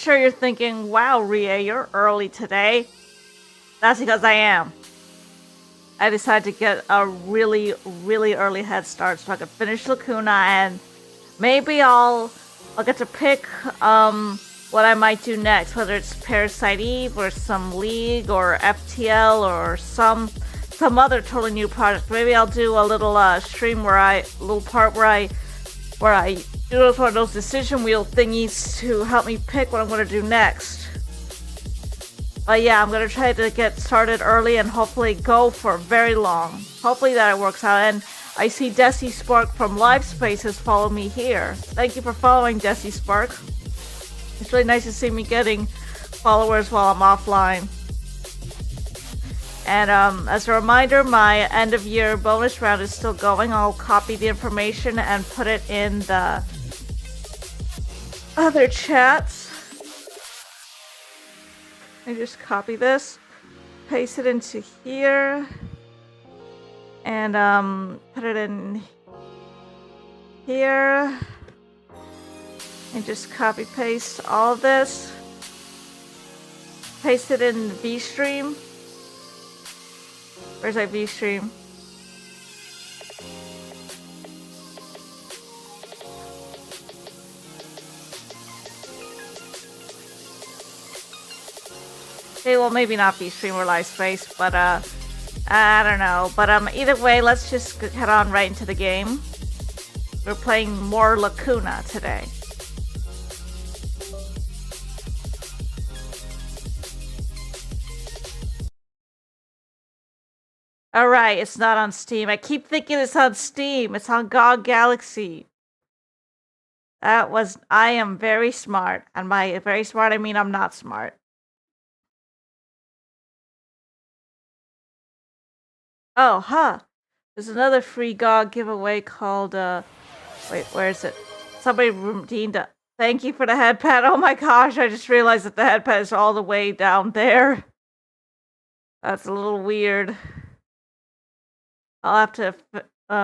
sure you're thinking, wow, Rie, you're early today. That's because I am. I decided to get a really, really early head start so I could finish Lacuna, and maybe I'll get to pick what I might do next, whether it's Parasite Eve or some League or FTL or some other totally new project. Maybe I'll do a little stream where I do one of those decision wheel thingies to help me pick what I'm going to do next. But yeah, I'm going to try to get started early and hopefully go for very long. Hopefully that it works out. And I see Desi Spark from Live Space has followed me here. Thank you for following, Desi Spark. It's really nice to see me getting followers while I'm offline. And as a reminder, my end of year bonus round is still going. I'll copy the information and put it in the other chats. I just copy this, paste it into here, and put it in here, and just copy paste all of this, paste it in VStream. Where's my VStream? Okay, well, maybe not VStream or Live Space, but I don't know. But either way, let's just head on right into the game. We're playing more Lacuna today. Alright, it's not on Steam. I keep thinking it's on Steam. It's on GOG Galaxy. I am very smart. And by very smart, I mean I'm not smart. Oh, huh. There's another free GOG giveaway called, wait, where is it? Somebody redeemed it. Thank you for the headpad. Oh my gosh, I just realized that the headpad is all the way down there. That's a little weird. I'll have to,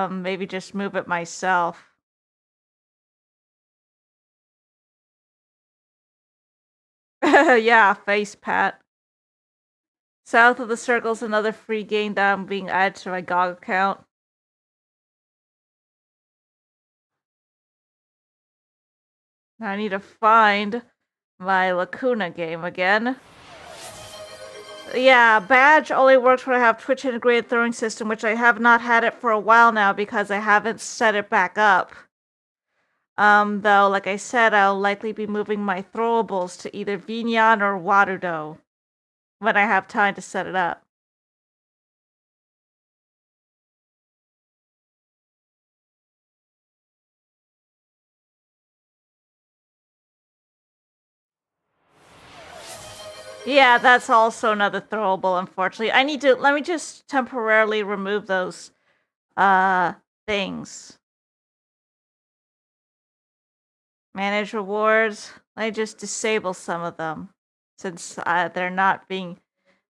maybe just move it myself. Yeah, face pat. South of the Circle's another free game that I'm being added to my GOG account. Now I need to find my Lacuna game again. Yeah, Badge only works when I have Twitch integrated throwing system, which I have not had it for a while now because I haven't set it back up. Though, like I said, I'll likely be moving my throwables to either Vignan or Waterdo when I have time to set it up. Yeah, that's also another throwable, unfortunately. Let me just temporarily remove those, things. Manage rewards. Let me just disable some of them. Since, they're not being...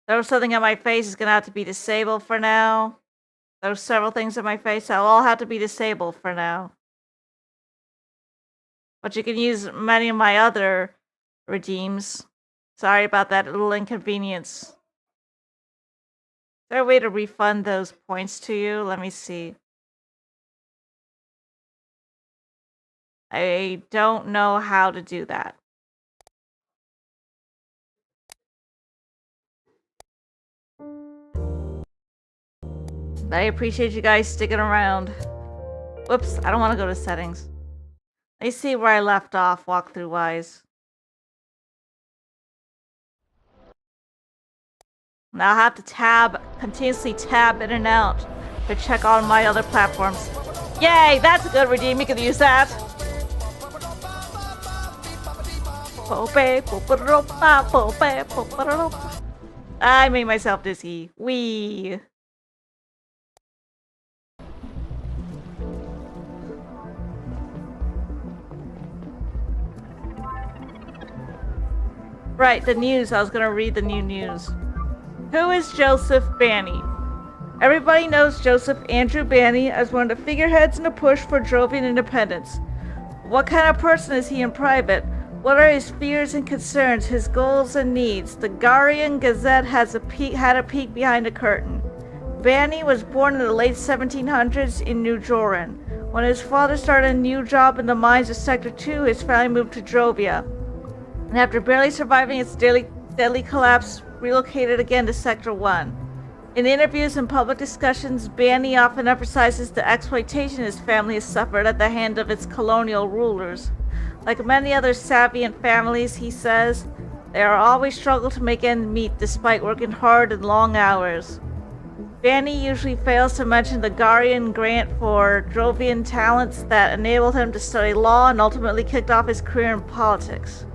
There was something on my face is gonna have to be disabled for now. There's several things on my face that will all have to be disabled for now. But you can use many of my other redeems. Sorry about that little inconvenience. Is there a way to refund those points to you? Let me see. I don't know how to do that. But I appreciate you guys sticking around. Whoops, I don't want to go to settings. Let me see where I left off walkthrough-wise. Now I have to continuously tab in and out to check on my other platforms. Yay, that's a good redeem. You can use that. I made myself dizzy. Wee. Right, the news. I was gonna read the new news. Who is Joseph Banny? Everybody knows Joseph Andrew Banny as one of the figureheads in the push for Drovian independence. What kind of person is he in private? What are his fears and concerns, his goals and needs? The Garian Gazette had a peek behind the curtain. Banny was born in the late 1700s in New Joran. When his father started a new job in the mines of Sector 2, his family moved to Drovia. And after barely surviving its deadly collapse, relocated again to Sector 1. In interviews and public discussions, Banny often emphasizes the exploitation his family has suffered at the hand of its colonial rulers. Like many other Savian families, he says, they are always struggle to make ends meet despite working hard and long hours. Banny usually fails to mention the Garian grant for Drovian talents that enabled him to study law and ultimately kicked off his career in politics.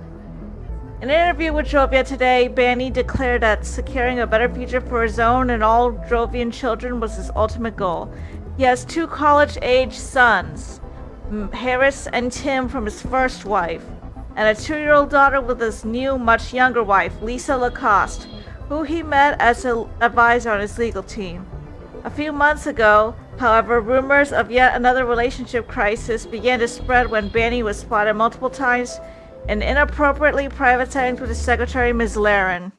In an interview with Drovia today, Banny declared that securing a better future for his own and all Drovian children was his ultimate goal. He has 2 college-age sons, Harris and Tim from his first wife, and a 2-year-old daughter with his new, much younger wife, Lisa Lacoste, who he met as an advisor on his legal team. A few months ago, however, rumors of yet another relationship crisis began to spread when Banny was spotted multiple times in inappropriately private settings with his secretary, Ms. Laren.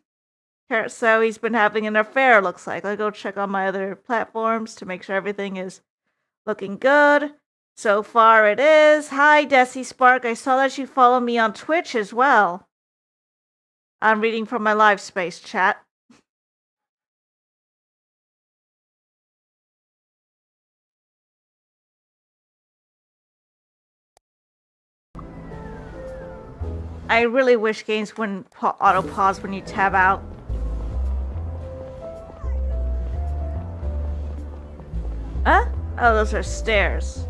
So he's been having an affair, looks like. I'll go check on my other platforms to make sure everything is looking good. So far it is. Hi, Desi Spark. I saw that you follow me on Twitch as well. I'm reading from my live space chat. I really wish games wouldn't auto-pause when you tab out. Huh? Oh, those are stairs.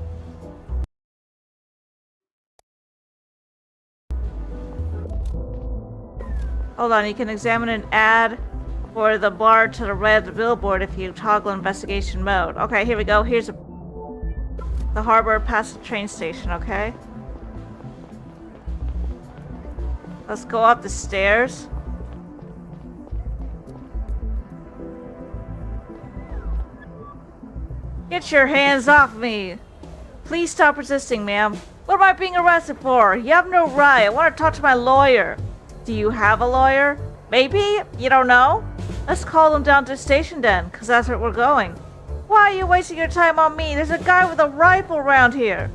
Hold on, you can examine an ad for the bar to the red billboard if you toggle investigation mode. Okay, here we go. Here's the harbor past the train station, okay? Let's go up the stairs. Get your hands off me! Please stop resisting, ma'am. What am I being arrested for? You have no right. I want to talk to my lawyer. Do you have a lawyer? Maybe? You don't know? Let's call them down to the station then, because that's where we're going. Why are you wasting your time on me? There's a guy with a rifle around here.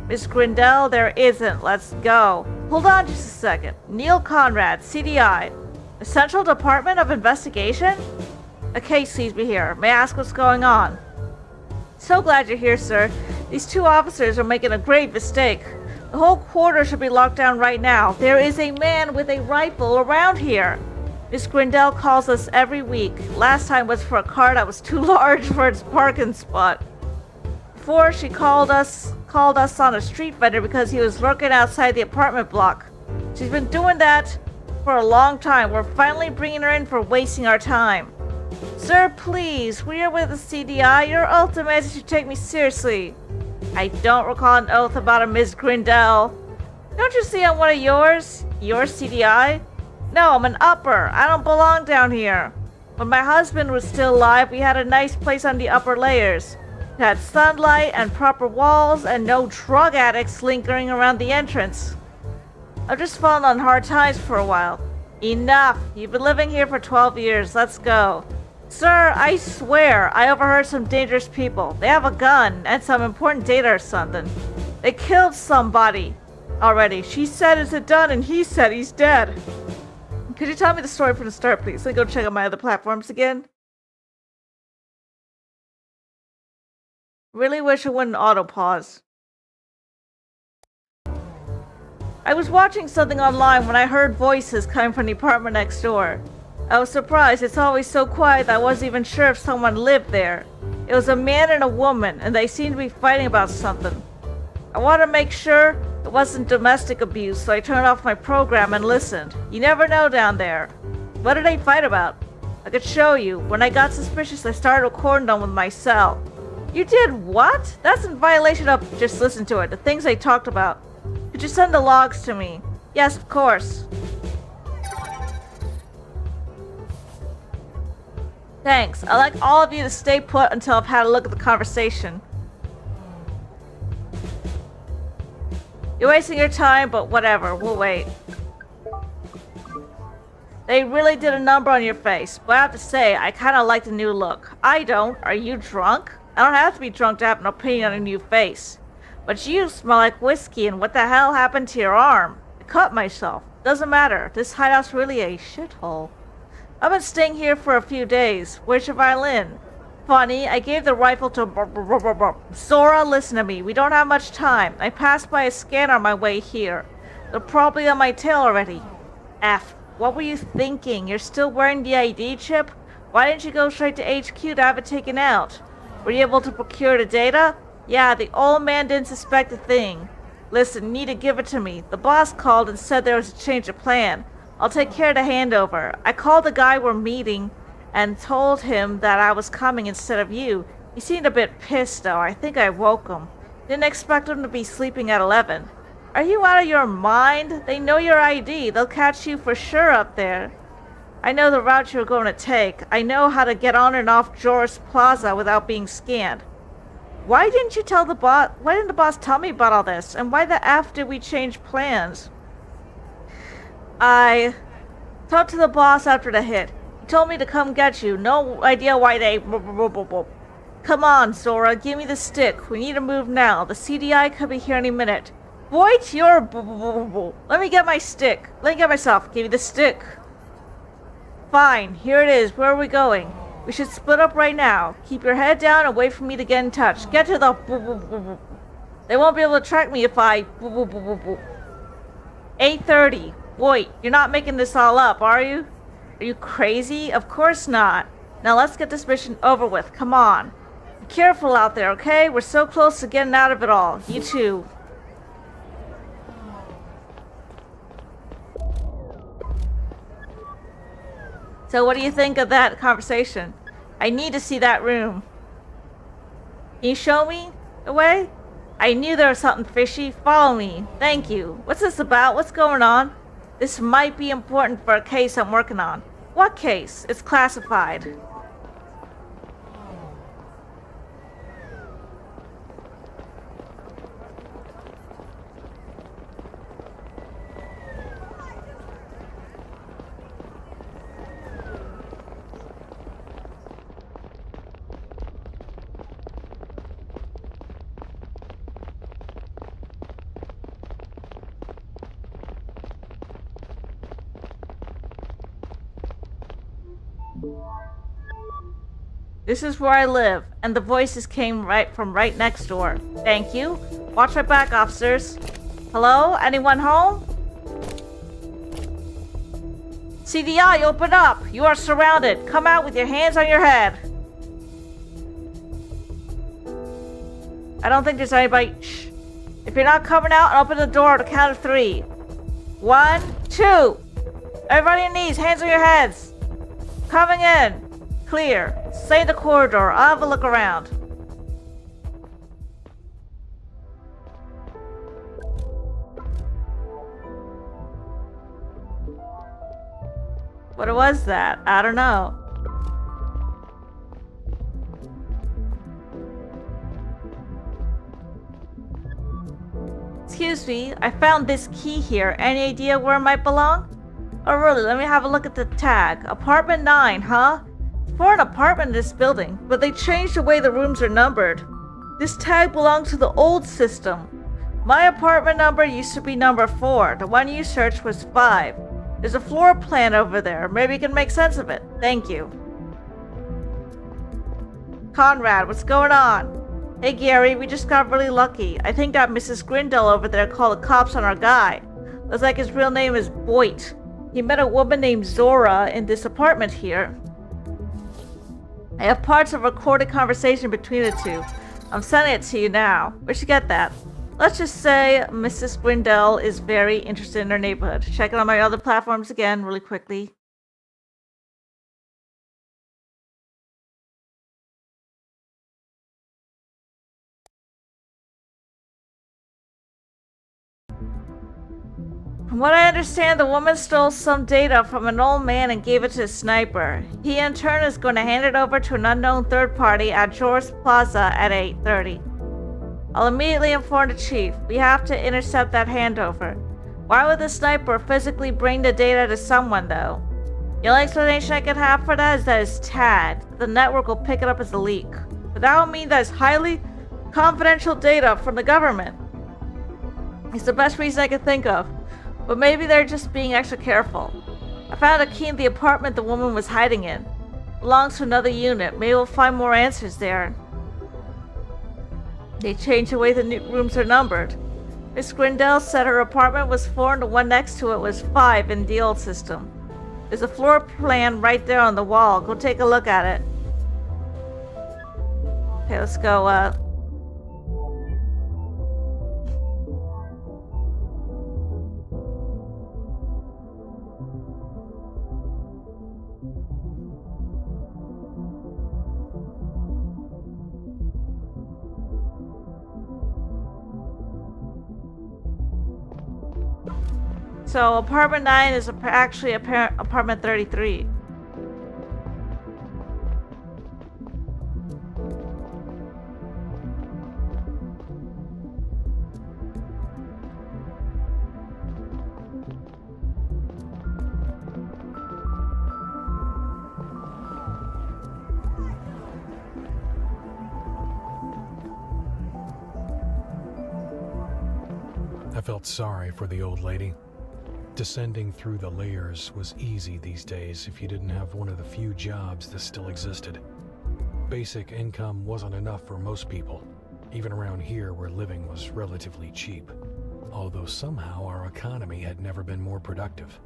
Miss Grindel, there isn't. Let's go. Hold on just a second. Neil Conrad, CDI. The Central Department of Investigation? A case sees me here. May I ask what's going on? So glad you're here, sir. These 2 officers are making a grave mistake. The whole quarter should be locked down right now. There is a man with a rifle around here. Miss Grindel calls us every week. Last time was for a car that was too large for its parking spot. Before, she called us on a street vendor because he was lurking outside the apartment block. She's been doing that for a long time. We're finally bringing her in for wasting our time. Sir, please, we are with the CDI. Your oath demands that you take me seriously. I don't recall an oath about a Miss Grindel. Don't you see I'm one of yours? Your CDI? No, I'm an upper. I don't belong down here. When my husband was still alive, we had a nice place on the upper layers. It had sunlight and proper walls and no drug addicts lingering around the entrance. I've just fallen on hard times for a while. Enough. You've been living here for 12 years. Let's go. Sir, I swear, I overheard some dangerous people. They have a gun and some important data or something. They killed somebody already. She said it's done and he said he's dead. Could you tell me the story from the start, please? Let me go check out my other platforms again. Really wish it wouldn't auto-pause. I was watching something online when I heard voices coming from the apartment next door. I was surprised. It's always so quiet that I wasn't even sure if someone lived there. It was a man and a woman, and they seemed to be fighting about something. I wanted to make sure it wasn't domestic abuse, so I turned off my program and listened. You never know down there. What did they fight about? I could show you. When I got suspicious, I started recording them with my cell. You did what? That's in violation of... Just listen to it. The things they talked about. Could you send the logs to me? Yes, of course. Thanks. I'd like all of you to stay put until I've had a look at the conversation. You're wasting your time, but whatever. We'll wait. They really did a number on your face, but I have to say, I kind of like the new look. I don't. Are you drunk? I don't have to be drunk to have an opinion on a new face. But you smell like whiskey, and what the hell happened to your arm? I cut myself. Doesn't matter. This hideout's really a shithole. I've been staying here for a few days. Where's your violin? Funny, I gave the rifle to Zora, listen to me. We don't have much time. I passed by a scanner on my way here. They're probably on my tail already. F. What were you thinking? You're still wearing the ID chip? Why didn't you go straight to HQ to have it taken out? Were you able to procure the data? Yeah, the old man didn't suspect a thing. Listen, you need to give it to me. The boss called and said there was a change of plan. I'll take care of the handover. I called the guy we're meeting and told him that I was coming instead of you. He seemed a bit pissed, though. I think I woke him. Didn't expect him to be sleeping at 11. Are you out of your mind? They know your ID. They'll catch you for sure up there. I know the route you're going to take. I know how to get on and off Joris Plaza without being scanned. Why didn't you tell the boss? Why didn't the boss tell me about all this? And why the F did we change plans? I talked to the boss after the hit. He told me to come get you. No idea why they... Come on, Zora. Give me the stick. We need to move now. The CDI could be here any minute. Voight, you're... Let me get my stick. Let me get myself. Give me the stick. Fine. Here it is. Where are we going? We should split up right now. Keep your head down and wait for me to get in touch. Get to the... They won't be able to track me if I... 8:30. Voight, you're not making this all up, are you? Are you crazy? Of course not. Now let's get this mission over with. Come on. Be careful out there, okay? We're so close to getting out of it all. You too. So what do you think of that conversation? I need to see that room. Can you show me the way? I knew there was something fishy. Follow me. Thank you. What's this about? What's going on? This might be important for a case I'm working on. What case? It's classified. This is where I live, and the voices came from right next door. Thank you. Watch my back, officers. Hello? Anyone home? CDI, open up! You are surrounded. Come out with your hands on your head. I don't think there's anybody. Shh. If you're not coming out, open the door to count of 3. 1, 2. Everybody on your knees, hands on your heads. Coming in. Clear. Stay in the corridor. I'll have a look around. What was that? I don't know. Excuse me, I found this key here. Any idea where it might belong? Oh really, let me have a look at the tag. Apartment 9, huh? For an apartment in this building, but they changed the way the rooms are numbered. This tag belongs to the old system. My apartment number used to be number 4. The one you searched was 5. There's a floor plan over there. Maybe you can make sense of it. Thank you. Conrad, what's going on? Hey Gary, we just got really lucky. I think that Mrs. Grindle over there called the cops on our guy. Looks like his real name is Voight. He met a woman named Zora in this apartment here. I have parts of a recorded conversation between the two. I'm sending it to you now. Where'd you get that? Let's just say Mrs. Grindel is very interested in her neighborhood. Check it on my other platforms again really quickly. From what I understand, the woman stole some data from an old man and gave it to a sniper. He in turn is going to hand it over to an unknown third party at Joris Plaza at 8:30. I'll immediately inform the chief. We have to intercept that handover. Why would the sniper physically bring the data to someone, though? The only explanation I can have for that is that it's tagged. The network will pick it up as a leak. But that would mean that it's highly confidential data from the government. It's the best reason I can think of. But maybe they're just being extra careful. I found a key in the apartment the woman was hiding in. It belongs to another unit. Maybe we'll find more answers there. They changed the way the new rooms are numbered. Miss Grindel said her apartment was 4 and the one next to it was 5 in the old system. There's a floor plan right there on the wall. Go take a look at it. Okay, let's go, So apartment 9 is actually apartment 33. I felt sorry for the old lady. Descending through the layers was easy these days if you didn't have one of the few jobs that still existed. Basic income wasn't enough for most people, even around here where living was relatively cheap. Although somehow our economy had never been more productive.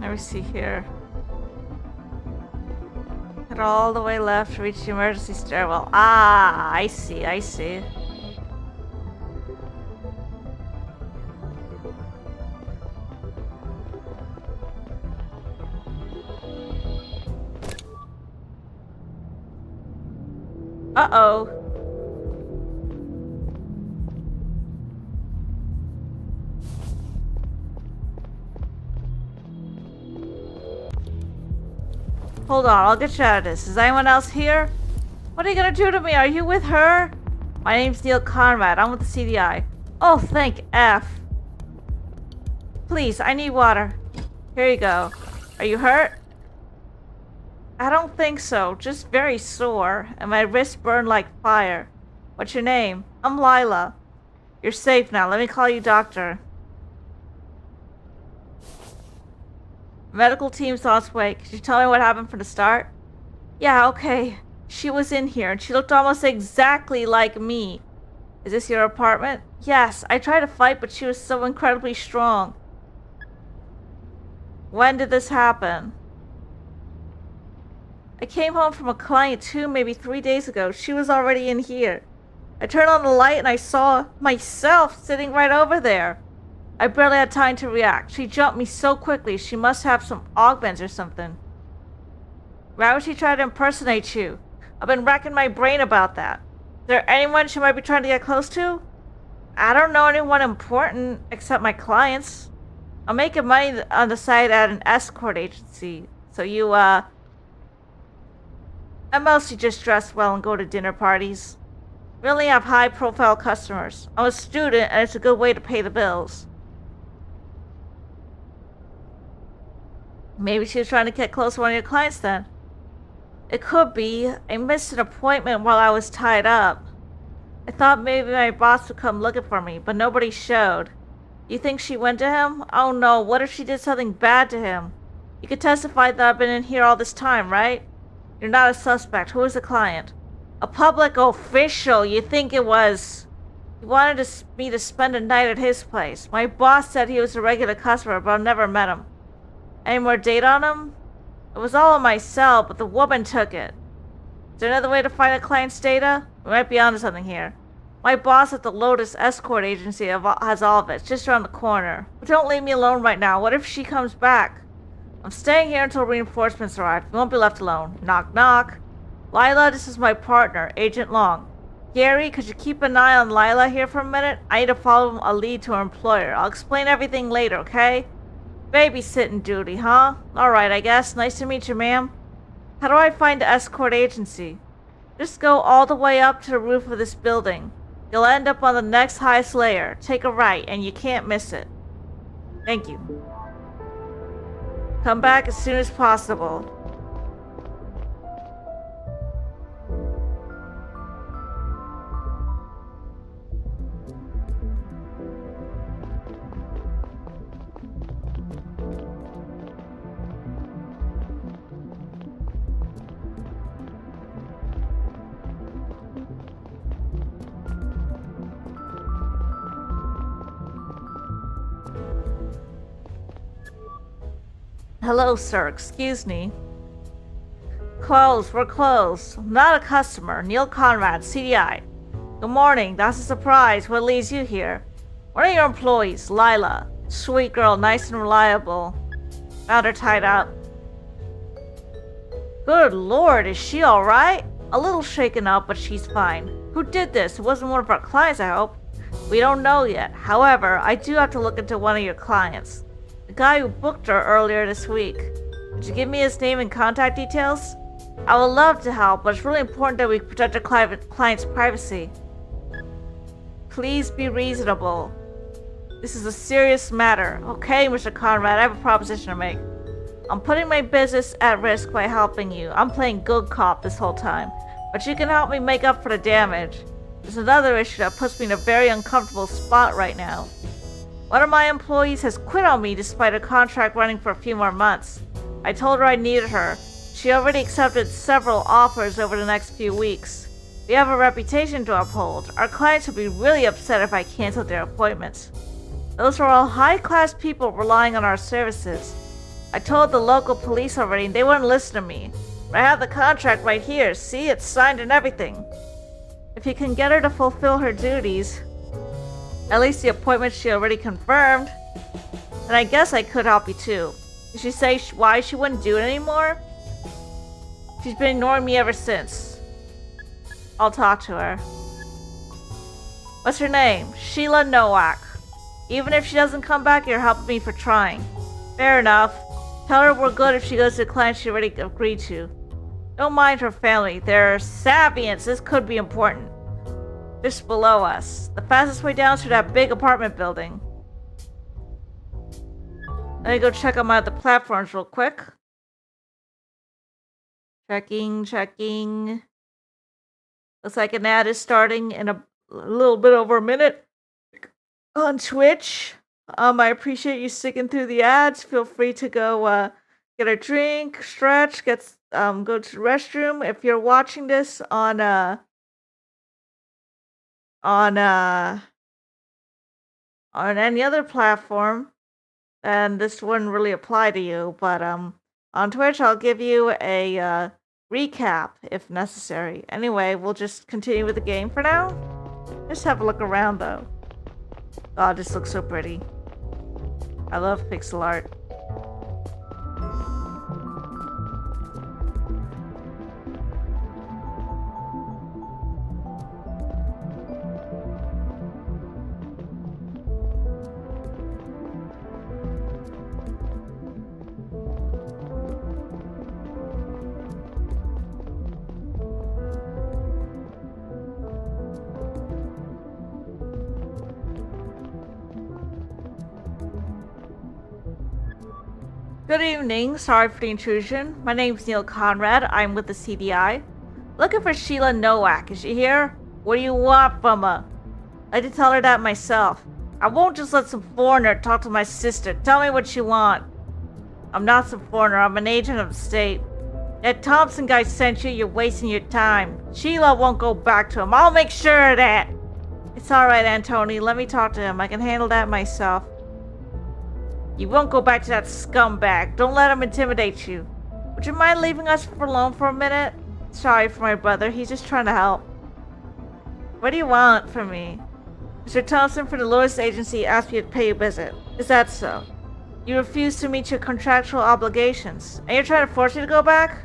Let me see here. Head all the way left to reach the emergency stairwell. Ah, I see, I see. Uh-oh. Hold on, I'll get you out of this. Is anyone else here? What are you gonna do to me? Are you with her? My name's Neil Conrad. I'm with the CDI. Oh, thank F. Please, I need water. Here you go. Are you hurt? I don't think so. Just very sore, and my wrists burn like fire. What's your name? I'm Lila. You're safe now. Let me call you doctor. Medical team's on its way. Could you tell me what happened from the start? Yeah, okay. She was in here, and she looked almost exactly like me. Is this your apartment? Yes. I tried to fight, but she was so incredibly strong. When did this happen? I came home from a client 2, maybe 3 days ago. She was already in here. I turned on the light and I saw myself sitting right over there. I barely had time to react. She jumped me so quickly. She must have some augments or something. Why would she try to impersonate you? I've been racking my brain about that. Is there anyone she might be trying to get close to? I don't know anyone important except my clients. I'm making money on the side at an escort agency. So I mostly just dress well and go to dinner parties. We only have high-profile customers. I'm a student and it's a good way to pay the bills. Maybe she was trying to get close to one of your clients then. It could be. I missed an appointment while I was tied up. I thought maybe my boss would come looking for me, but nobody showed. You think she went to him? Oh no, what if she did something bad to him? You could testify that I've been in here all this time, right? You're not a suspect. Who is the client? A public official. You think it was... He wanted me to spend a night at his place. My boss said he was a regular customer, but I've never met him. Any more data on him? It was all on my cell, but the woman took it. Is there another way to find a client's data? We might be onto something here. My boss at the Lotus Escort Agency has all of it. It's just around the corner. But don't leave me alone right now. What if she comes back? I'm staying here until reinforcements arrive. We won't be left alone. Knock, knock. Lila, this is my partner, Agent Long. Gary, could you keep an eye on Lila here for a minute? I need to follow a lead to her employer. I'll explain everything later, okay? Babysitting duty, huh? Alright, I guess. Nice to meet you, ma'am. How do I find the escort agency? Just go all the way up to the roof of this building. You'll end up on the next highest layer. Take a right, and you can't miss it. Thank you. Come back as soon as possible. Hello, sir. Excuse me. Closed. We're closed. I'm not a customer. Neil Conrad, CDI. Good morning. That's a surprise. What leads you here? One of your employees, Lila. Sweet girl, nice and reliable. Found her tied up. Good lord, is she alright? A little shaken up, but she's fine. Who did this? It wasn't one of our clients, I hope. We don't know yet. However, I do have to look into one of your clients. The guy who booked her earlier this week. Could you give me his name and contact details? I would love to help, but it's really important that we protect our client's privacy. Please be reasonable. This is a serious matter. Okay, Mr. Conrad, I have a proposition to make. I'm putting my business at risk by helping you. I'm playing good cop this whole time, but you can help me make up for the damage. There's another issue that puts me in a very uncomfortable spot right now. One of my employees has quit on me despite a contract running for a few more months. I told her I needed her. She already accepted several offers over the next few weeks. We have a reputation to uphold. Our clients would be really upset if I canceled their appointments. Those are all high-class people relying on our services. I told the local police already and they wouldn't listen to me. But I have the contract right here. See, it's signed and everything. If you can get her to fulfill her duties, at least the appointment she already confirmed, then I guess I could help you too. Did she say why she wouldn't do it anymore? She's been ignoring me ever since. I'll talk to her. What's her name? Sheila Nowak. Even if she doesn't come back, you're helping me for trying. Fair enough. Tell her we're good if she goes to the client she already agreed to. Don't mind her family. They're Sapiens. This could be important. Just below us. The fastest way down is through that big apartment building. Let me go check out my other platforms real quick. Checking. Looks like an ad is starting in a little bit over a minute on Twitch. I appreciate you sticking through the ads. Feel free to go get a drink, stretch, go to the restroom. If you're watching this on any other platform, then this wouldn't really apply to you. But on Twitch, I'll give you a recap if necessary. Anyway, we'll just continue with the game for now. Just have a look around though. God, this looks so pretty. I love pixel art. Good evening, sorry for the intrusion. My name's Neil Conrad, I'm with the CDI. Looking for Sheila Nowak, is she here? What do you want from her? I did tell her that myself. I won't just let some foreigner talk to my sister. Tell me what you want. I'm not some foreigner, I'm an agent of the state. That Thompson guy sent you, you're wasting your time. Sheila won't go back to him, I'll make sure of that. It's alright, Antony, let me talk to him. I can handle that myself. You won't go back to that scumbag. Don't let him intimidate you. Would you mind leaving us alone for a minute? Sorry for my brother, he's just trying to help. What do you want from me? Mr. Thompson from the Lewis Agency asked me to pay you a visit. Is that so? You refuse to meet your contractual obligations, and you're trying to force me to go back?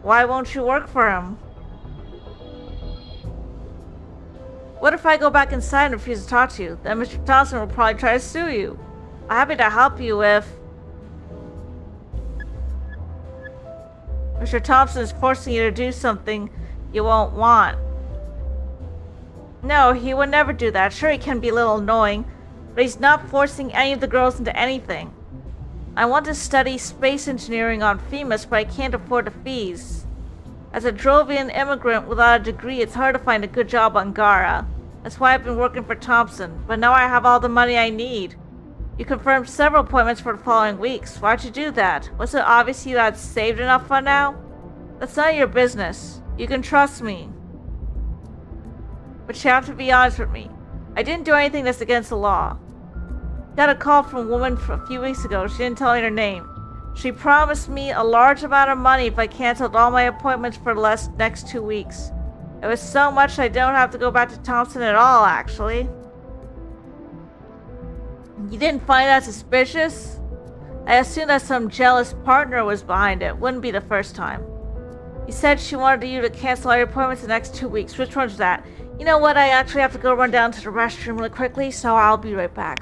Why won't you work for him? What if I go back inside and refuse to talk to you? Then Mr. Thompson will probably try to sue you. I'm happy to help you if Mr. Thompson is forcing you to do something you won't want. No, he would never do that. Sure, he can be a little annoying, but he's not forcing any of the girls into anything. I want to study space engineering on Femus, but I can't afford the fees. As a Drovian immigrant without a degree, it's hard to find a good job on Gara. That's why I've been working for Thompson, but now I have all the money I need. You confirmed several appointments for the following weeks. Why'd you do that? Was it obvious you had saved enough for now? That's none of your business. You can trust me. But you have to be honest with me. I didn't do anything that's against the law. Got a call from a woman a few weeks ago. She didn't tell me her name. She promised me a large amount of money if I canceled all my appointments for the next 2 weeks. It was so much I don't have to go back to Thompson at all, actually. You didn't find that suspicious? I assumed that some jealous partner was behind it. Wouldn't be the first time. You said she wanted you to cancel all your appointments the next 2 weeks. Which one's that? You know what? I actually have to go run down to the restroom really quickly, so I'll be right back.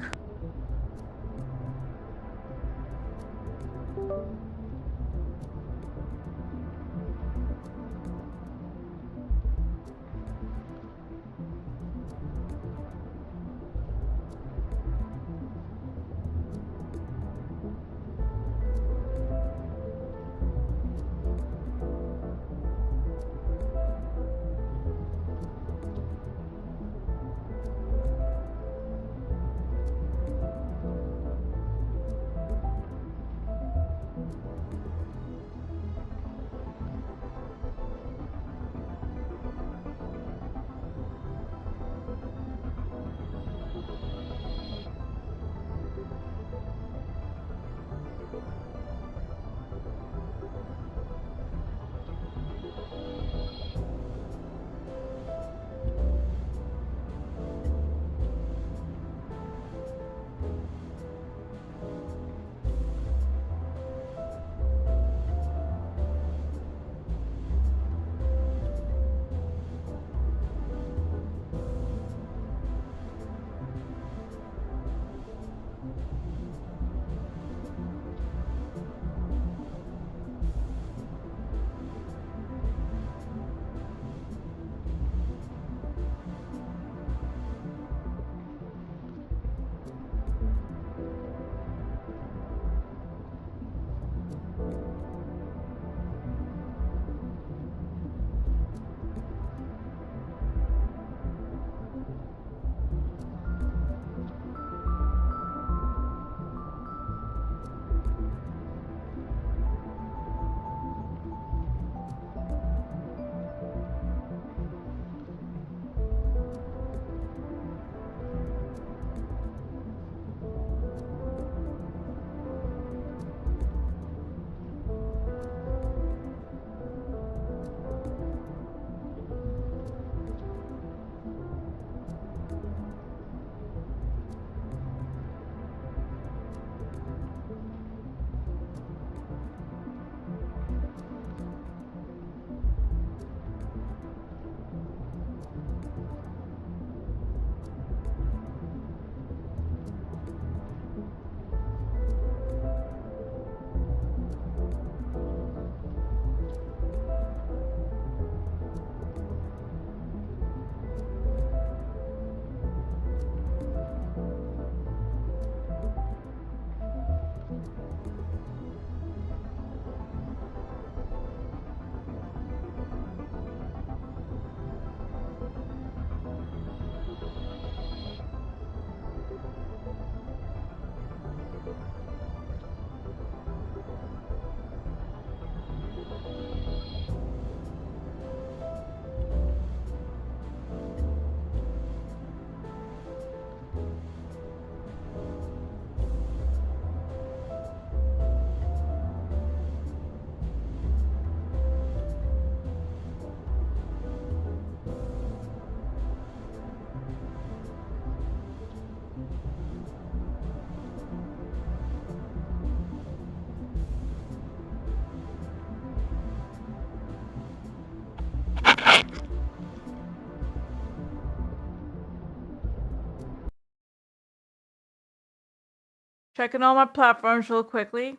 Checking all my platforms real quickly.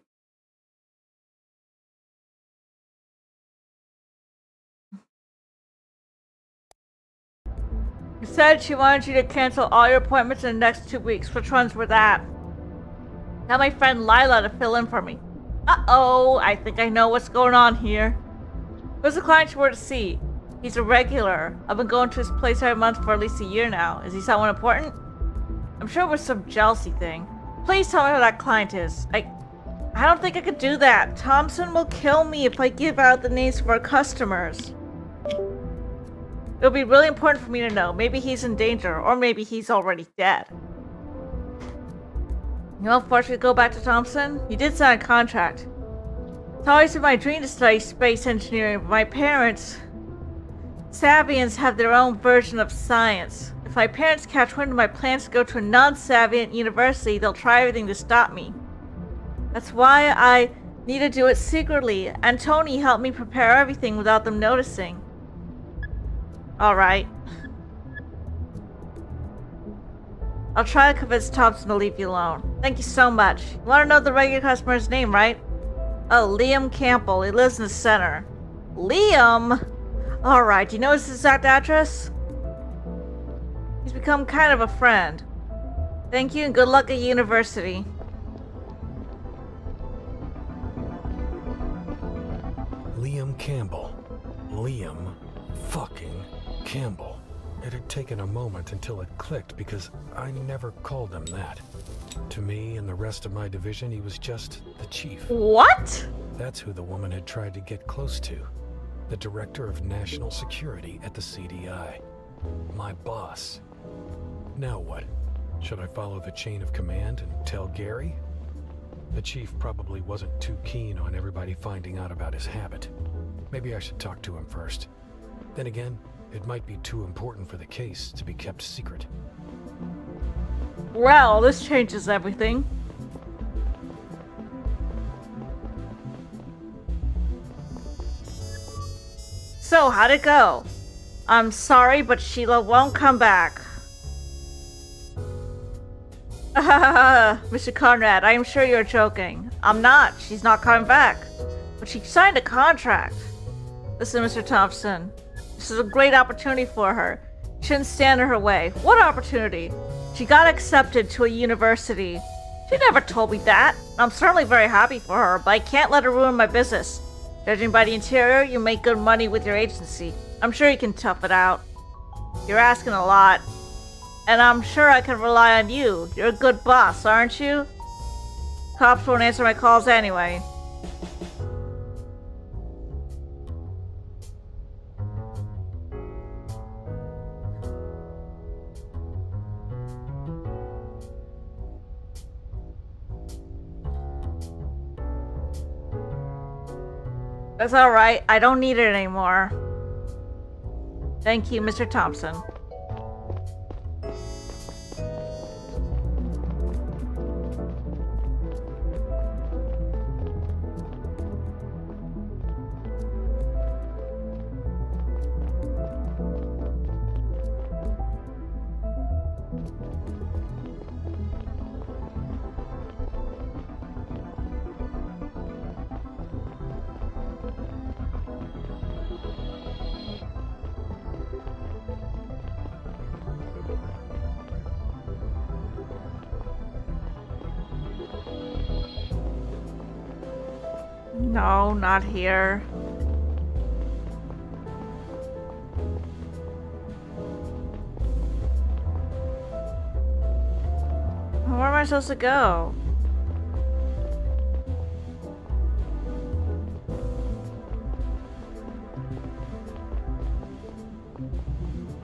You said she wanted you to cancel all your appointments in the next 2 weeks. Which ones were that? Tell my friend Lila to fill in for me. Uh-oh, I think I know what's going on here. Who's the client you were to see? He's a regular. I've been going to his place every month for at least a year now. Is he someone important? I'm sure it was some jealousy thing. Please tell me who that client is. I don't think I could do that. Thompson will kill me if I give out the names of our customers. It'll be really important for me to know. Maybe he's in danger, or maybe he's already dead. You won't force me to go back to Thompson? You did sign a contract. It's always been my dream to study space engineering, but my parents... Savians have their own version of science. If my parents catch wind of my plans to go to a non-Savian university, they'll try everything to stop me. That's why I need to do it secretly, and Tony helped me prepare everything without them noticing. Alright. I'll try to convince Thompson to leave you alone. Thank you so much. You want to know the regular customer's name, right? Oh, Liam Campbell. He lives in the center. Liam? Alright, do you know his exact address? He's become kind of a friend. Thank you and good luck at university. Liam Campbell. Liam fucking Campbell. It had taken a moment until it clicked because I never called him that. To me and the rest of my division, he was just the chief. What? That's who the woman had tried to get close to. The director of national security at the CDI. My boss. Now what? Should I follow the chain of command and tell Gary? The chief probably wasn't too keen on everybody finding out about his habit. Maybe I should talk to him first. Then again, it might be too important for the case to be kept secret. Well, this changes everything. So, how'd it go? I'm sorry, but Sheila won't come back. Mr. Conrad, I am sure you're joking. I'm not. She's not coming back. But she signed a contract. Listen, Mr. Thompson. This is a great opportunity for her. You shouldn't stand in her way. What opportunity? She got accepted to a university. She never told me that. I'm certainly very happy for her, but I can't let her ruin my business. Judging by the interior, you make good money with your agency. I'm sure you can tough it out. You're asking a lot. And I'm sure I can rely on you. You're a good boss, aren't you? Cops won't answer my calls anyway. That's alright. I don't need it anymore. Thank you, Mr. Thompson. No, not here. Where am I supposed to go?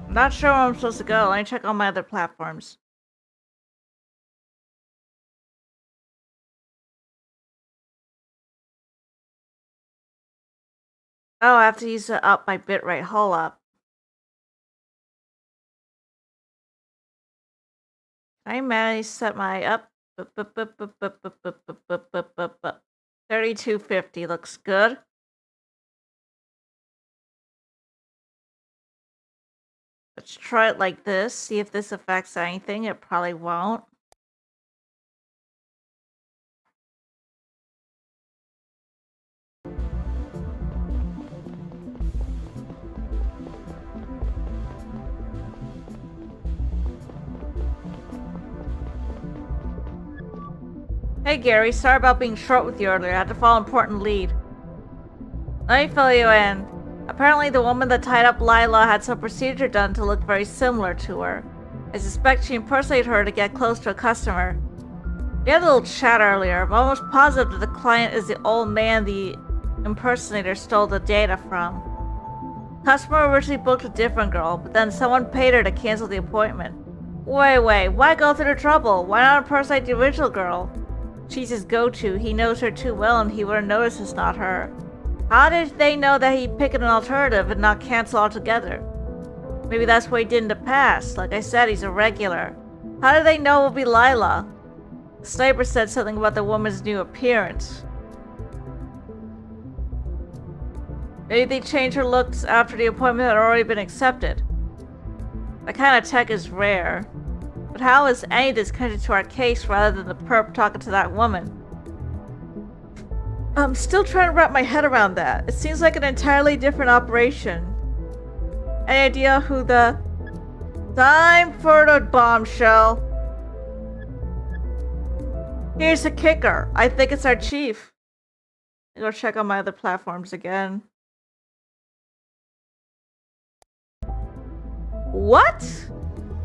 I'm not sure where I'm supposed to go. Let me check on my other platforms. Oh, I have to use it up my bitrate. Hold up. I managed to set my up. 3250 looks good. Let's try it like this. See if this affects anything. It probably won't. Hey Gary, sorry about being short with you earlier. I had to follow an important lead. Let me fill you in. Apparently the woman that tied up Lila had some procedure done to look very similar to her. I suspect she impersonated her to get close to a customer. We had a little chat earlier. I'm almost positive that the client is the old man the impersonator stole the data from. Customer originally booked a different girl, but then someone paid her to cancel the appointment. Wait, why go through the trouble? Why not impersonate the original girl? She's his go-to. He knows her too well and he would have noticed it's not her. How did they know that he picked an alternative and not cancel altogether? Maybe that's what he did in the past. Like I said, he's a regular. How did they know it would be Lila? The sniper said something about the woman's new appearance. Maybe they changed her looks after the appointment had already been accepted. That kind of tech is rare. But how is any of this connected to our case rather than the perp talking to that woman? I'm still trying to wrap my head around that. It seems like an entirely different operation. Any idea who the... Time for the bombshell. Here's the kicker. I think it's our chief. I'll go check on my other platforms again. What?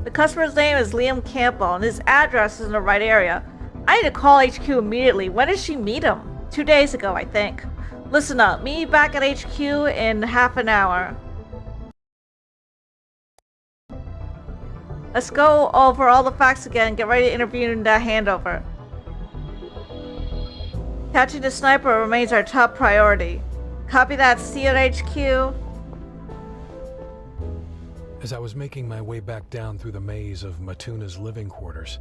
The customer's name is Liam Campbell and his address is in the right area. I need to call HQ immediately. When did she meet him? 2 days ago, I think. Listen up. Meet me back at HQ in half an hour. Let's go over all the facts again. Get ready to interview in that handover. Catching the sniper remains our top priority. Copy that. See you at HQ. As I was making my way back down through the maze of Matuna's living quarters,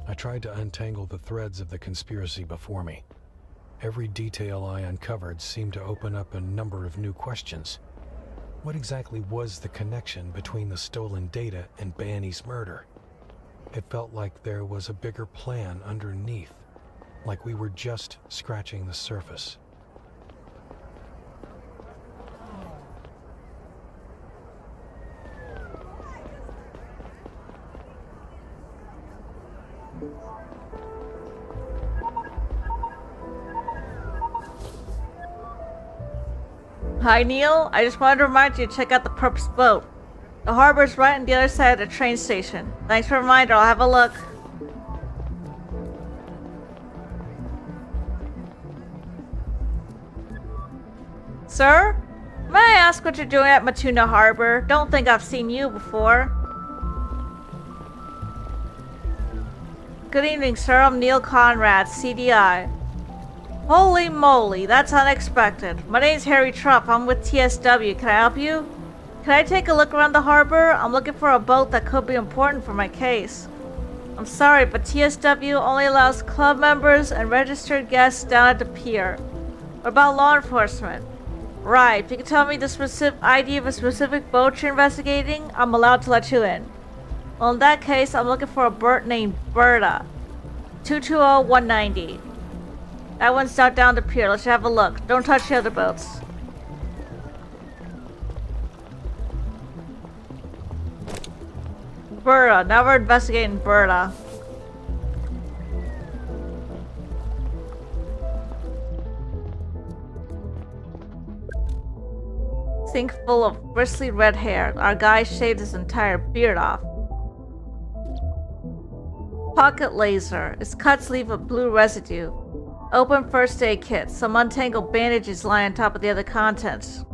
I tried to untangle the threads of the conspiracy before me. Every detail I uncovered seemed to open up a number of new questions. What exactly was the connection between the stolen data and Banny's murder? It felt like there was a bigger plan underneath, like we were just scratching the surface. Hi Neil, I just wanted to remind you to check out the Perp's boat. The harbor's right on the other side of the train station. Thanks for the reminder, I'll have a look. Sir? May I ask what you're doing at Matuna Harbor? Don't think I've seen you before. Good evening, sir. I'm Neil Conrad, CDI. Holy moly, that's unexpected. My name's Harry Trupp. I'm with TSW. Can I help you? Can I take a look around the harbor? I'm looking for a boat that could be important for my case. I'm sorry, but TSW only allows club members and registered guests down at the pier. What about law enforcement? Right, if you can tell me the specific ID of a specific boat you're investigating, I'm allowed to let you in. Well, in that case, I'm looking for a bird named Berta. 220190. That one's down the pier. Let's have a look. Don't touch the other boats. Berta. Now we're investigating Berta. Sink full of bristly red hair. Our guy shaved his entire beard off. Pocket laser. Its cuts leave a blue residue. Open first aid kit. Some untangled bandages lie on top of the other contents.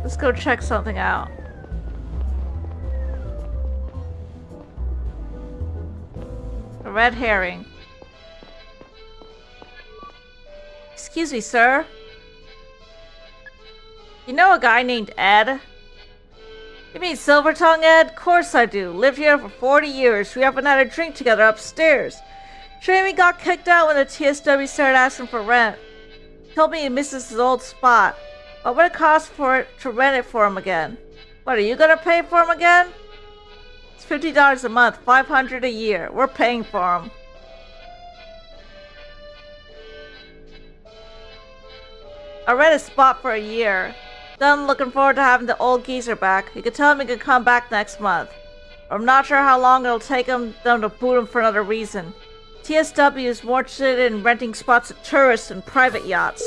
Let's go check something out. A red herring. Excuse me, sir. You know a guy named Ed? You mean Silver Tongue Ed? Course I do. Lived here for 40 years. We haven't had a drink together upstairs. Jamie got kicked out when the TSW started asking for rent. Told me he misses his old spot. What would it cost for it to rent it for him again? What, are you gonna pay for him again? It's $50 a month, $500 a year. We're paying for him. I rent a spot for a year. Then looking forward to having the old geezer back. You could tell him he could come back next month. I'm not sure how long it'll take them to boot him for another reason. TSW is more interested in renting spots to tourists and private yachts.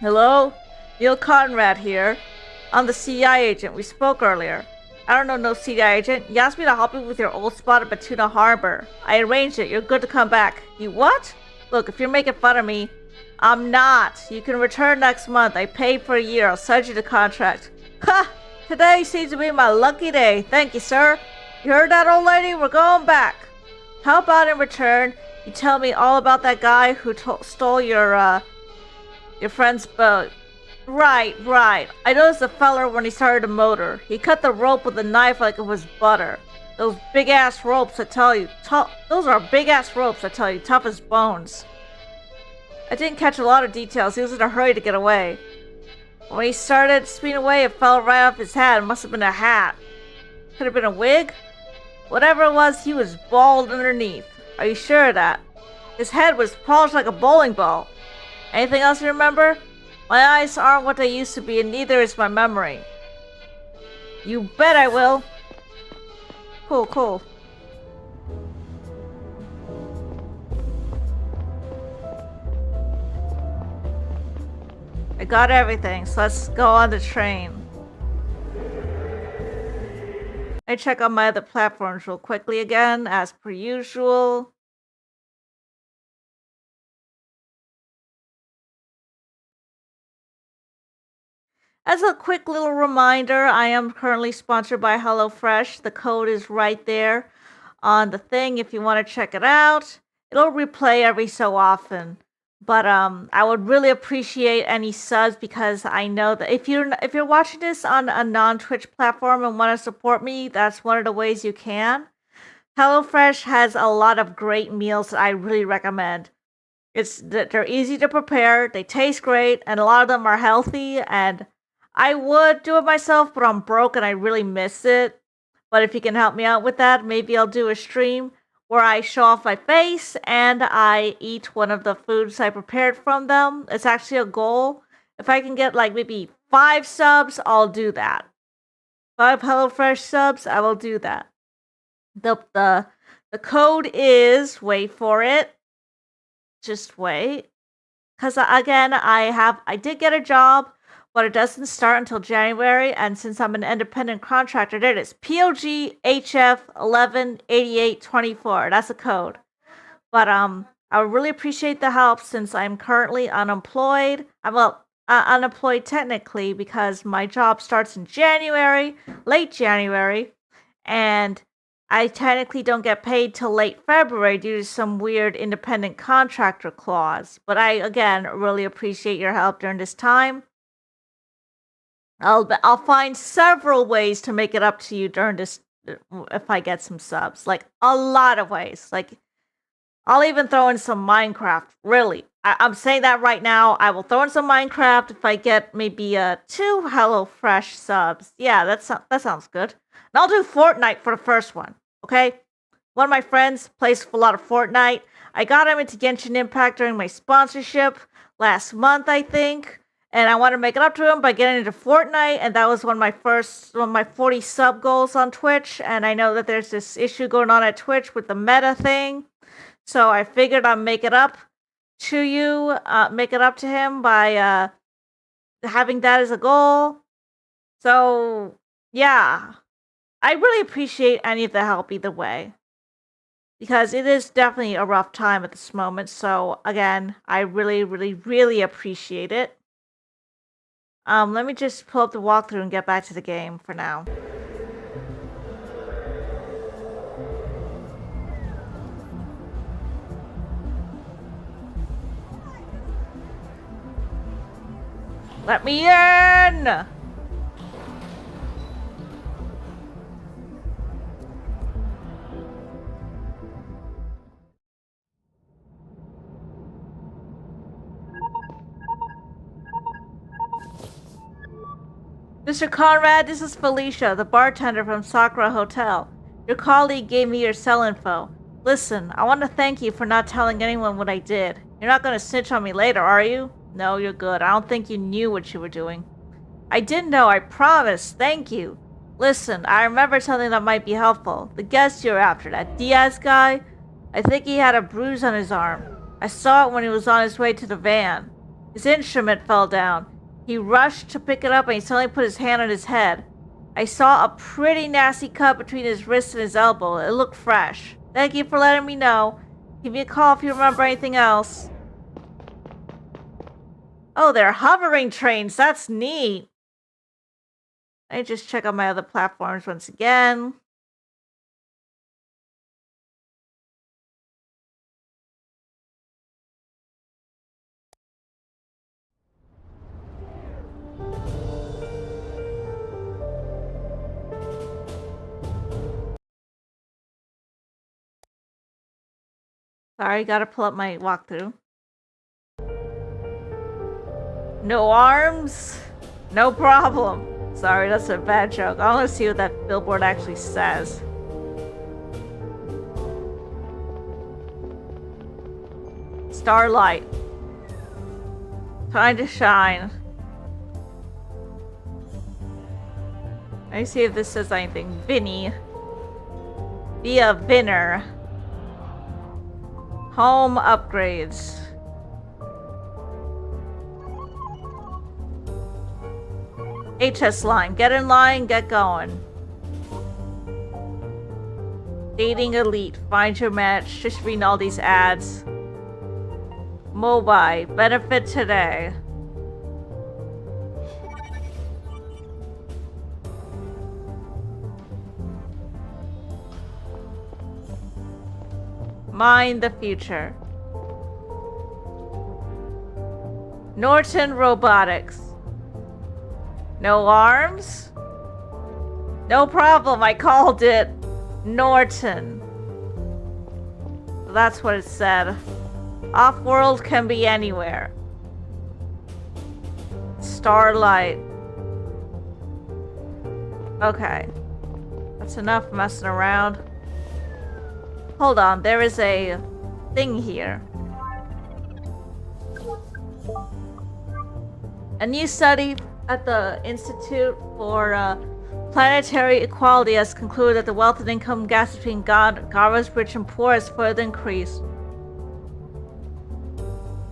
Hello? Neil Conrad here. I'm the CI agent. We spoke earlier. I don't know no CI agent. You asked me to help you with your old spot at Batuna Harbor. I arranged it. You're good to come back. You what? Look, if you're making fun of me, I'm not. You can return next month. I paid for a year. I'll send you the contract. Ha! Today seems to be my lucky day. Thank you, sir. You heard that, old lady? We're going back. How about in return, you tell me all about that guy who stole your friend's boat? Right. I noticed the feller when he started the motor. He cut the rope with a knife like it was butter. Those big-ass ropes, I tell you. Those are big-ass ropes, I tell you. Tough as bones. I didn't catch a lot of details. He was in a hurry to get away. When he started speeding away, it fell right off his head. It must have been a hat. Could have been a wig? Whatever it was, he was bald underneath. Are you sure of that? His head was polished like a bowling ball. Anything else you remember? My eyes aren't what they used to be, and neither is my memory. You bet I will. Cool. I got everything, so let's go on the train. I check on my other platforms real quickly again, as per usual. As a quick little reminder, I am currently sponsored by HelloFresh. The code is right there on the thing if you want to check it out. It'll replay every so often. But I would really appreciate any subs because I know that if you're watching this on a non-Twitch platform and want to support me, that's one of the ways you can. HelloFresh has a lot of great meals that I really recommend. They're easy to prepare, they taste great, and a lot of them are healthy. And I would do it myself, but I'm broke and I really miss it. But if you can help me out with that, maybe I'll do a stream where I show off my face and I eat one of the foods I prepared from them. It's actually a goal. If I can get like maybe 5 subs, I'll do that. 5 HelloFresh subs, I will do that. The code is, wait for it. Just wait. Because again, I did get a job, but it doesn't start until January, and since I'm an independent contractor, there it is. POG HF118824. That's a code. But I would really appreciate the help since I'm currently unemployed. I'm unemployed technically because my job starts in January, late January, and I technically don't get paid till late February due to some weird independent contractor clause. But I, again, really appreciate your help during this time. I'll find several ways to make it up to you during this if I get some subs. Like, a lot of ways. Like, I'll even throw in some Minecraft. Really. I'm saying that right now. I will throw in some Minecraft if I get maybe 2 HelloFresh subs. Yeah, that sounds good. And I'll do Fortnite for the first one. Okay? One of my friends plays a lot of Fortnite. I got him into Genshin Impact during my sponsorship last month, I think. And I want to make it up to him by getting into Fortnite, and that was one of my 40 sub goals on Twitch. And I know that there's this issue going on at Twitch with the meta thing, so I figured I'd make it up to him by having that as a goal. So yeah, I really appreciate any of the help either way, because it is definitely a rough time at this moment. So again, I really appreciate it. Let me just pull up the walkthrough and get back to the game for now. Let me in! Mr. Conrad, this is Felicia, the bartender from Sakura Hotel. Your colleague gave me your cell info. Listen, I want to thank you for not telling anyone what I did. You're not going to snitch on me later, are you? No, you're good. I don't think you knew what you were doing. I did know, I promise. Thank you. Listen, I remember something that might be helpful. The guest you're after, that Diaz guy, I think he had a bruise on his arm. I saw it when he was on his way to the van. His instrument fell down. He rushed to pick it up and he suddenly put his hand on his head. I saw a pretty nasty cut between his wrist and his elbow. It looked fresh. Thank you for letting me know. Give me a call if you remember anything else. Oh, they're hovering trains. That's neat. Let me just check out my other platforms once again. Sorry, gotta pull up my walkthrough. No arms? No problem. Sorry, that's a bad joke. I want to see what that billboard actually says. Starlight. Time to shine. Let me see if this says anything. Vinny. Be a Vinner. Home upgrades. HS line. Get in line, get going. Dating elite. Find your match. Just reading all these ads. Mobile. Benefit today. Mind the future. Norton Robotics. No arms? No problem, I called it Norton. That's what it said. Off-world can be anywhere. Starlight. Okay. That's enough messing around. Hold on, there is a thing here. A new study at the Institute for Planetary Equality has concluded that the wealth and income gap between Gara's rich and poor has further increased.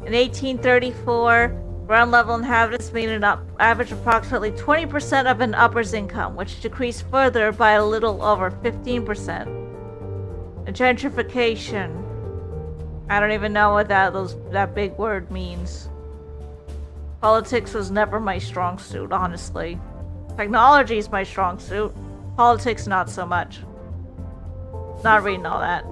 In 1834, ground-level inhabitants made an average approximately 20% of an upper's income, which decreased further by a little over 15%. Gentrification. I don't even know what that big word means. Politics was never my strong suit, honestly. Technology is my strong suit. Politics, not so much. Not reading all that.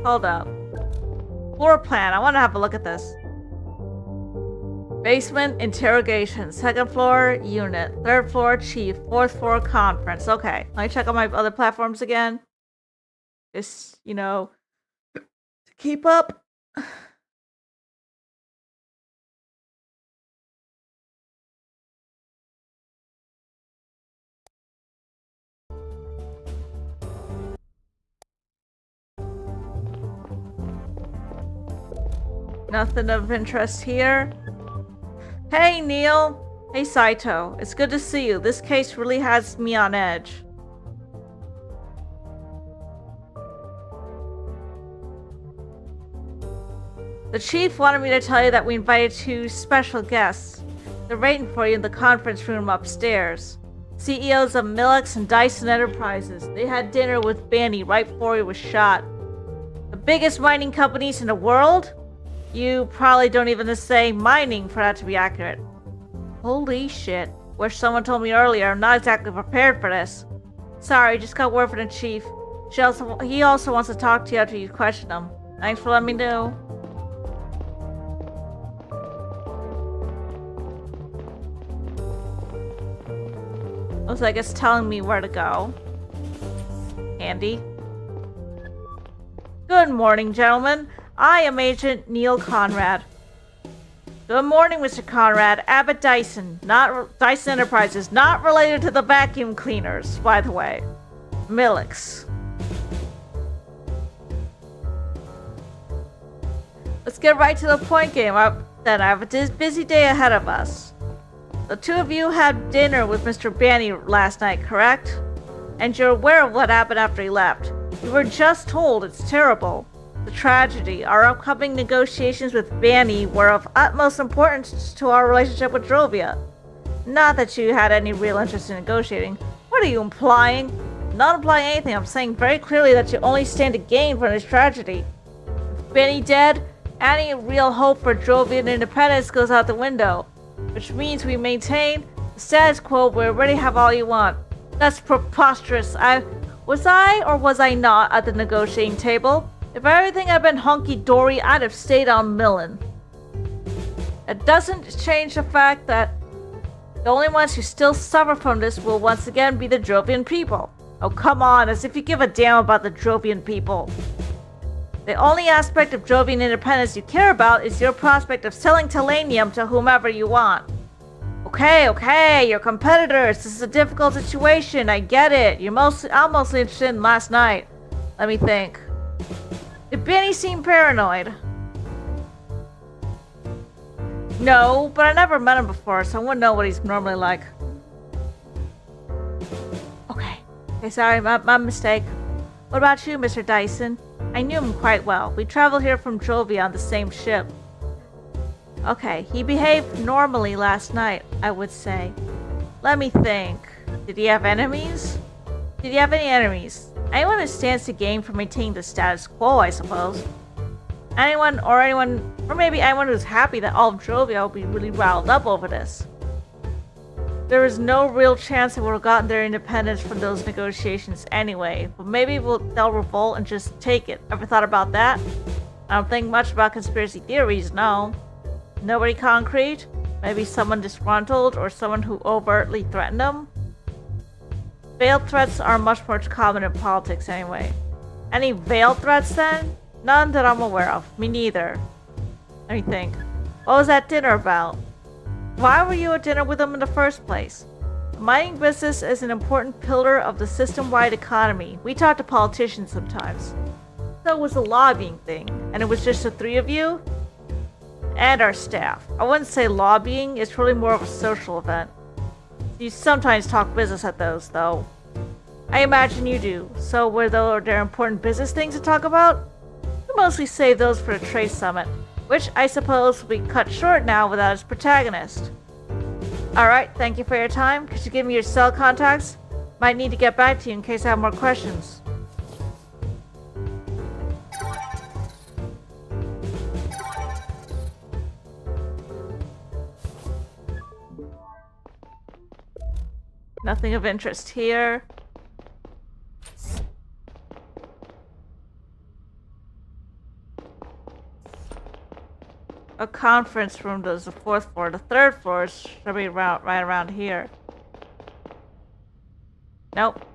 Hold up. Floor plan. I want to have a look at this. Basement, interrogation. Second floor, unit. Third floor, chief. Fourth floor, conference. Okay. Let me check on my other platforms again. Just, to keep up. Nothing of interest here. Hey, Neil. Hey, Saito. It's good to see you. This case really has me on edge. The chief wanted me to tell you that we invited two special guests. They're waiting for you in the conference room upstairs. CEOs of Millex and Dyson Enterprises. They had dinner with Banny right before he was shot. The biggest mining companies in the world? You probably don't even say mining for that to be accurate. Holy shit. Wish someone told me earlier. I'm not exactly prepared for this. Sorry, just got word from the chief. He also wants to talk to you after you question him. Thanks for letting me know. Oh, Looks like it's telling me where to go. Handy. Good morning, gentlemen. I am Agent Neil Conrad. Good morning, Mr. Conrad. Abbott Dyson, not Dyson Enterprises, not related to the vacuum cleaners, by the way. Millix. Let's get right to the point, game. I have a busy day ahead of us. The two of you had dinner with Mr. Banny last night, correct? And you're aware of what happened after he left. You were just told it's terrible. The tragedy. Our upcoming negotiations with Banny were of utmost importance to our relationship with Drovia. Not that you had any real interest in negotiating. What are you implying? Not implying anything. I'm saying very clearly that you only stand to gain from this tragedy. With Banny dead, any real hope for Drovian independence goes out the window. Which means we maintain the status quo where we already have all you want. That's preposterous. Was I not at the negotiating table? If everything had been hunky-dory, I'd have stayed on Millen. It doesn't change the fact that the only ones who still suffer from this will once again be the Drovian people. Oh, come on, as if you give a damn about the Drovian people. The only aspect of Drovian independence you care about is your prospect of selling Telenium to whomever you want. Okay, you're competitors. This is a difficult situation. I get it. I'm mostly interested in last night. Let me think. Did Benny seem paranoid? No, but I never met him before, so I wouldn't know what he's normally like. Okay, sorry, my mistake. What about you, Mr. Dyson? I knew him quite well. We traveled here from Drovia on the same ship. Okay, he behaved normally last night, I would say. Let me think. Did he have enemies? Did he have any enemies? Anyone who stands to gain from maintaining the status quo, I suppose. Or maybe anyone who's happy that all of Drovia will be really riled up over this. There is no real chance they would have gotten their independence from those negotiations anyway, but maybe they'll revolt and just take it. Ever thought about that? I don't think much about conspiracy theories, no. Nobody concrete? Maybe someone disgruntled or someone who overtly threatened them? Veiled threats are much more common in politics anyway. Any veiled threats then? None that I'm aware of. Me neither. Let me think. What was that dinner about? Why were you at dinner with them in the first place? The mining business is an important pillar of the system-wide economy. We talk to politicians sometimes. So it was a lobbying thing, and it was just the three of you? And our staff. I wouldn't say lobbying, it's really more of a social event. You sometimes talk business at those, though. I imagine you do. So were there important business things to talk about? We mostly save those for the trade summit, which I suppose will be cut short now without its protagonist. Alright, thank you for your time. Could you give me your cell contacts? Might need to get back to you in case I have more questions. Nothing of interest here. A conference room does the 4th floor. The 3rd floor should be right around here. Nope.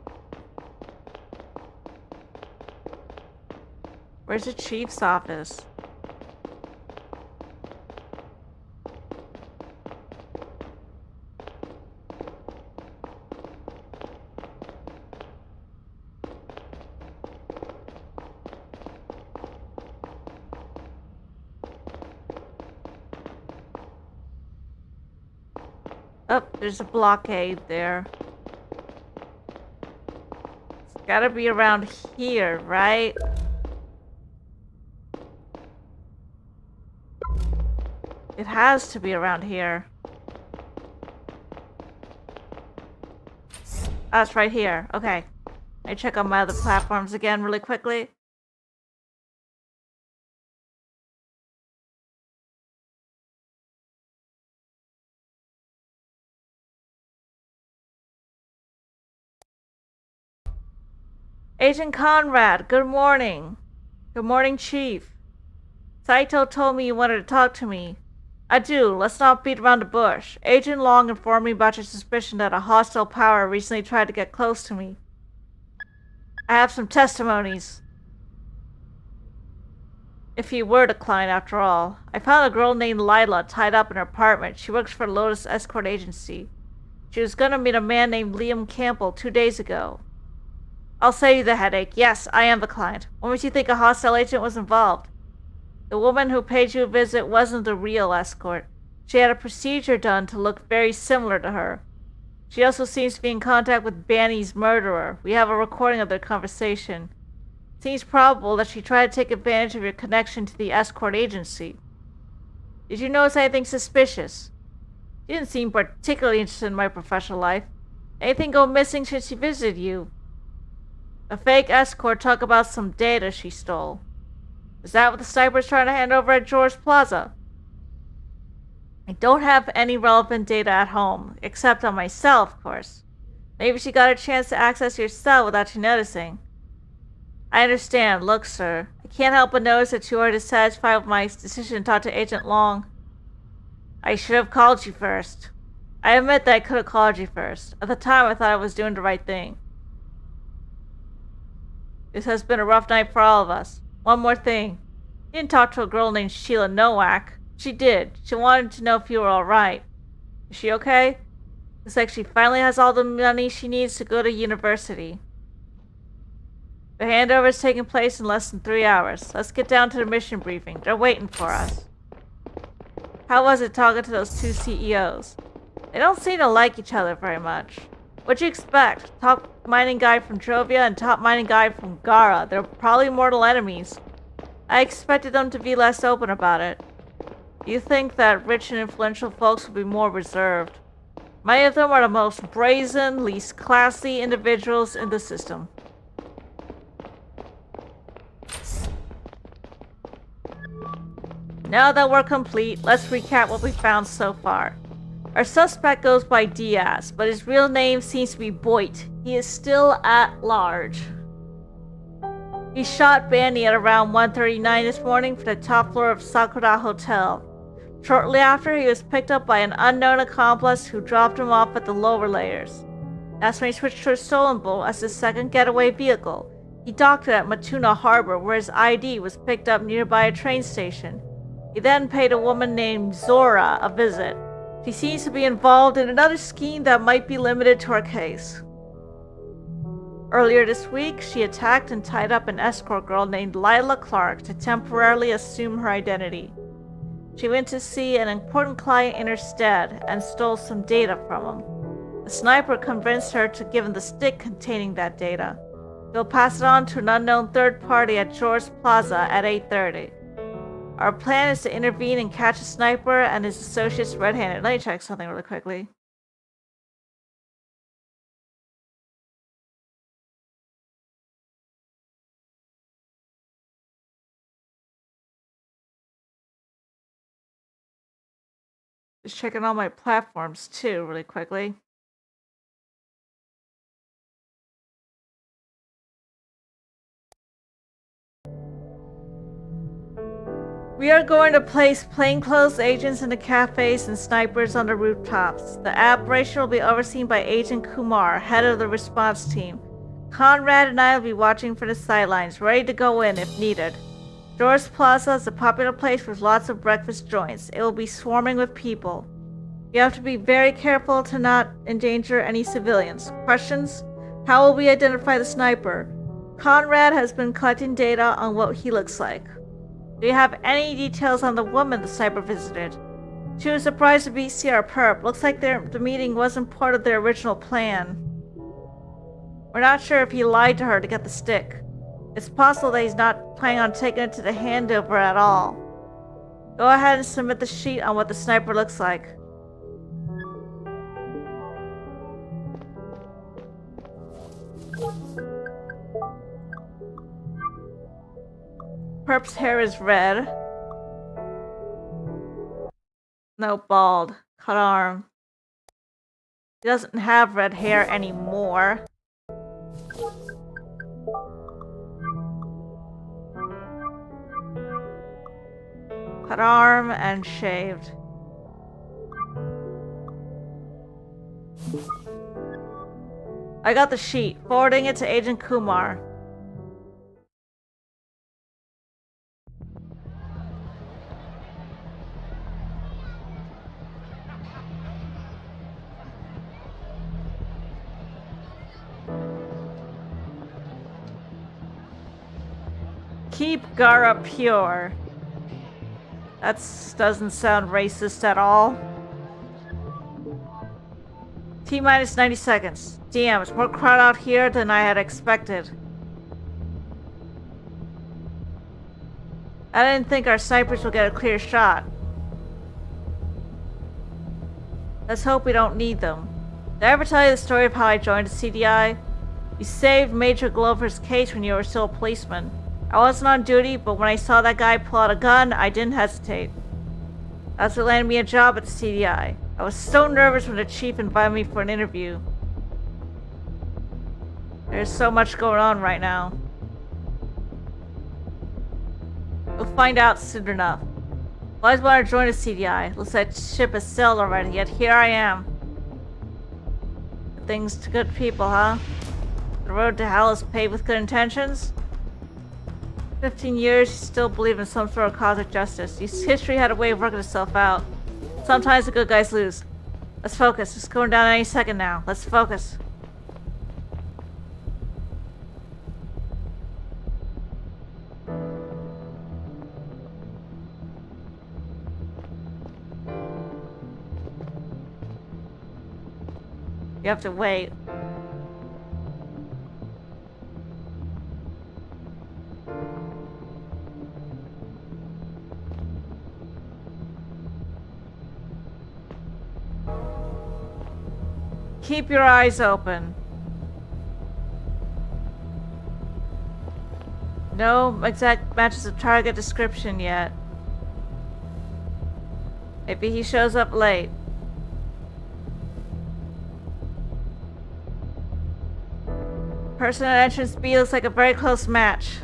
Where's the chief's office? Oh, there's a blockade there. It's gotta be around here, right? It has to be around here. Oh, it's right here. Okay. I check on my other platforms again really quickly. Agent Conrad, good morning. Good morning, Chief. Saito told me you wanted to talk to me. I do. Let's not beat around the bush. Agent Long informed me about your suspicion that a hostile power recently tried to get close to me. I have some testimonies. If he were the client, after all. I found a girl named Lila tied up in her apartment. She works for Lotus Escort Agency. She was gonna meet a man named Liam Campbell 2 days ago. I'll save you the headache. Yes, I am the client. What makes you think a hostile agent was involved? The woman who paid you a visit wasn't the real escort. She had a procedure done to look very similar to her. She also seems to be in contact with Banny's murderer. We have a recording of their conversation. It seems probable that she tried to take advantage of your connection to the escort agency. Did you notice anything suspicious? She didn't seem particularly interested in my professional life. Anything go missing since she visited you? A fake escort talked about some data she stole. Is that what the sniper's trying to hand over at George Plaza? I don't have any relevant data at home, except on myself, of course. Maybe she got a chance to access your cell without you noticing. I understand. Look, sir, I can't help but notice that you are dissatisfied with my decision to talk to Agent Long. I should have called you first. I admit that I could have called you first. At the time, I thought I was doing the right thing. This has been a rough night for all of us. One more thing. You didn't talk to a girl named Sheila Nowak. She did. She wanted to know if you were alright. Is she okay? Looks like she finally has all the money she needs to go to university. The handover is taking place in less than 3 hours. Let's get down to the mission briefing. They're waiting for us. How was it talking to those two CEOs? They don't seem to like each other very much. What'd you expect? Top mining guy from Trovia and top mining guy from Gara. They're probably mortal enemies. I expected them to be less open about it. You think that rich and influential folks will be more reserved. Many of them are the most brazen, least classy individuals in the system. Now that we're complete, let's recap what we found so far. Our suspect goes by Diaz, but his real name seems to be Boyd. He is still at large. He shot Bandy at around 1:39 this morning from the top floor of Sakura Hotel. Shortly after, he was picked up by an unknown accomplice who dropped him off at the lower layers. That's when he switched to a stolen bull as his second getaway vehicle. He docked it at Matuna Harbor, where his ID was picked up nearby a train station. He then paid a woman named Zora a visit. She seems to be involved in another scheme that might be limited to her case. Earlier this week, she attacked and tied up an escort girl named Lila Clark to temporarily assume her identity. She went to see an important client in her stead and stole some data from him. The sniper convinced her to give him the stick containing that data. He'll pass it on to an unknown third party at George Plaza at 8:30. Our plan is to intervene and catch the sniper and his associates red-handed. Let me check something really quickly. Just checking all my platforms too, really quickly. We are going to place plainclothes agents in the cafes and snipers on the rooftops. The operation will be overseen by Agent Kumar, head of the response team. Conrad and I will be watching for the sidelines, ready to go in if needed. George Plaza is a popular place with lots of breakfast joints. It will be swarming with people. You have to be very careful to not endanger any civilians. Questions? How will we identify the sniper? Conrad has been collecting data on what he looks like. Do you have any details on the woman the sniper visited? She was surprised to be Sierra Perp. Looks like the meeting wasn't part of their original plan. We're not sure if he lied to her to get the stick. It's possible that he's not planning on taking it to the handover at all. Go ahead and submit the sheet on what the sniper looks like. Perp's hair is red. No, bald. Cut arm. He doesn't have red hair anymore. Cut arm and shaved. I got the sheet, forwarding it to Agent Kumar. Keep Gara pure. That doesn't sound racist at all. T-minus 90 seconds. Damn, it's more crowd out here than I had expected. I didn't think our snipers would get a clear shot. Let's hope we don't need them. Did I ever tell you the story of how I joined the CDI? You saved Major Glover's case when you were still a policeman. I wasn't on duty, but when I saw that guy pull out a gun, I didn't hesitate. That's what landed me a job at the CDI. I was so nervous when the chief invited me for an interview. There's so much going on right now. We'll find out soon enough. I always wanted to join the CDI. Looks like the ship has sailed already, yet here I am. Things to good people, huh? The road to hell is paved with good intentions? 15 years, you still believe in some sort of cosmic justice. History had a way of working itself out. Sometimes the good guys lose. Let's focus. It's going down any second now. Let's focus. You have to wait. Keep your eyes open. No exact matches of target description yet. Maybe he shows up late. Person at entrance B looks like a very close match.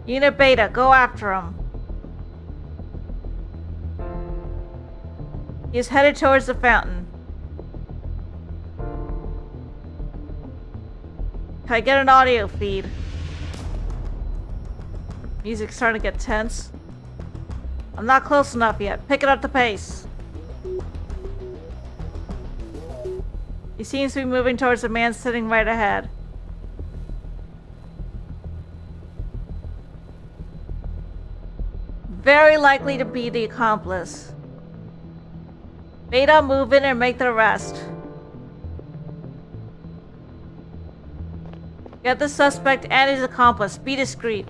Unit Beta, go after him. He is headed towards the fountain. Can I get an audio feed? Music's starting to get tense. I'm not close enough yet. Pick it up the pace. He seems to be moving towards the man sitting right ahead. Very likely to be the accomplice. Beta, move in and make the arrest. Get the suspect and his accomplice. Be discreet.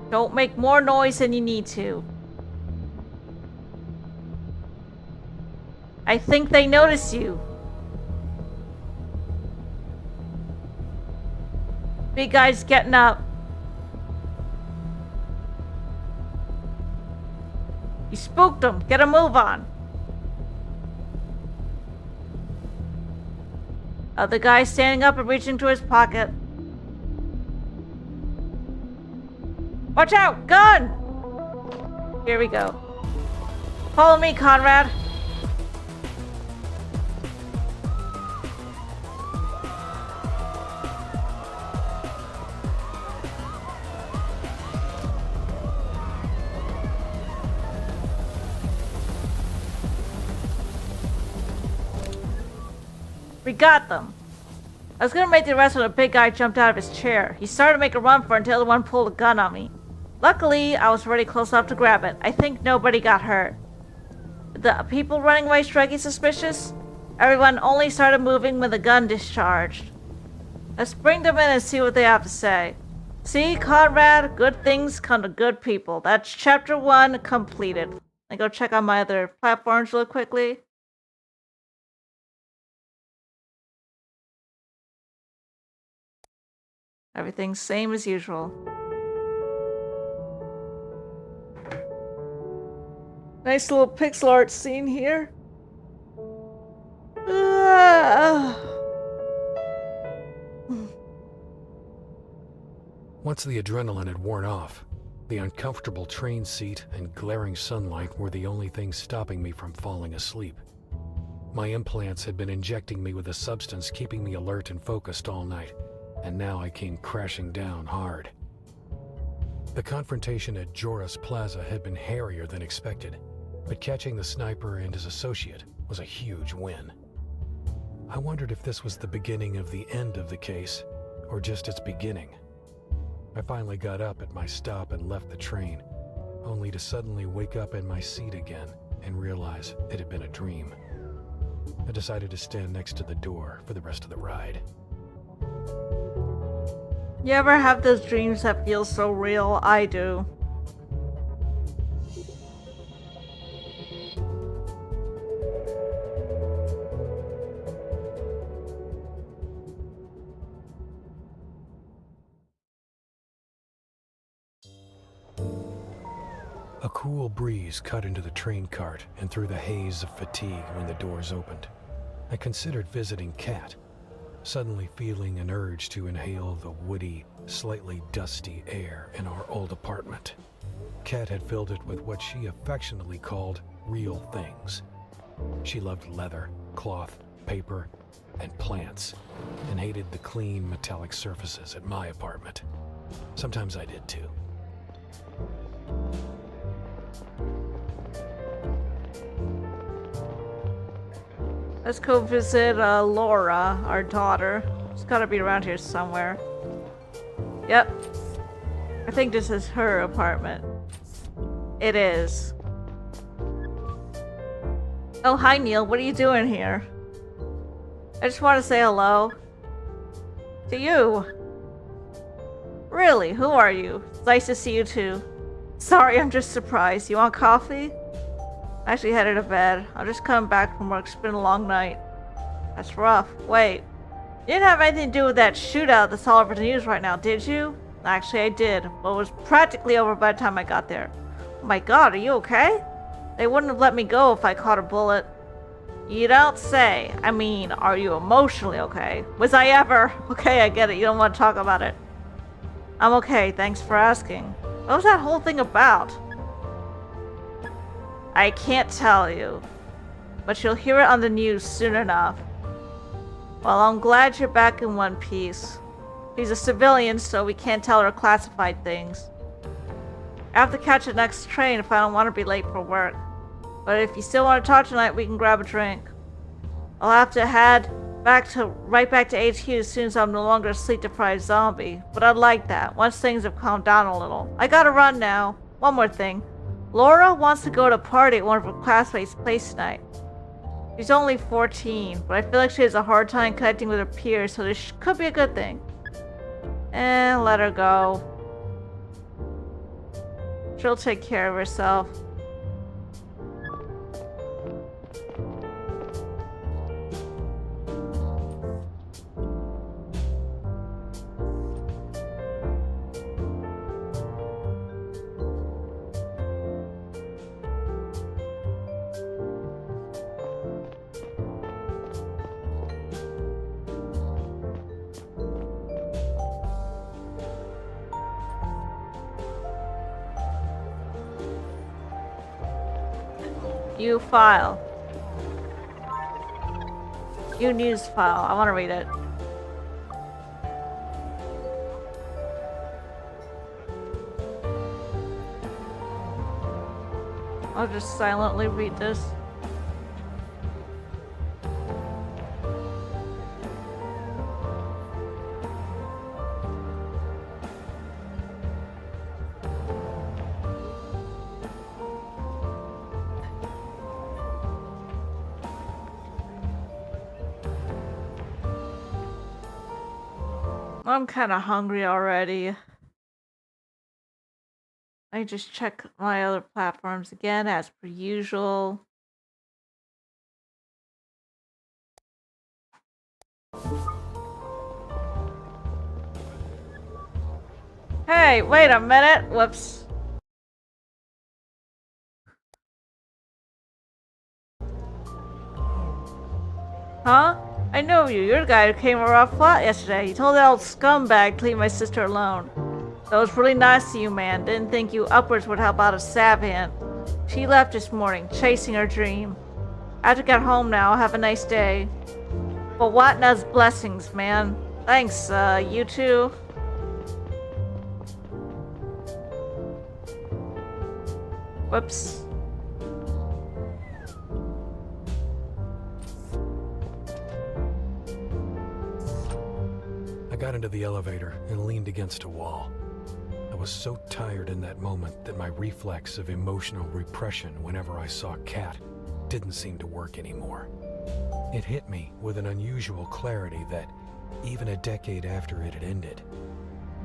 Don't make more noise than you need to. I think they notice you. Big guy's getting up. You spooked him. Get a move on. The guy standing up and reaching to his pocket. Watch out! Gun! Here we go. Follow me, Conrad. We got them. I was gonna make the arrest when a big guy jumped out of his chair. He started to make a run for it until the one pulled a gun on me. Luckily, I was already close enough to grab it. I think nobody got hurt. The people running away striking suspicious? Everyone only started moving when the gun discharged. Let's bring them in and see what they have to say. See, Conrad, good things come to good people. That's chapter 1 completed. I go check on my other platforms real quickly. Everything's same as usual. Nice little pixel art scene here. Once the adrenaline had worn off, The uncomfortable train seat and glaring sunlight were the only things stopping me from falling asleep. My implants had been injecting me with a substance keeping me alert and focused all night, and now I came crashing down hard. The confrontation at Joris Plaza had been hairier than expected, but catching the sniper and his associate was a huge win. I wondered if this was the beginning of the end of the case, or just its beginning. I finally got up at my stop and left the train, only to suddenly wake up in my seat again and realize it had been a dream. I decided to stand next to the door for the rest of the ride. You ever have those dreams that feel so real? I do. A cool breeze cut into the train cart and through the haze of fatigue when the doors opened. I considered visiting Kat, suddenly feeling an urge to inhale the woody, slightly dusty air in our old apartment. Kat had filled it with what she affectionately called real things. She loved leather, cloth, paper, and plants, and hated the clean metallic surfaces at my apartment. Sometimes I did too. Let's go visit Laura, our daughter. She's gotta be around here somewhere. Yep. I think this is her apartment. It is. Oh, hi Neil. What are you doing here? I just want to say hello. To you. Really? Who are you? It's nice to see you too. Sorry, I'm just surprised. You want coffee? I actually headed to bed. I'm just coming back from work. It's been a long night. That's rough. Wait. You didn't have anything to do with that shootout that's all over the news right now, did you? Actually, I did. But it was practically over by the time I got there. Oh my god, are you okay? They wouldn't have let me go if I caught a bullet. You don't say. I mean, are you emotionally okay? Was I ever? Okay, I get it. You don't want to talk about it. I'm okay. Thanks for asking. What was that whole thing about? I can't tell you, but you'll hear it on the news soon enough. Well, I'm glad you're back in one piece. He's a civilian, so we can't tell her classified things. I have to catch the next train if I don't want to be late for work. But if you still want to talk tonight, we can grab a drink. I'll have to head right back to HQ as soon as I'm no longer a sleep-deprived zombie. But I'd like that, once things have calmed down a little. I gotta run now. One more thing. Laura wants to go to a party at one of her classmates' place tonight. She's only 14, but I feel like she has a hard time connecting with her peers, so this could be a good thing. And let her go. She'll take care of herself. You file. You news file. I want to read it. I'll just silently read this. I'm kind of hungry already. I just check my other platforms again as per usual. Hey, wait a minute. Whoops. Huh? I know you. You're the guy who came over our flat yesterday. You told that old scumbag to leave my sister alone. That was really nice of you, man. Didn't think you upwards would help out a Savant. She left this morning, chasing her dream. I have to get home now. Have a nice day. But Watna's blessings, man. Thanks, you too. Whoops. I got into the elevator and leaned against a wall. I was so tired in that moment that my reflex of emotional repression whenever I saw Kat didn't seem to work anymore. It hit me with an unusual clarity that, even a decade after it had ended,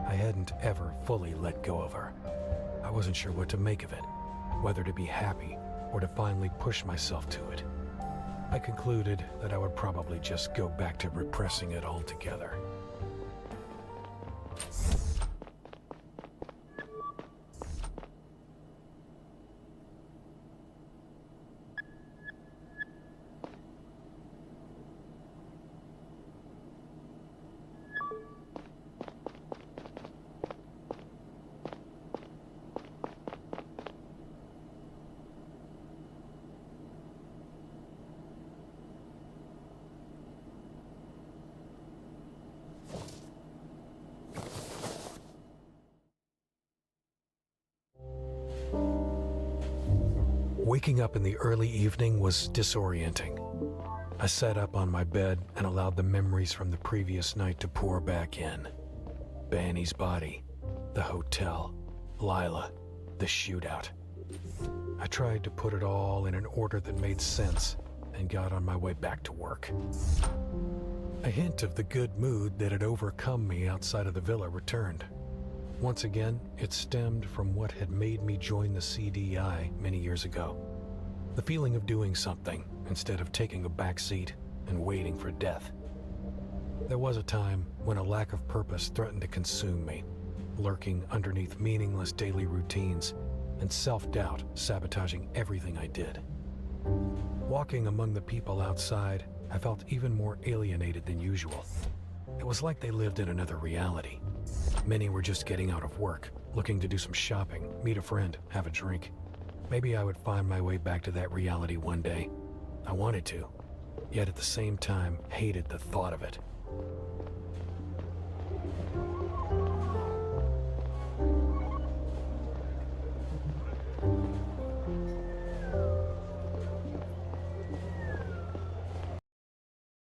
I hadn't ever fully let go of her. I wasn't sure what to make of it, whether to be happy or to finally push myself to it. I concluded that I would probably just go back to repressing it altogether. Waking up in the early evening was disorienting. I sat up on my bed and allowed the memories from the previous night to pour back in. Banny's body, the hotel, Lila, the shootout. I tried to put it all in an order that made sense and got on my way back to work. A hint of the good mood that had overcome me outside of the villa returned. Once again, it stemmed from what had made me join the CDI many years ago. The feeling of doing something instead of taking a back seat and waiting for death. There was a time when a lack of purpose threatened to consume me, lurking underneath meaningless daily routines and self-doubt sabotaging everything I did. Walking among the people outside, I felt even more alienated than usual. It was like they lived in another reality. Many were just getting out of work, looking to do some shopping, meet a friend, have a drink. Maybe I would find my way back to that reality one day. I wanted to, yet at the same time hated the thought of it.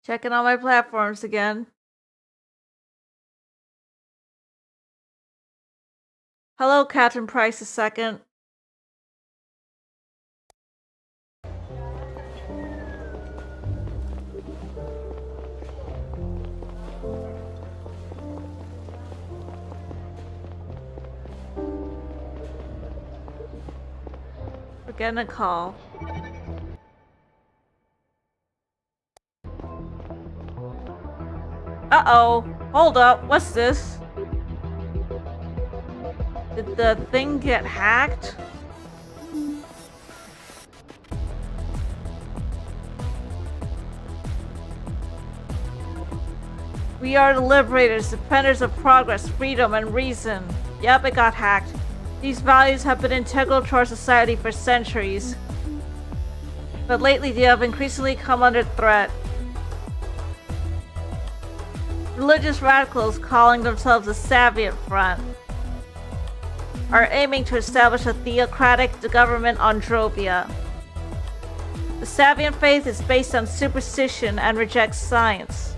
Checking all my platforms again. Hello, Captain Price II. We're getting a call. Uh-oh. Hold up. What's this? Did the thing get hacked? We are the liberators, defenders of progress, freedom, and reason. Yep, it got hacked. These values have been integral to our society for centuries. But lately they have increasingly come under threat. Religious radicals calling themselves the Savant Front are aiming to establish a theocratic government on Drovia. The Savant faith is based on superstition and rejects science,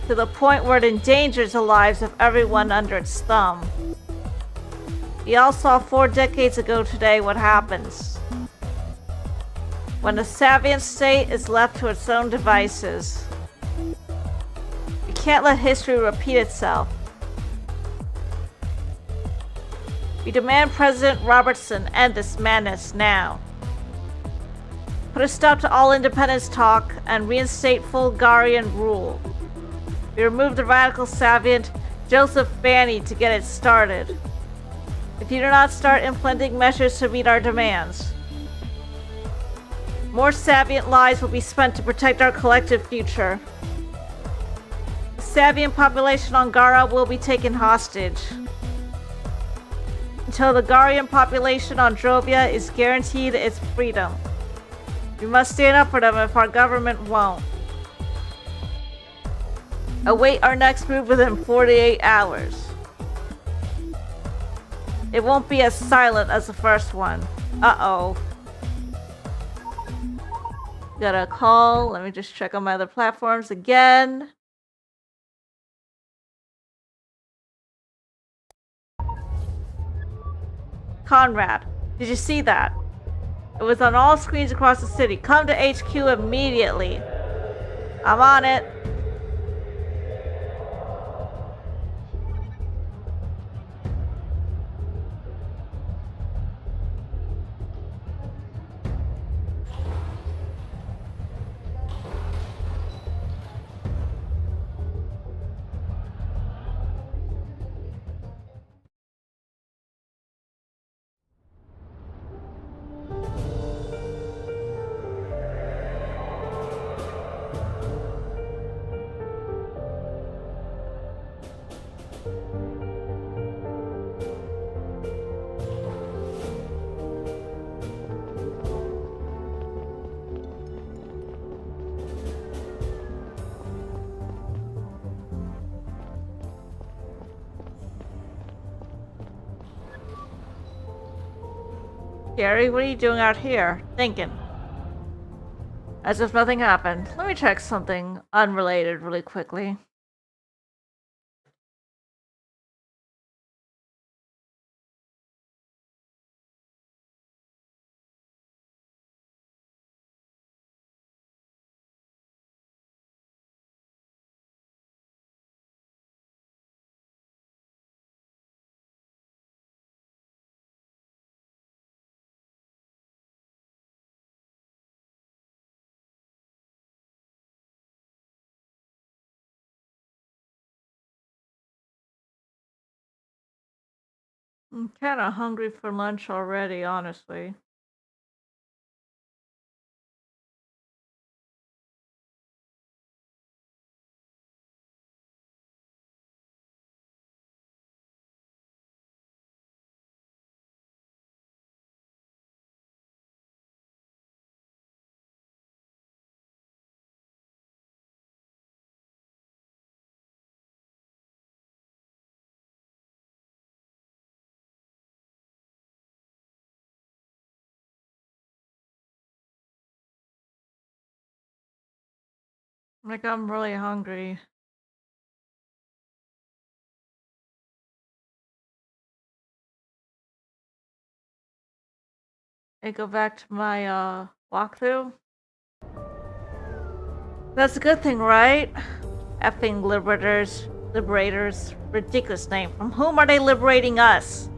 to the point where it endangers the lives of everyone under its thumb. We all saw 4 decades ago today what happens when the Savant state is left to its own devices. We can't let history repeat itself. We demand President Robertson end this madness now. Put a stop to all independence talk and reinstate full Garian rule. We remove the radical Savant, Joseph Banny, to get it started. If you do not start implementing measures to meet our demands, more Savant lives will be spent to protect our collective future. The Savant population on Gara will be taken hostage. until the Garian population on Drovia is guaranteed its freedom. We must stand up for them if our government won't. Await our next move within 48 hours. It won't be as silent as the first one. Uh-oh. Got a call. Let me just check on my other platforms again. Conrad, did you see that? It was on all screens across the city. Come to HQ immediately. I'm on it. Gary, what are you doing out here? Thinking. As if nothing happened. Let me check something unrelated really quickly. I'm kind of hungry for lunch already, honestly. Like, I'm really hungry. I go back to my walkthrough. That's a good thing, right? Effing liberators. Ridiculous name. From whom are they liberating us?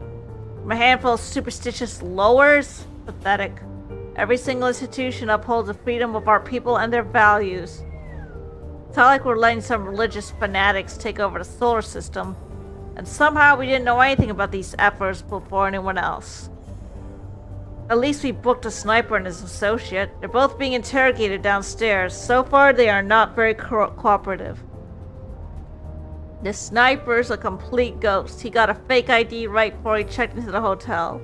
From a handful of superstitious lowers? Pathetic. Every single institution upholds the freedom of our people and their values. It's not like we're letting some religious fanatics take over the solar system. And somehow we didn't know anything about these efforts before anyone else. At least we booked a sniper and his associate. They're both being interrogated downstairs. So far, they are not very cooperative. The sniper's a complete ghost. He got a fake ID right before he checked into the hotel.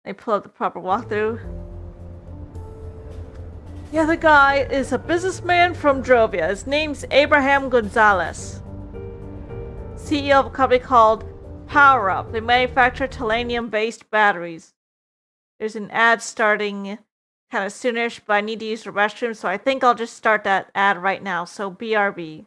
They pull up the proper walkthrough. The other guy is a businessman from Drovia. His name's Abraham Gonzalez. CEO of a company called Power Up. They manufacture titanium-based batteries. There's an ad starting kind of soonish, but I need to use the restroom, so I think I'll just start that ad right now. So BRB.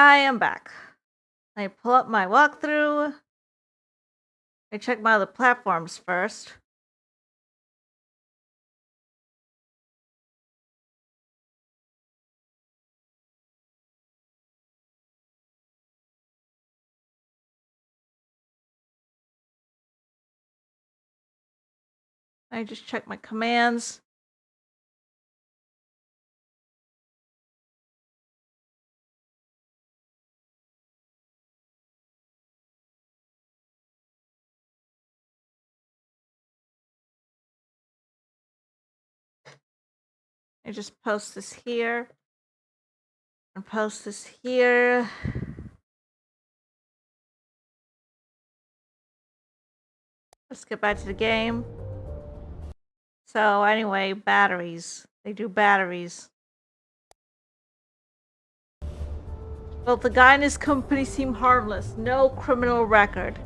I am back. I pull up my walkthrough. I check my other platforms first. I just check my commands. I just post this here and post this here. Let's get back to the game. So anyway, batteries. They do batteries. Well, the guy in his company seemed harmless. No criminal record.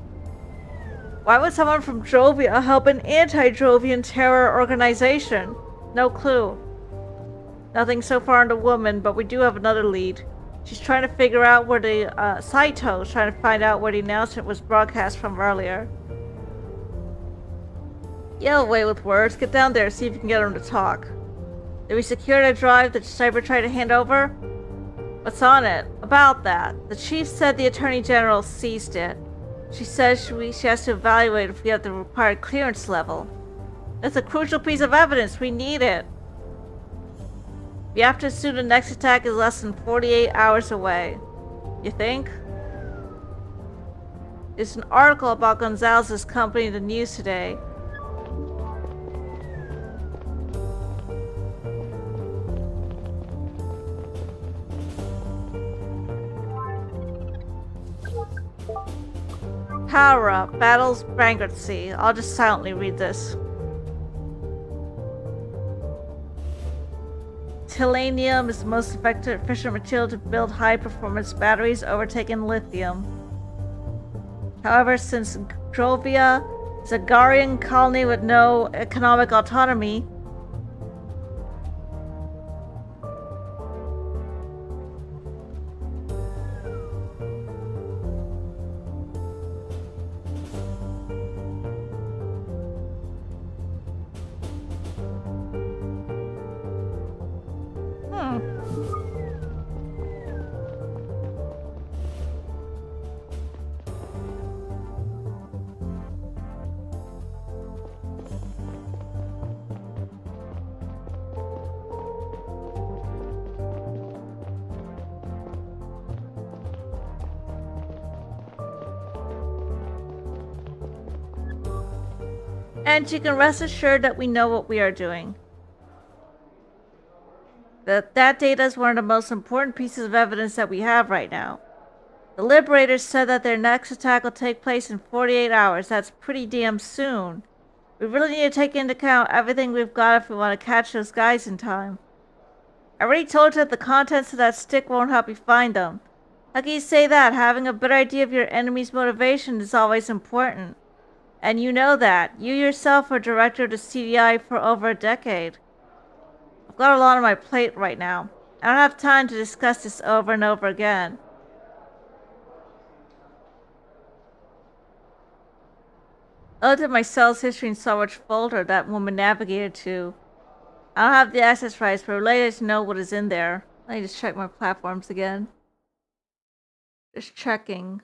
Why would someone from Drovia help an anti-Drovian terror organization? No clue. Nothing so far on the woman, but we do have another lead. She's trying to figure out where the Saito's trying to find out where the announcement was broadcast from earlier. Yell away with words. Get down there, see if you can get them to talk. Did we secure the drive that Cyber tried to hand over? What's on it? About that. The chief said the Attorney General seized it. She says she has to evaluate if we have the required clearance level. That's a crucial piece of evidence. We need it. We have to assume the next attack is less than 48 hours away. You think? There's an article about Gonzalez's company in the news today. Power up. Battles bankruptcy. I'll just silently read this. Titanium is the most effective, efficient material to build high-performance batteries, overtaking lithium. However, since Drovia is a Garian colony with no economic autonomy, and you can rest assured that we know what we are doing. That data is one of the most important pieces of evidence that we have right now. The Liberators said that their next attack will take place in 48 hours. That's pretty damn soon. We really need to take into account everything we've got if we want to catch those guys in time. I already told you that the contents of that stick won't help you find them. How can you say that? Having a better idea of your enemy's motivation is always important. And you know that. You yourself were director of the CDI for over a decade. I've got a lot on my plate right now. I don't have time to discuss this over and over again. I looked at my sales history and saw which folder that woman navigated to. I don't have the access rights, but related to know what is in there. Let me just check my platforms again. Just checking.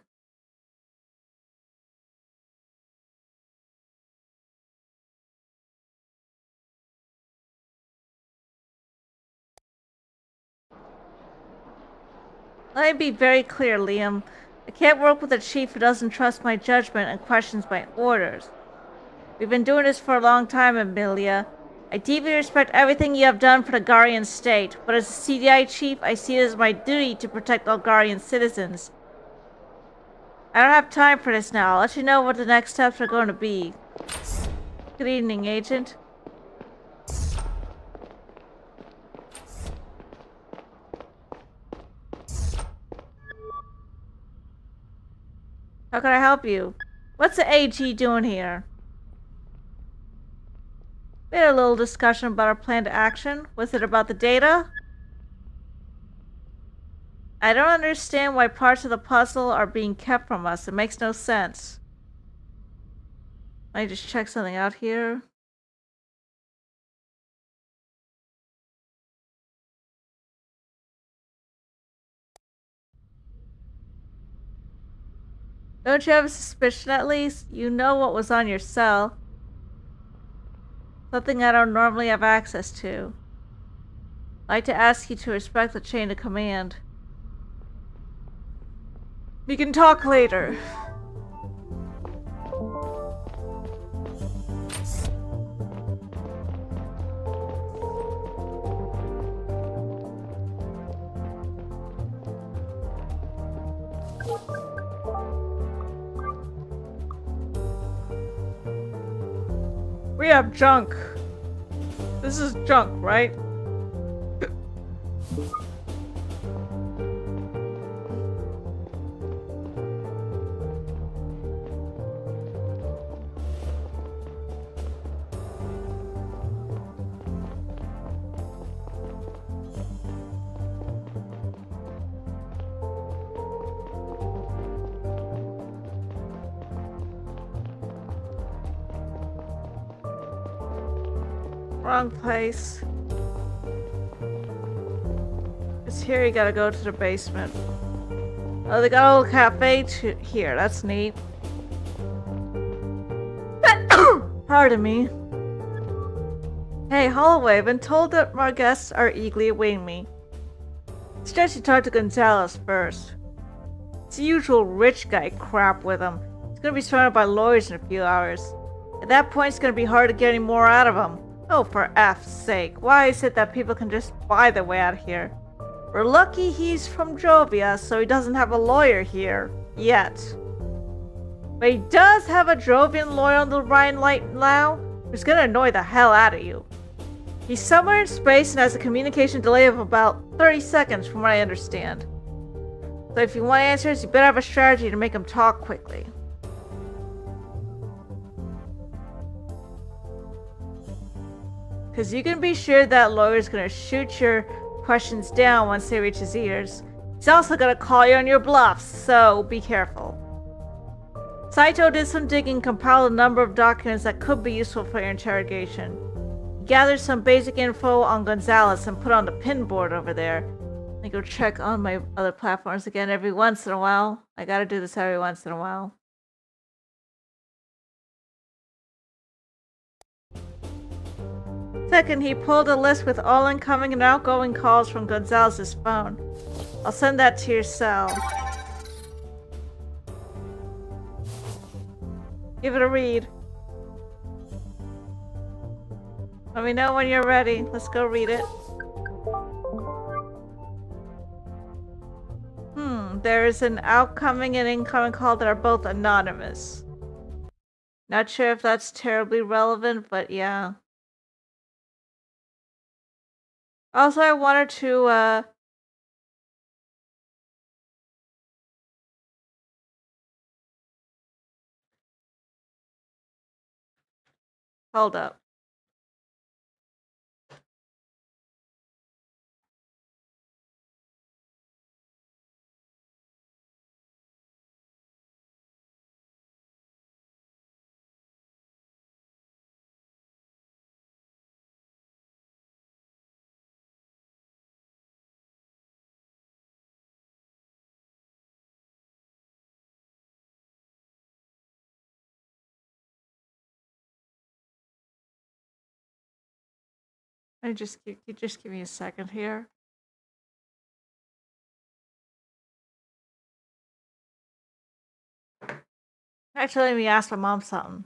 Let me be very clear, Liam. I can't work with a chief who doesn't trust my judgment and questions my orders. We've been doing this for a long time, Amelia. I deeply respect everything you have done for the Garian state, but as a CDI chief, I see it as my duty to protect all Garian citizens. I don't have time for this now. I'll let you know what the next steps are going to be. Good evening, Agent. How can I help you? What's the AG doing here? We had a little discussion about our plan to action. Was it about the data? I don't understand why parts of the puzzle are being kept from us. It makes no sense. Let me just check something out here. Don't you have a suspicion at least? You know what was on your cell. Something I don't normally have access to. I'd like to ask you to respect the chain of command. We can talk later. We have junk. This is junk, right? Wrong place. It's here, you gotta go to the basement. Oh, they got a little cafe here. That's neat. Pardon me. Hey, Holloway, I've been told that our guests are eagerly awaiting me. Suggest you talk to Gonzalez first. It's the usual rich guy crap with him. He's gonna be surrounded by lawyers in a few hours. At that point, it's gonna be hard to get any more out of him. Oh, for F's sake, why is it that people can just buy their way out of here? We're lucky he's from Jovia, so he doesn't have a lawyer here. Yet. But he does have a Jovian lawyer on the Rhine light now, who's gonna annoy the hell out of you. He's somewhere in space and has a communication delay of about 30 seconds from what I understand. So if you want answers, you better have a strategy to make him talk quickly. Because you can be sure that lawyer's gonna shoot your questions down once they reach his ears. He's also gonna call you on your bluffs, so be careful. Saito did some digging and compiled a number of documents that could be useful for your interrogation. He gathered some basic info on Gonzalez and put on the pin board over there. I go check on my other platforms again every once in a while. I gotta do this every once in a while. Second, he pulled a list with all incoming and outgoing calls from Gonzalez's phone. I'll send that to your cell. Give it a read. Let me know when you're ready. Let's go read it. There is an outgoing and incoming call that are both anonymous. Not sure if that's terribly relevant, but yeah. Also, I wanted to, hold up. Just give me a second here. Actually, let me ask my mom something.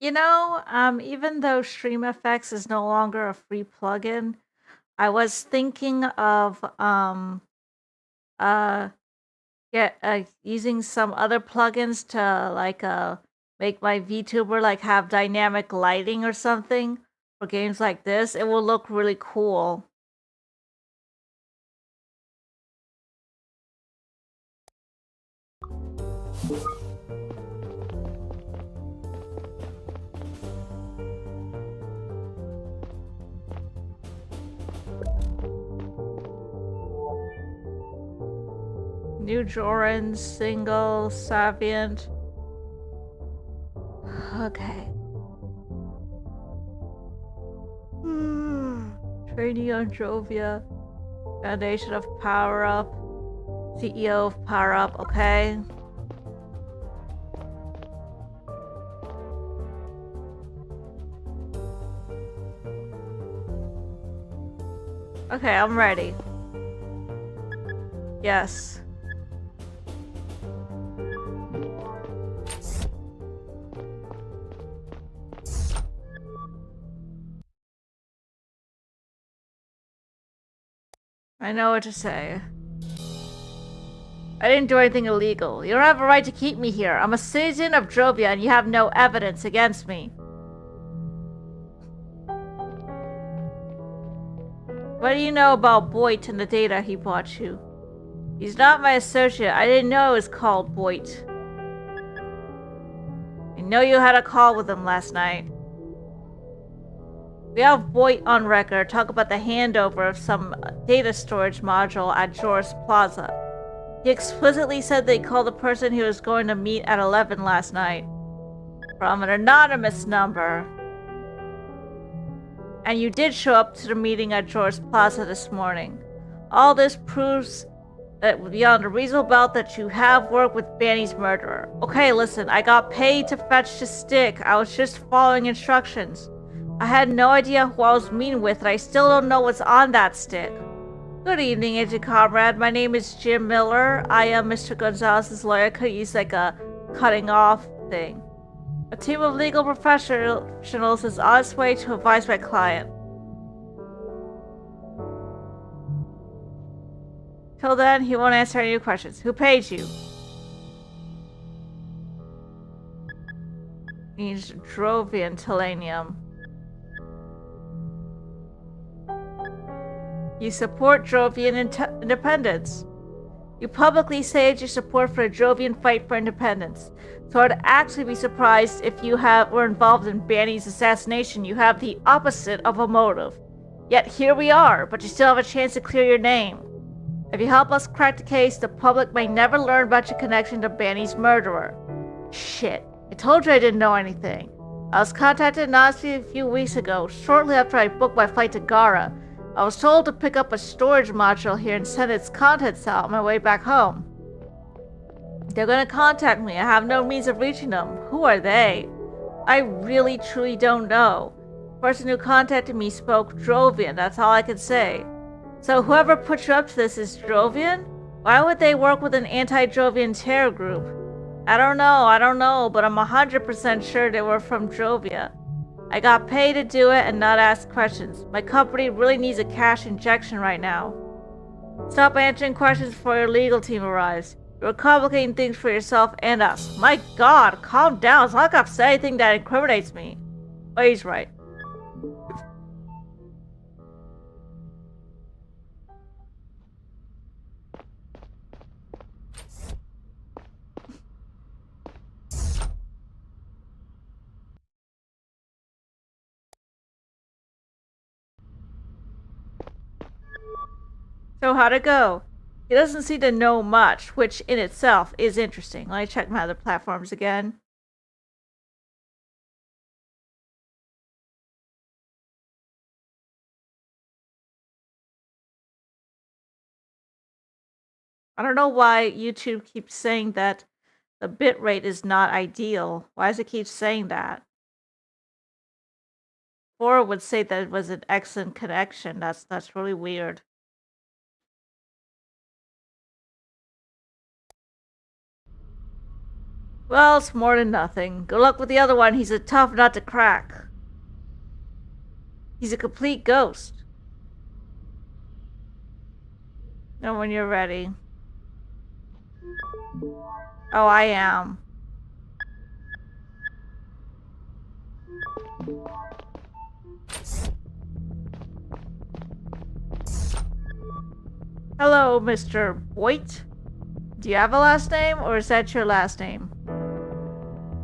Even though StreamFX is no longer a free plugin, I was thinking of uh using some other plugins to make my VTuber like have dynamic lighting or something for games like this. It will look really cool. New Joran, single, Savient. Okay. Trainee on Jovia. Foundation of Power Up. CEO of Power Up, okay. Okay, I'm ready. Yes. I know what to say. I didn't do anything illegal. You don't have a right to keep me here. I'm a citizen of Jovia and you have no evidence against me. What do you know about Boyd and the data he bought you? He's not my associate. I didn't know it was called Boyd. I know you had a call with him last night. We have Boyd on record talk about the handover of some data storage module at Joris Plaza. He explicitly said they called the person he was going to meet at 11 last night. From an anonymous number. And you did show up to the meeting at Joris Plaza this morning. All this proves that beyond a reasonable doubt that you have worked with Banny's murderer. Okay, listen, I got paid to fetch the stick. I was just following instructions. I had no idea who I was meeting with, and I still don't know what's on that stick. Good evening, Agent Comrade. My name is Jim Miller. I am Mr. Gonzalez's lawyer. Could use like a cutting off thing. A team of legal professionals is on its way to advise my client. Till then, he won't answer any questions. Who paid you? Means Drovian Telenium. You support Drovian independence. You publicly stage your support for a Drovian fight for independence. So I'd actually be surprised if you were involved in Banny's assassination. You have the opposite of a motive. Yet here we are, but you still have a chance to clear your name. If you help us crack the case, the public may never learn about your connection to Banny's murderer. Shit, I told you I didn't know anything. I was contacted in Nazi a few weeks ago, shortly after I booked my flight to Gara. I was told to pick up a storage module here and send its contents out on my way back home. They're gonna contact me. I have no means of reaching them. Who are they? I really truly don't know. The person who contacted me spoke Drovian, that's all I can say. So whoever put you up to this is Drovian? Why would they work with an anti-Drovian terror group? I don't know, but I'm 100% sure they were from Jovia. I got paid to do it and not ask questions. My company really needs a cash injection right now. Stop answering questions before your legal team arrives. You're complicating things for yourself and us. My god, calm down. It's not like I've said anything that incriminates me. But he's right. So how'd it go? He doesn't seem to know much, which in itself is interesting. Let me check my other platforms again. I don't know why YouTube keeps saying that the bitrate is not ideal. Why does it keep saying that? Or would say that it was an excellent connection. That's really weird. Well, it's more than nothing. Good luck with the other one. He's a tough nut to crack. He's a complete ghost. Know when you're ready. Oh, I am. Hello, Mr. Boyd. Do you have a last name, or is that your last name?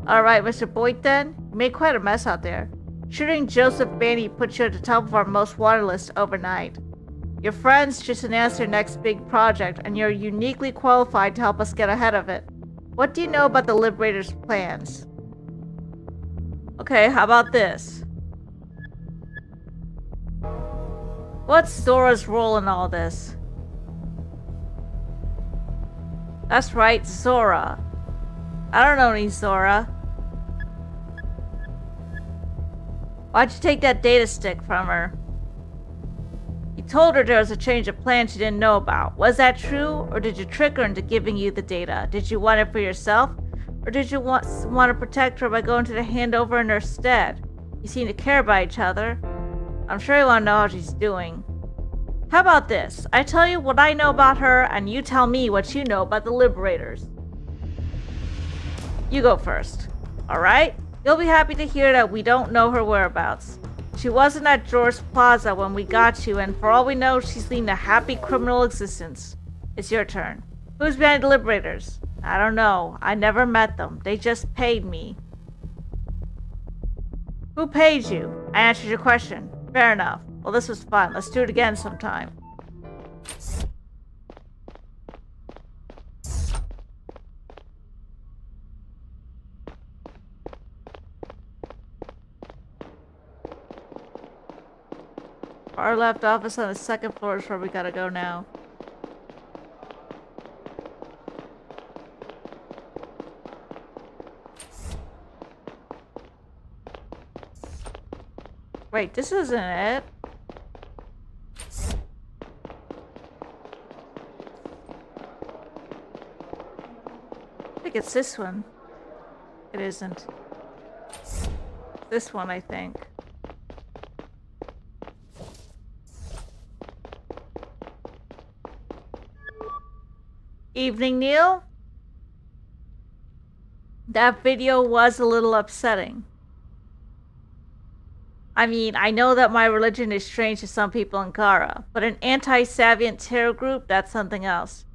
Alright, Mr. Boyd then. You made quite a mess out there. Shooting Joseph Banny put you at the top of our most wanted list overnight. Your friends just announced their next big project, and you're uniquely qualified to help us get ahead of it. What do you know about the Liberators' plans? Okay, how about this? What's Zora's role in all this? That's right, Zora. I don't know any Zora. Why'd you take that data stick from her? You told her there was a change of plans she didn't know about. Was that true, or did you trick her into giving you the data? Did you want it for yourself, or did you want to protect her by going to the handover in her stead? You seem to care about each other. I'm sure you want to know how she's doing. How about this? I tell you what I know about her, and you tell me what you know about the Liberators. You go first. Alright? You'll be happy to hear that we don't know her whereabouts. She wasn't at George Plaza when we got you, and for all we know, she's leading a happy criminal existence. It's your turn. Who's behind the Liberators? I don't know. I never met them. They just paid me. Who paid you? I answered your question. Fair enough. Well, this was fun. Let's do it again sometime. Our left office on the second floor is where we gotta go now. Wait, this isn't it. I think it's this one. It isn't. This one, I think. Evening, Neil. That video was a little upsetting. I mean, I know that my religion is strange to some people in Gara, but an anti-Savient terror group, that's something else.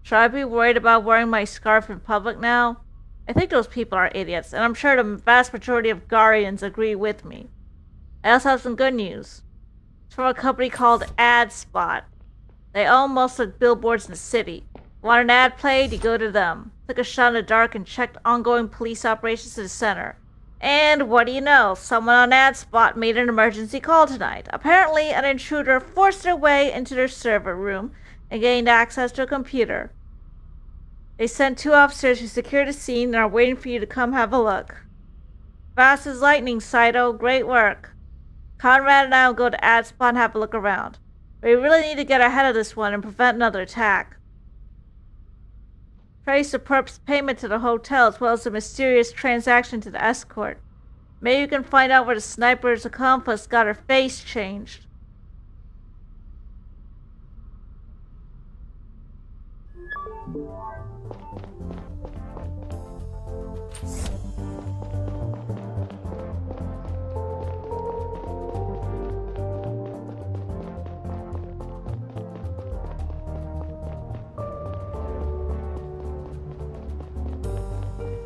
Should I be worried about wearing my scarf in public now? I think those people are idiots, and I'm sure the vast majority of Garians agree with me. I also have some good news. It's from a company called AdSpot. They own most of the billboards in the city. Want an ad played? You go to them. Took a shot in the dark and checked ongoing police operations to the center. And what do you know? Someone on AdSpot made an emergency call tonight. Apparently, an intruder forced their way into their server room and gained access to a computer. They sent 2 officers who secured the scene and are waiting for you to come have a look. Fast as lightning, Saito. Great work. Conrad and I will go to AdSpot and have a look around. We really need to get ahead of this one and prevent another attack. Trace the perp's payment to the hotel as well as the mysterious transaction to the escort. Maybe you can find out where the sniper's accomplice got her face changed.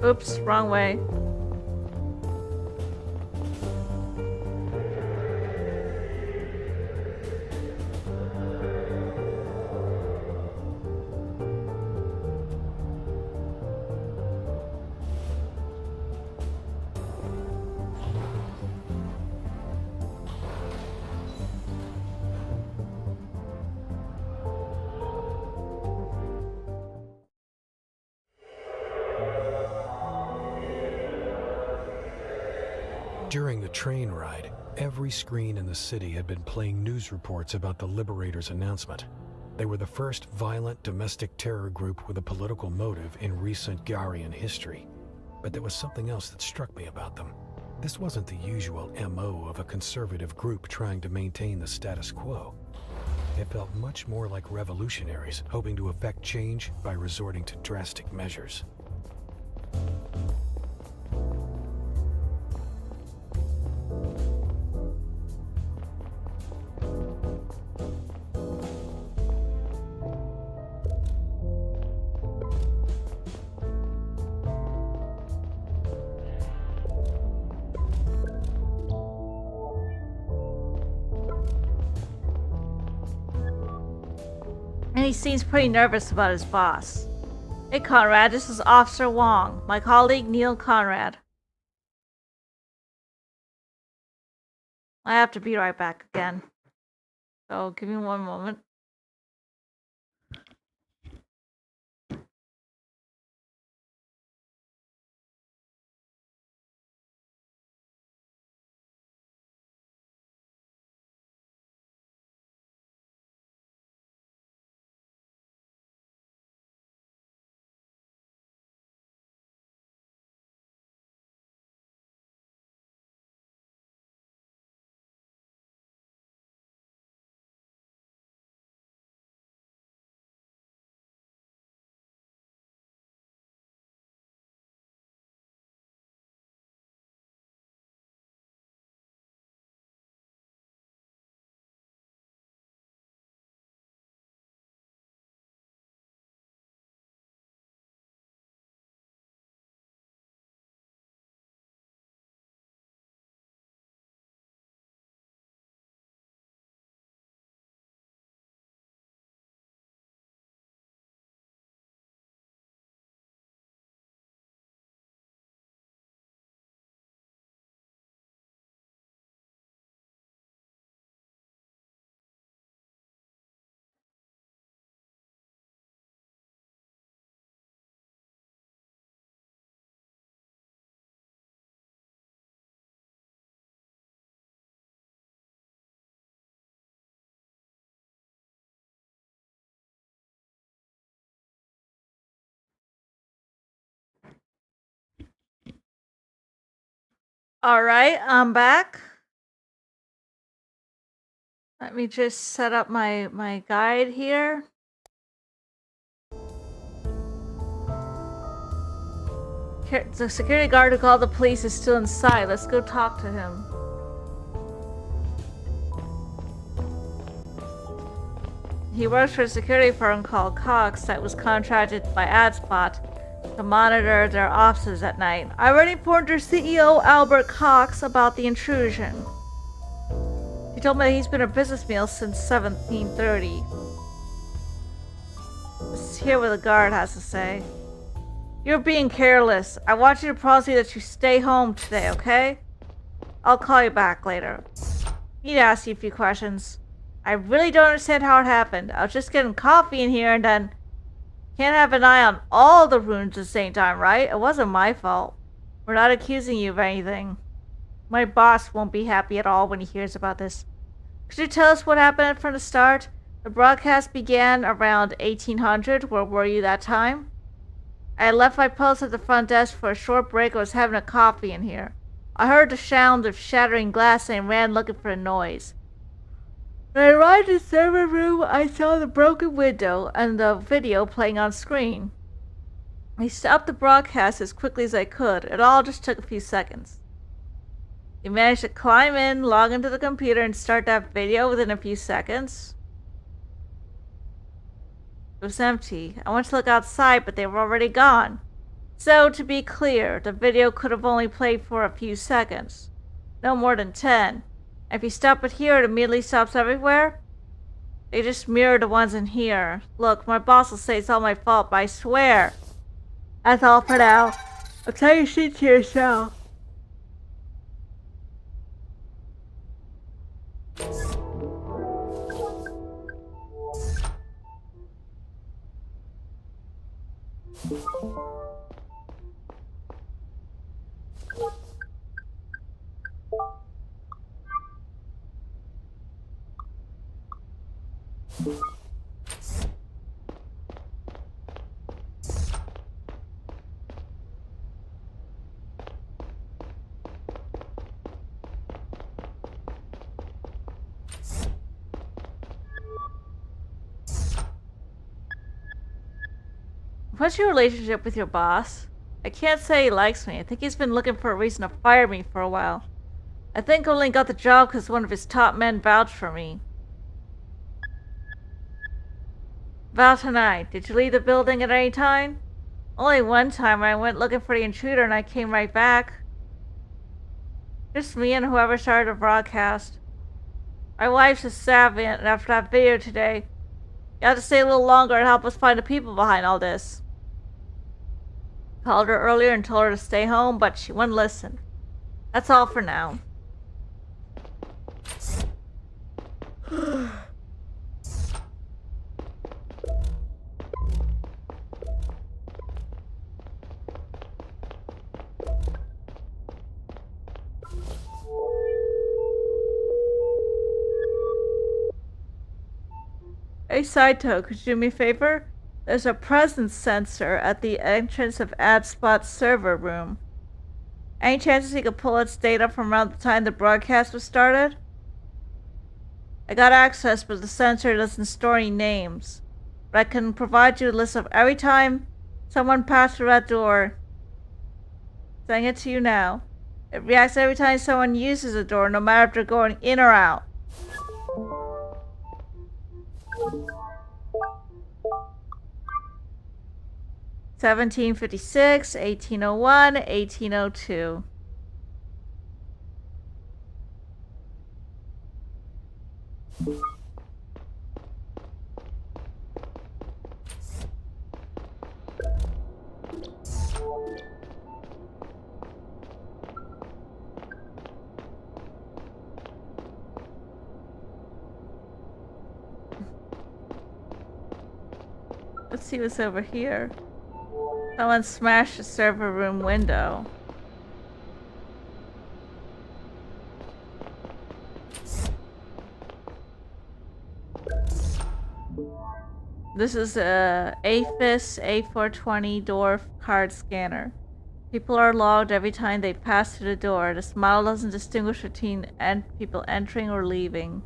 Oops, wrong way. During the train ride, every screen in the city had been playing news reports about the Liberators' announcement. They were the first violent domestic terror group with a political motive in recent Garian history. But there was something else that struck me about them. This wasn't the usual MO of a conservative group trying to maintain the status quo. It felt much more like revolutionaries hoping to effect change by resorting to drastic measures. And he seems pretty nervous about his boss. Hey Conrad, this is Officer Wong, my colleague Neil Conrad. I have to be right back again. So give me one moment. Alright, I'm back. Let me just set up my guide here. The security guard who called the police is still inside. Let's go talk to him. He works for a security firm called Cox that was contracted by AdSpot to monitor their offices at night. I already informed their CEO, Albert Cox, about the intrusion. He told me that he's been a business meal since 1730. Let's hear what the guard has to say. You're being careless. I want you to promise me that you stay home today, okay? I'll call you back later. Need to ask you a few questions. I really don't understand how it happened. I was just getting coffee in here and then... Can't have an eye on all the rooms at the same time, right? It wasn't my fault. We're not accusing you of anything. My boss won't be happy at all when he hears about this. Could you tell us what happened from the start? The broadcast began around 1800. Where were you that time? I left my post at the front desk for a short break. I was having a coffee in here. I heard the sound of shattering glass and ran looking for a noise. When I arrived in the server room, I saw the broken window and the video playing on screen. I stopped the broadcast as quickly as I could. It all just took a few seconds. You managed to climb in, log into the computer, and start that video within a few seconds. It was empty. I went to look outside, but they were already gone. So, to be clear, the video could have only played for a few seconds. No more than 10. If you stop it here, it immediately stops everywhere. They just mirror the ones in here. Look, my boss will say it's all my fault, but I swear. That's all for now. I'll tell you shit to yourself. What's your relationship with your boss? I can't say he likes me. I think he's been looking for a reason to fire me for a while. I think I only got the job because one of his top men vouched for me. Val tonight, did you leave the building at any time? Only one time. I went looking for the intruder and I came right back. Just me and whoever started the broadcast. My wife's a savvy, and after that video today, you have to stay a little longer and help us find the people behind all this. Called her earlier and told her to stay home, but she wouldn't listen. That's all for now. Hey Saito, could you do me a favor? There's a presence sensor at the entrance of AdSpot's server room. Any chances you could pull its data from around the time the broadcast was started? I got access, but the sensor doesn't store any names. But I can provide you a list of every time someone passed through that door. Saying it to you now. It reacts every time someone uses the door, no matter if they're going in or out. (1756, 1801, 1802). Let's see what's over here. Someone smashed the server room window. This is a AFIS A420 door card scanner. People are logged every time they pass through the door. This model doesn't distinguish between people entering or leaving.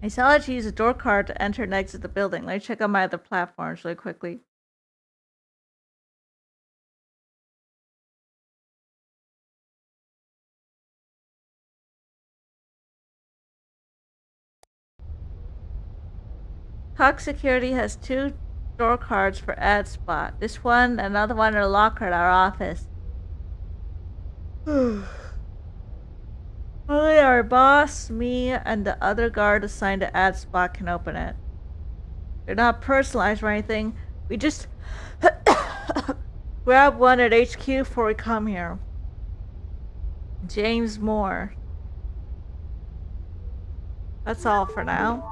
I saw that you use a door card to enter and exit the building. Let me check out my other platforms really quickly. Cox Security has 2 door cards for AdSpot. This one, another one, and a locker at our office. Only our boss, me, and the other guard assigned to AdSpot can open it. They're not personalized or anything. We just grab one at HQ before we come here. James Moore. That's all for now.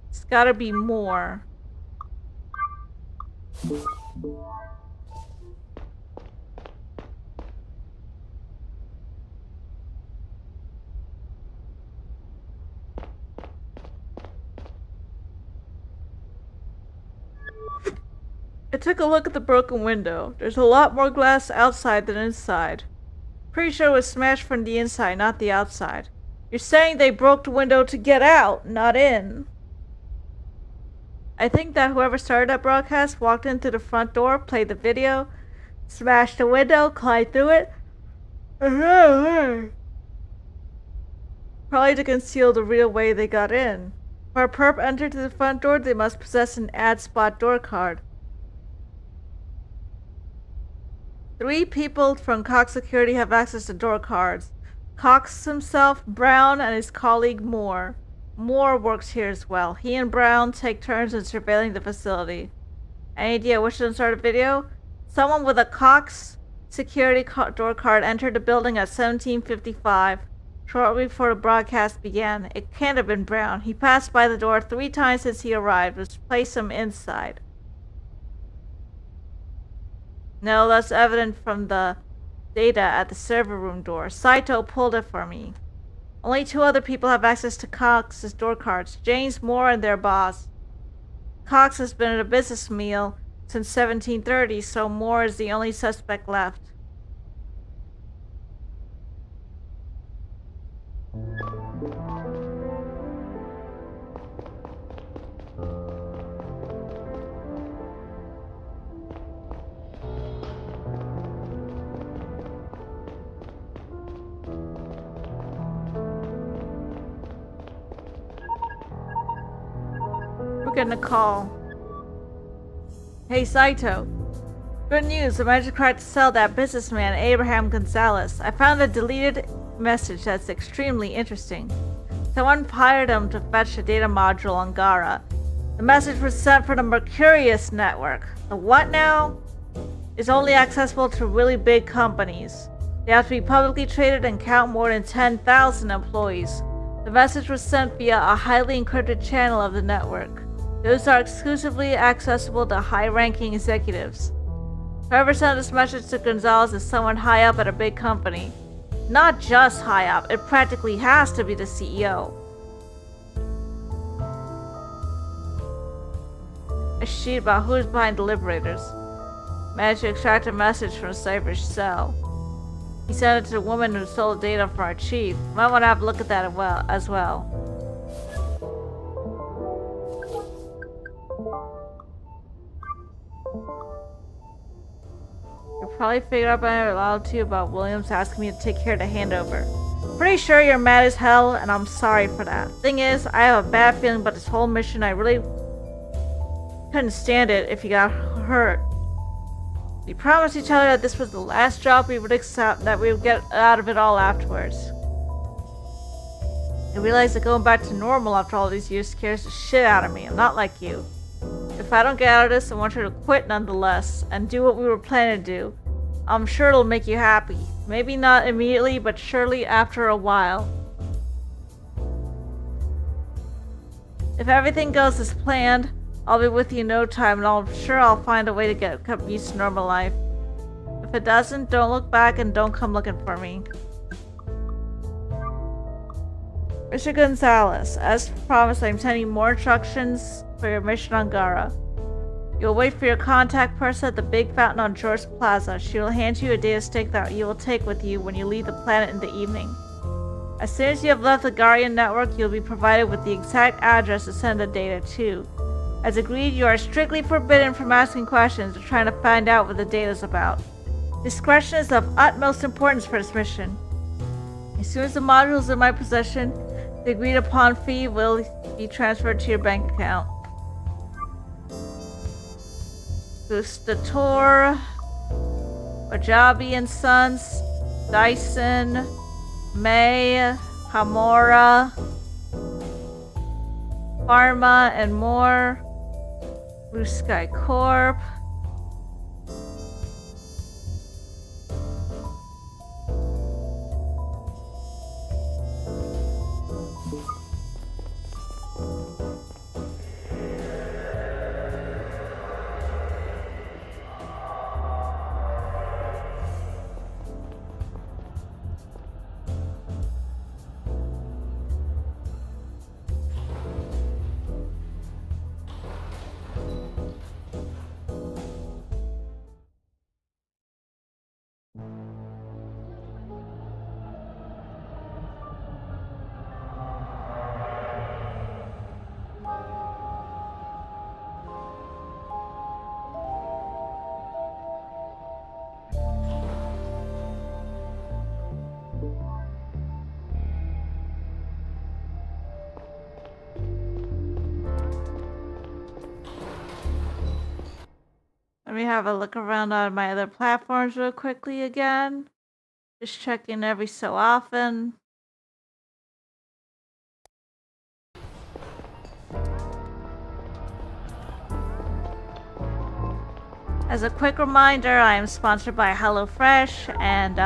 It's gotta be more. I took a look at the broken window. There's a lot more glass outside than inside. Pretty sure it was smashed from the inside, not the outside. You're saying they broke the window to get out, not in. I think that whoever started that broadcast walked in through the front door, played the video, smashed the window, climbed through it. Probably to conceal the real way they got in. For a perp entered through the front door, they must possess an AdSpot door card. 3 people from Cox Security have access to door cards. Cox himself, Brown, and his colleague Moore. Moore works here as well. He and Brown take turns in surveilling the facility. Any idea which of them started the video? Someone with a Cox Security door card entered the building at 1755. Shortly before the broadcast began, it can't have been Brown. He passed by the door 3 times since he arrived, which placed him inside. No, that's evident from the data at the server room door. Saito pulled it for me. Only 2 other people have access to Cox's door cards, James Moore and their boss. Cox has been at a business meal since 1730, so Moore is the only suspect left. We're getting a call. Hey Saito. Good news, I managed to crack the cell that businessman Abraham Gonzalez. I found a deleted message that's extremely interesting. Someone hired him to fetch a data module on Gara. The message was sent from the Mercurius network. The what now? Is only accessible to really big companies. They have to be publicly traded and count more than 10,000 employees. The message was sent via a highly encrypted channel of the network. Those are exclusively accessible to high-ranking executives. Whoever sent this message to Gonzalez is someone high up at a big company. Not just high up, it practically has to be the CEO. A sheet about who's behind the Liberators. Managed to extract a message from Cypher's cell. He sent it to the woman who stole the data from our chief. Might want to have a look at that as well. You'll probably figure out by now loud too about Williams asking me to take care of the handover. Pretty sure you're mad as hell, and I'm sorry for that. Thing is, I have a bad feeling about this whole mission. I really couldn't stand it if you got hurt. We promised each other that this was the last job we would accept, that we would get out of it all afterwards. I realize that going back to normal after all these years scares the shit out of me. I'm not like you. If I don't get out of this, I want you to quit nonetheless, and do what we were planning to do. I'm sure it'll make you happy. Maybe not immediately, but surely after a while. If everything goes as planned, I'll be with you in no time, and I'm sure I'll find a way to get used to normal life. If it doesn't, don't look back and don't come looking for me. Mr. Gonzalez, as promised, I'm sending more instructions for your mission on Gara. You'll wait for your contact person at the big fountain on George Plaza. She will hand you a data stick that you will take with you when you leave the planet in the evening. As soon as you have left the Garian network, you'll be provided with the exact address to send the data to. As agreed, you are strictly forbidden from asking questions or trying to find out what the data is about. Discretion is of utmost importance for this mission. As soon as the module is in my possession, the agreed upon fee will be transferred to your bank account. Gustator, Wajabi and Sons, Dyson, May, Hamora, Pharma and more, Blue Sky Corp. Let me have a look around on my other platforms real quickly again. Just checking every so often. As a quick reminder, I am sponsored by HelloFresh, and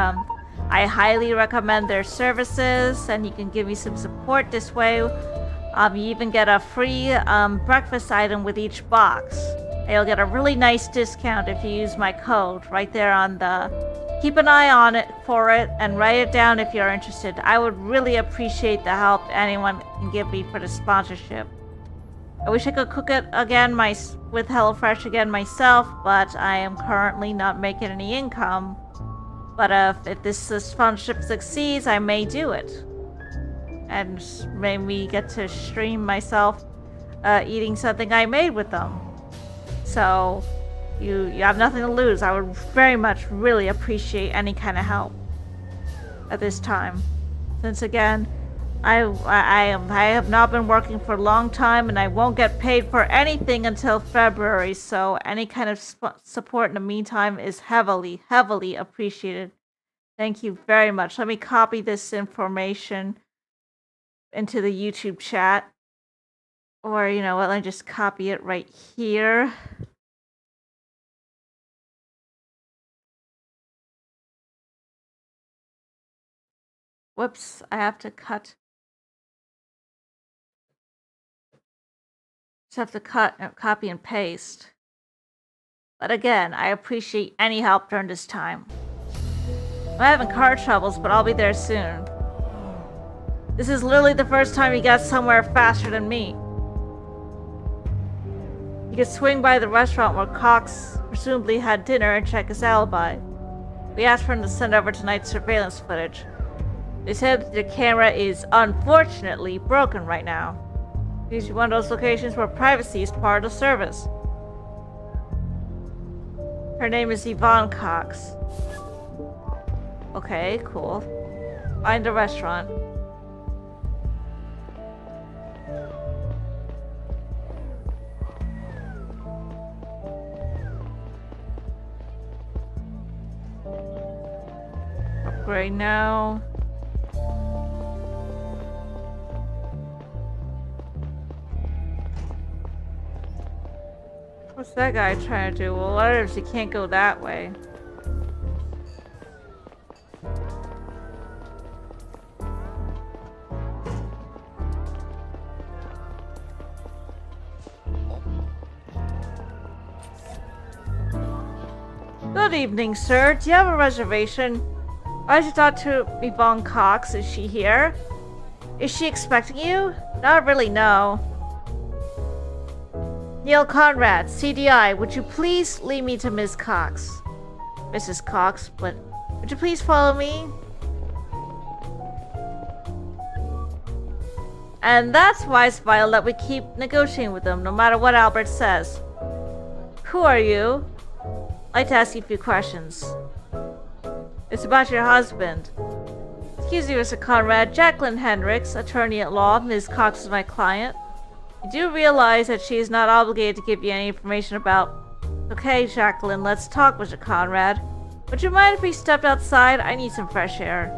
I highly recommend their services, and you can give me some support this way. You even get a free breakfast item with each box. And you'll get a really nice discount if you use my code right there on the... Keep an eye on it for it and write it down if you're interested. I would really appreciate the help anyone can give me for the sponsorship. I wish I could cook it again with HelloFresh again myself, but I am currently not making any income. But if this sponsorship succeeds, I may do it. And maybe get to stream myself eating something I made with them. So, you have nothing to lose. I would very much really appreciate any kind of help at this time. Since again, I have not been working for a long time, and I won't get paid for anything until February, so any kind of support in the meantime is heavily, heavily appreciated. Thank you very much. Let me copy this information into the YouTube chat. Or, you know what, let me just copy it right here. Whoops, I have to cut. Just have to copy and paste. But again, I appreciate any help during this time. I'm having car troubles, but I'll be there soon. This is literally the first time he got somewhere faster than me. He could swing by the restaurant where Cox presumably had dinner and check his alibi. We asked for him to send over tonight's surveillance footage. They said the camera is unfortunately broken right now. These are one of those locations where privacy is part of the service. Her name is Yvonne Cox. Okay, cool. Find the restaurant. Upgrade now. What's that guy trying to do? Well, letters, he can't go that way. Good evening, sir. Do you have a reservation? I should talk to Yvonne Cox. Is she here? Is she expecting you? Not really, no. Neil Conrad, CDI, would you please lead me to Ms. Cox? Mrs. Cox, but would you please follow me? And that's why it's vital that we keep negotiating with them, no matter what Albert says. Who are you? I'd like to ask you a few questions. It's about your husband. Excuse me, Mr. Conrad. Jacqueline Hendricks, attorney at law. Ms. Cox is my client. You do realize that she is not obligated to give you any information about... Okay, Jacqueline, let's talk, Mr. Conrad. Would you mind if we stepped outside? I need some fresh air.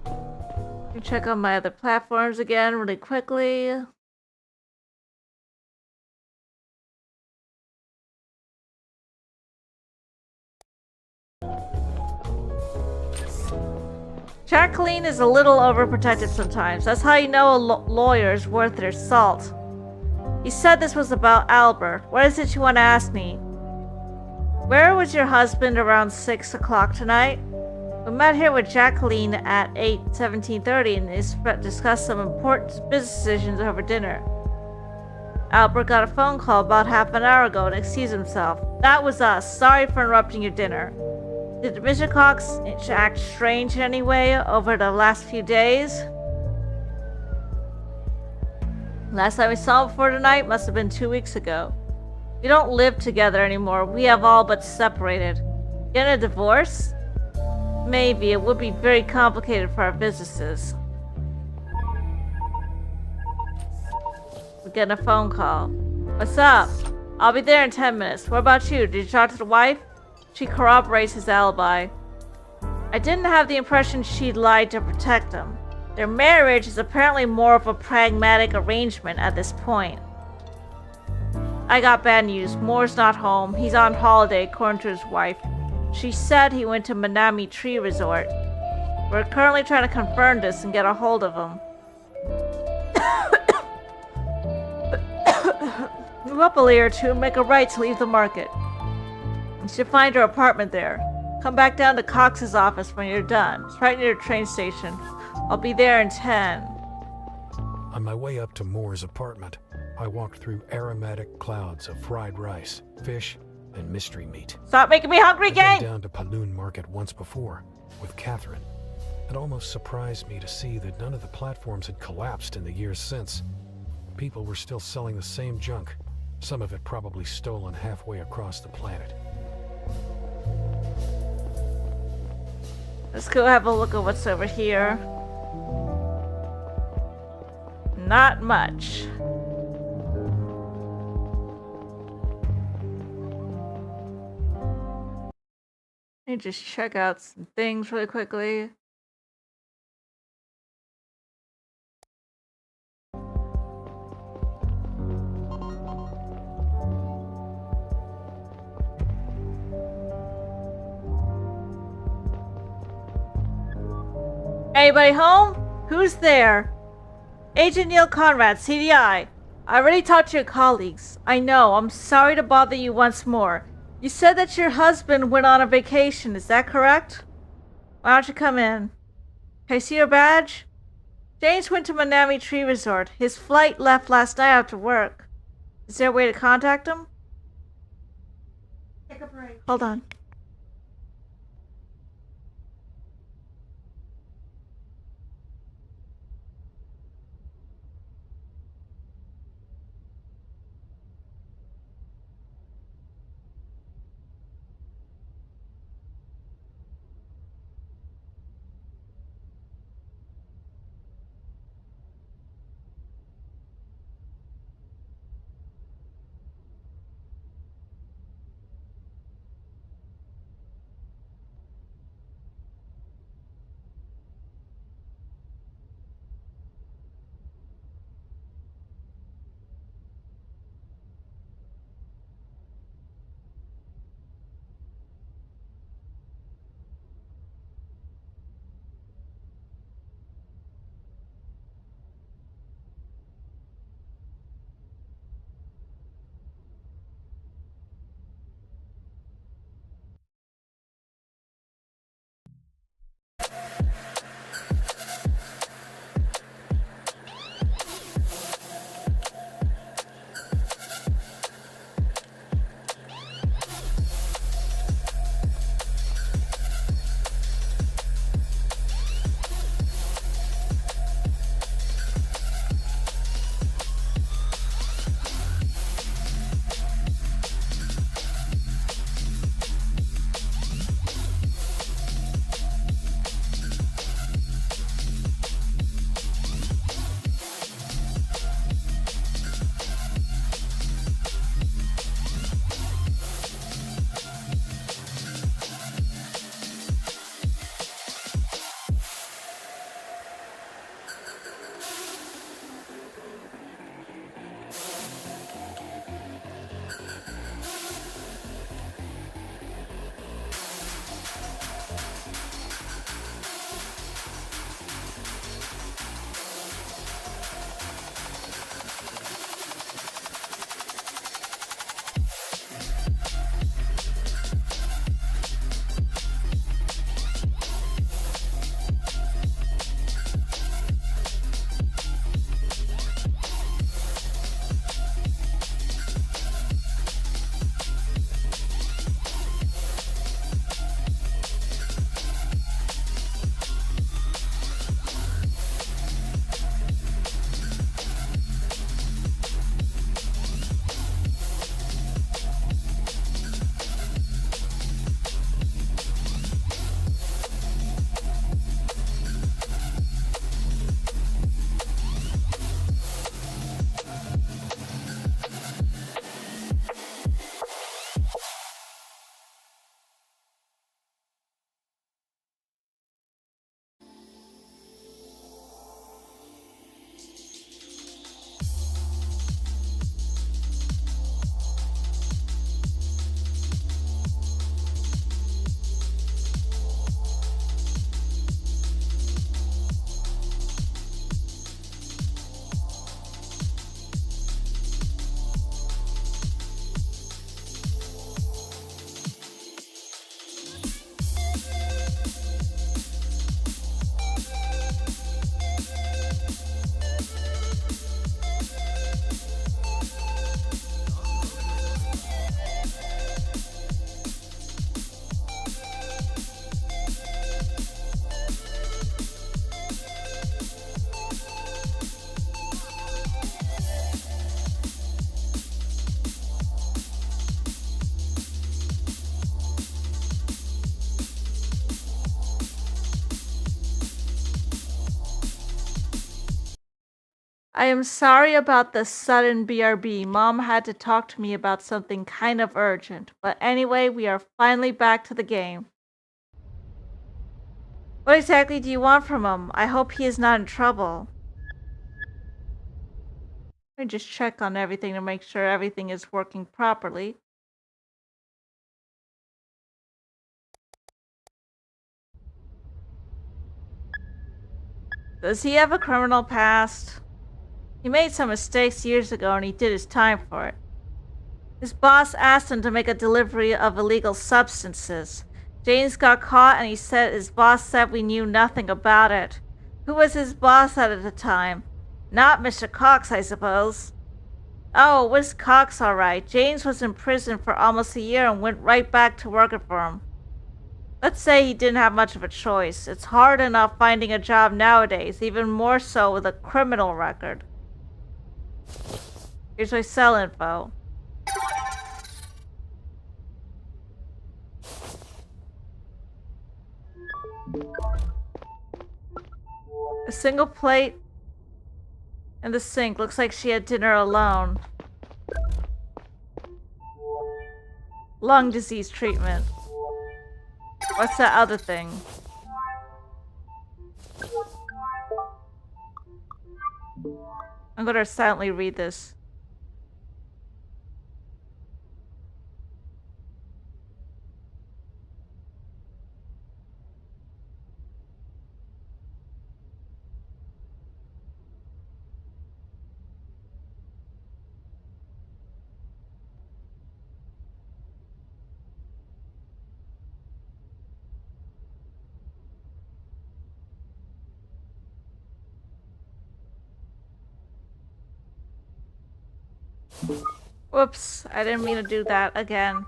Let me check on my other platforms again really quickly. Jacqueline is a little overprotective sometimes. That's how you know a lawyer is worth their salt. You said this was about Albert. What is it you want to ask me? Where was your husband around 6 o'clock tonight? We met here with Jacqueline at 17:30 and discussed some important business decisions over dinner. Albert got a phone call about half an hour ago and excused himself. That was us. Sorry for interrupting your dinner. Did Mr. Cox act strange in any way over the last few days? Last time we saw him before tonight must have been 2 weeks ago. We don't live together anymore. We have all but separated. Getting a divorce? Maybe. It would be very complicated for our businesses. We're getting a phone call. What's up? I'll be there in 10 minutes. What about you? Did you talk to the wife? She corroborates his alibi. I didn't have the impression she'd lied to protect him. Their marriage is apparently more of a pragmatic arrangement at this point. I got bad news. Moore's not home. He's on holiday, according to his wife. She said he went to Minami Tree Resort. We're currently trying to confirm this and get a hold of him. Move up a layer or two and make a right to leave the market. You should find her apartment there. Come back down to Cox's office when you're done. It's right near the train station. I'll be there in 10. On my way up to Moore's apartment, I walked through aromatic clouds of fried rice, fish, and mystery meat. Stop making me hungry, gang! I'd been down to Paloon Market once before, with Catherine. It almost surprised me to see that none of the platforms had collapsed in the years since. People were still selling the same junk, some of it probably stolen halfway across the planet. Let's go have a look at what's over here. Not much. Let me just check out some things really quickly. Anybody home? Who's there? Agent Neil Conrad, CDI. I already talked to your colleagues. I know, I'm sorry to bother you once more. You said that your husband went on a vacation, is that correct? Why don't you come in? Can I see your badge? James went to Minami Tree Resort. His flight left last night after work. Is there a way to contact him? Take a break. Hold on. I am sorry about the sudden BRB. Mom had to talk to me about something kind of urgent. But anyway, we are finally back to the game. What exactly do you want from him? I hope he is not in trouble. Let me just check on everything to make sure everything is working properly. Does he have a criminal past? He made some mistakes years ago and he did his time for it. His boss asked him to make a delivery of illegal substances. James got caught and his boss said we knew nothing about it. Who was his boss at the time? Not Mr. Cox, I suppose. Oh, it was Cox, alright. James was in prison for almost a year and went right back to working for him. Let's say he didn't have much of a choice. It's hard enough finding a job nowadays, even more so with a criminal record. Here's my cell info. A single plate in the sink. Looks like she had dinner alone. Lung disease treatment. What's that other thing? I'm gonna silently read this. Whoops, I didn't mean to do that again.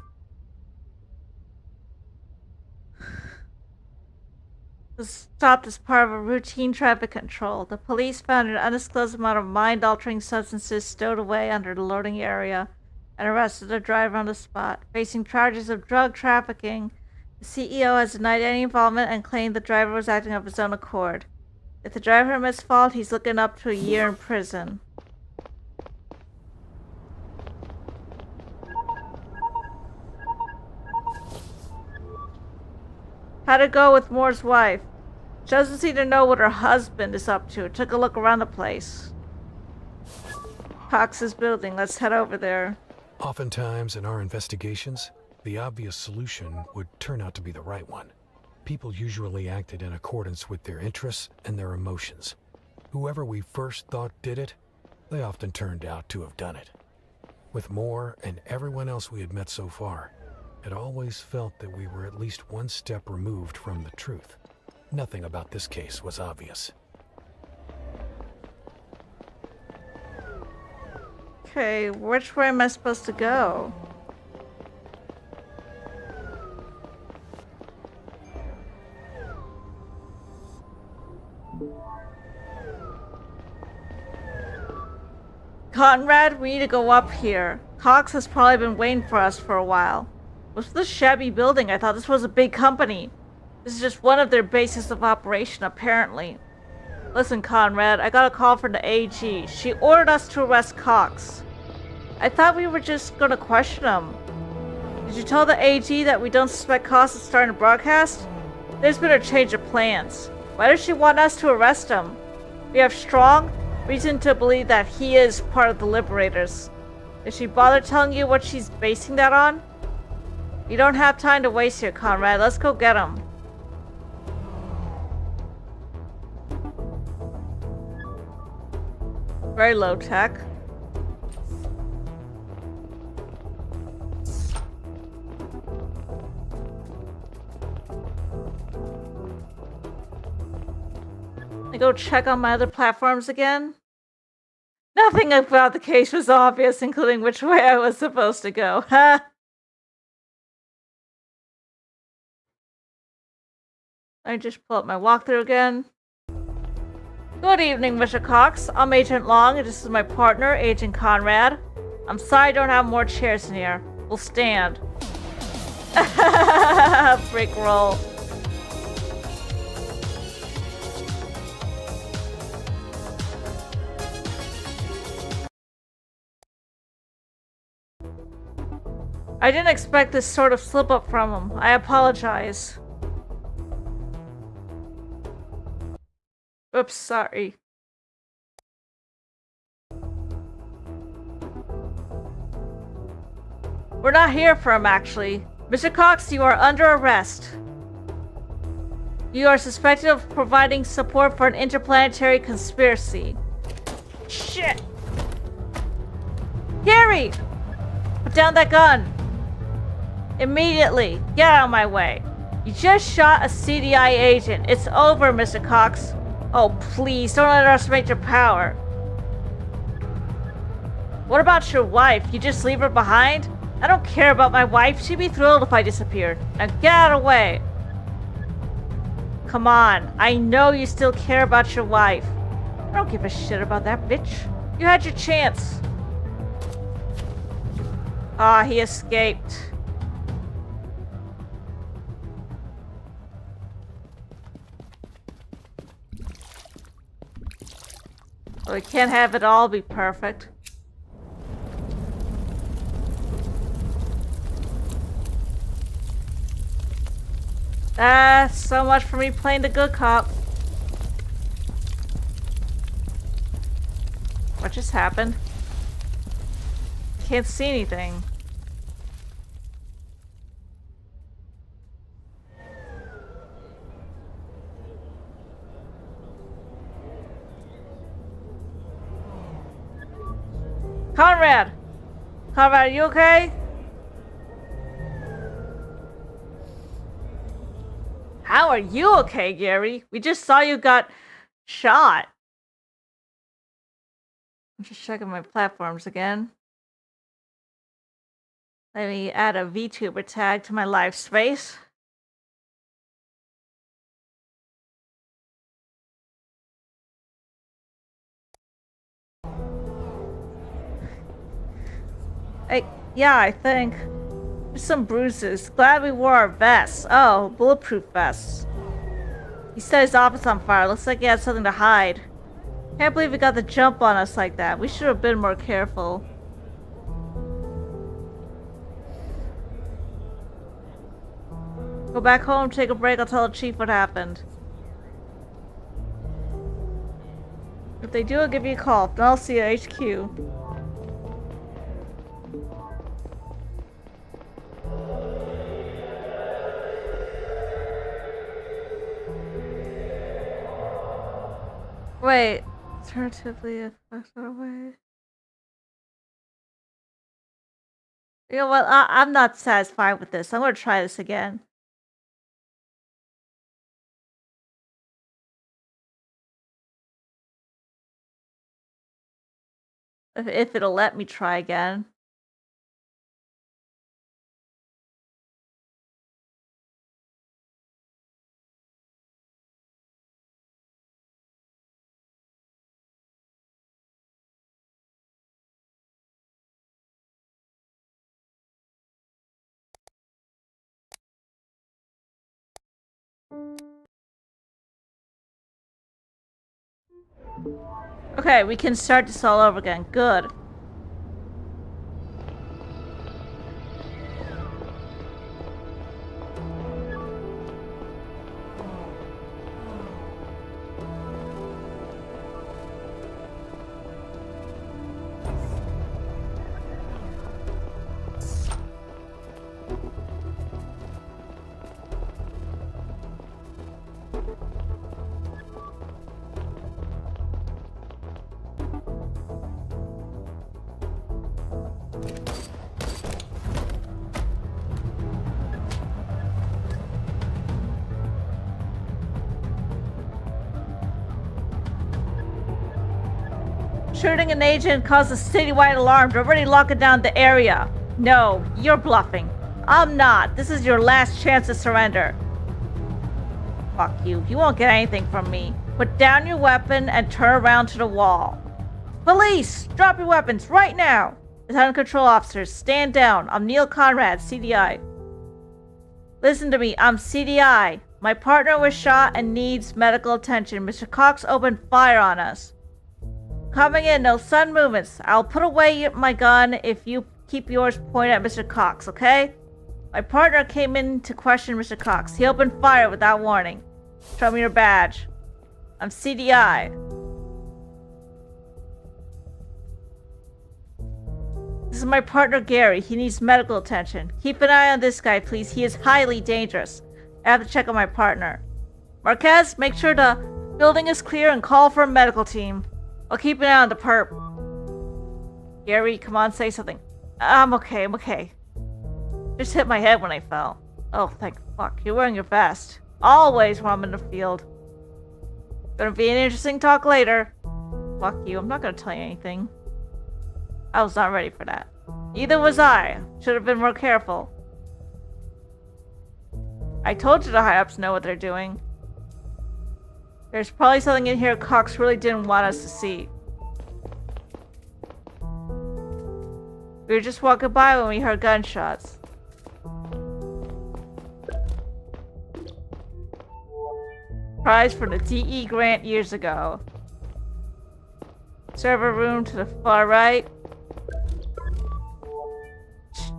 Was stopped as part of a routine traffic control. The police found an undisclosed amount of mind-altering substances stowed away under the loading area and arrested the driver on the spot. Facing charges of drug trafficking, the CEO has denied any involvement and claimed the driver was acting of his own accord. If the driver admits fault, he's looking up to a year in prison. How'd it go with Moore's wife? She doesn't seem to know what her husband is up to. Took a look around the place. Cox's building. Let's head over there. Oftentimes in our investigations, the obvious solution would turn out to be the right one. People usually acted in accordance with their interests and their emotions. Whoever we first thought did it, they often turned out to have done it. With Moore and everyone else we had met so far, it always felt that we were at least one step removed from the truth. Nothing about this case was obvious. Okay, which way am I supposed to go? Conrad, we need to go up here. Cox has probably been waiting for us for a while. What's this shabby building? I thought this was a big company. This is just one of their bases of operation, apparently. Listen, Conrad, I got a call from the AG. She ordered us to arrest Cox. I thought we were just gonna question him. Did you tell the AG that we don't suspect Cox of starting a broadcast? There's been a change of plans. Why does she want us to arrest him? We have strong reason to believe that he is part of the Liberators. Did she bother telling you what she's basing that on? You don't have time to waste here, Conrad. Let's go get him. Very low tech. I go check on my other platforms again. Nothing about the case was obvious, including which way I was supposed to go. Ha! I just pull up my walkthrough again. Good evening, Mr. Cox. I'm Agent Long, and this is my partner, Agent Conrad. I'm sorry I don't have more chairs in here. We'll stand. Break roll. I didn't expect this sort of slip up from him. I apologize. Oops, sorry. We're not here for him, actually. Mr. Cox, you are under arrest. You are suspected of providing support for an interplanetary conspiracy. Shit! Gary! Put down that gun! Immediately! Get out of my way! You just shot a CDI agent. It's over, Mr. Cox. Oh, please, don't underestimate your power. What about your wife? You just leave her behind? I don't care about my wife. She'd be thrilled if I disappeared. Now get out of the way. Come on. I know you still care about your wife. I don't give a shit about that bitch. You had your chance. Ah, he escaped. Well, we can't have it all be perfect. So much for me playing the good cop. What just happened? Can't see anything. Conrad! Conrad, are you okay? How are you okay, Gary? We just saw you got shot. I'm just checking my platforms again. Let me add a VTuber tag to my live space. Yeah, I think. There's some bruises. Glad we wore our vests. Oh, bulletproof vests. He set his office on fire. Looks like he had something to hide. Can't believe he got the jump on us like that. We should have been more careful. Go back home, take a break. I'll tell the chief what happened. If they do, I'll give you a call. Then I'll see you at HQ. Wait, alternatively, if that's not away. You know what? I'm not satisfied with this. I'm gonna try this again. If it'll let me try again. Okay, we can start this all over again. Good. Shooting an agent caused a citywide alarm. They're already locking down the area. No, you're bluffing. I'm not. This is your last chance to surrender. Fuck you. You won't get anything from me. Put down your weapon and turn around to the wall. Police! Drop your weapons right now! Lieutenant Control Officers, stand down. I'm Neil Conrad, CDI. Listen to me. I'm CDI. My partner was shot and needs medical attention. Mr. Cox opened fire on us. Coming in, no sudden movements. I'll put away my gun if you keep yours pointed at Mr. Cox, okay? My partner came in to question Mr. Cox. He opened fire without warning. Show me your badge. I'm CDI. This is my partner Gary. He needs medical attention. Keep an eye on this guy, please. He is highly dangerous. I have to check on my partner. Marquez, make sure the building is clear and call for a medical team. I'll keep an eye on the perp. Gary, come on, say something. I'm okay. Just hit my head when I fell. Oh, thank fuck. You're wearing your vest. Always when I'm in the field. Gonna be an interesting talk later. Fuck you, I'm not gonna tell you anything. I was not ready for that. Neither was I. Should have been more careful. I told you the high-ups know what they're doing. There's probably something in here Cox really didn't want us to see. We were just walking by when we heard gunshots. Prize for the DE grant years ago. Server room to the far right.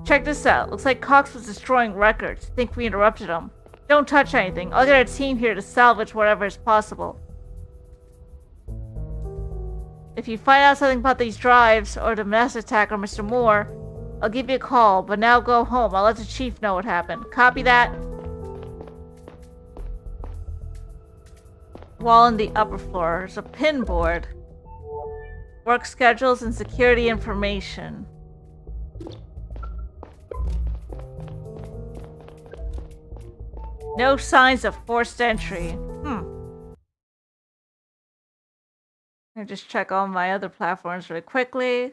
Check this out. Looks like Cox was destroying records. Think we interrupted him. Don't touch anything. I'll get a team here to salvage whatever is possible. If you find out something about these drives or the mass attack on Mr. Moore, I'll give you a call, but now go home. I'll let the chief know what happened. Copy that? Wall on the upper floor. There's a pin board. Work schedules and security information. No signs of forced entry. I'll just check all my other platforms really quickly.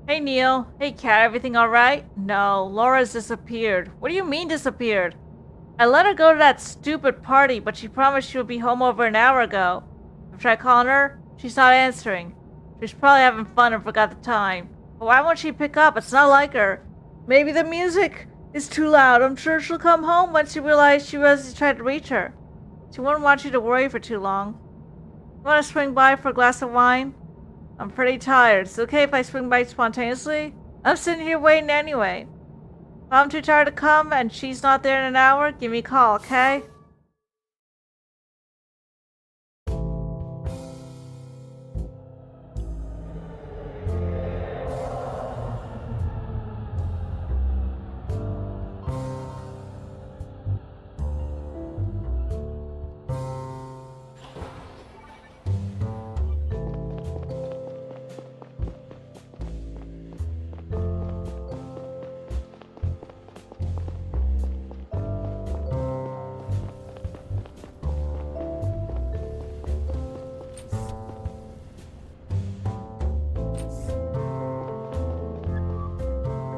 Hey Neil. Hey Kat, everything alright? No, Laura's disappeared. What do you mean disappeared? I let her go to that stupid party, but she promised she would be home over an hour ago. I've tried calling her. She's not answering. She's probably having fun and forgot the time. But why won't she pick up? It's not like her. Maybe the music is too loud. I'm sure she'll come home once she realizes you tried to reach her. She wouldn't want you to worry for too long. You want to swing by for a glass of wine? I'm pretty tired. It's okay if I swing by spontaneously? I'm sitting here waiting anyway. If I'm too tired to come and she's not there in an hour, give me a call, okay?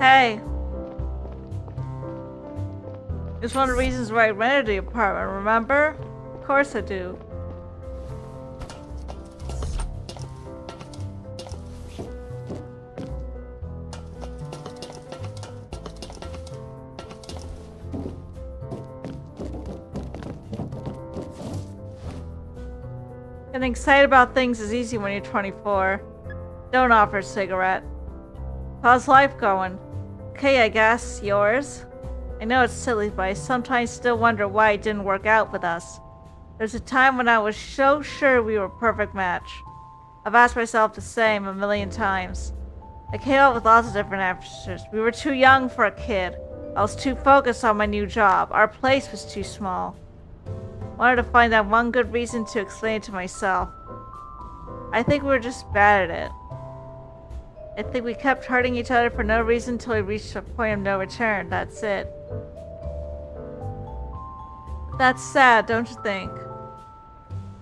Hey. It's one of the reasons why I rented the apartment, remember? Of course I do. Getting excited about things is easy when you're 24. Don't offer a cigarette. How's life going? Okay, I guess. Yours? I know it's silly, but I sometimes still wonder why it didn't work out with us. There's a time when I was so sure we were a perfect match. I've asked myself the same a million times. I came up with lots of different answers. We were too young for a kid. I was too focused on my new job. Our place was too small. I wanted to find that one good reason to explain it to myself. I think we were just bad at it. I think we kept hurting each other for no reason until we reached a point of no return. That's it. That's sad, don't you think?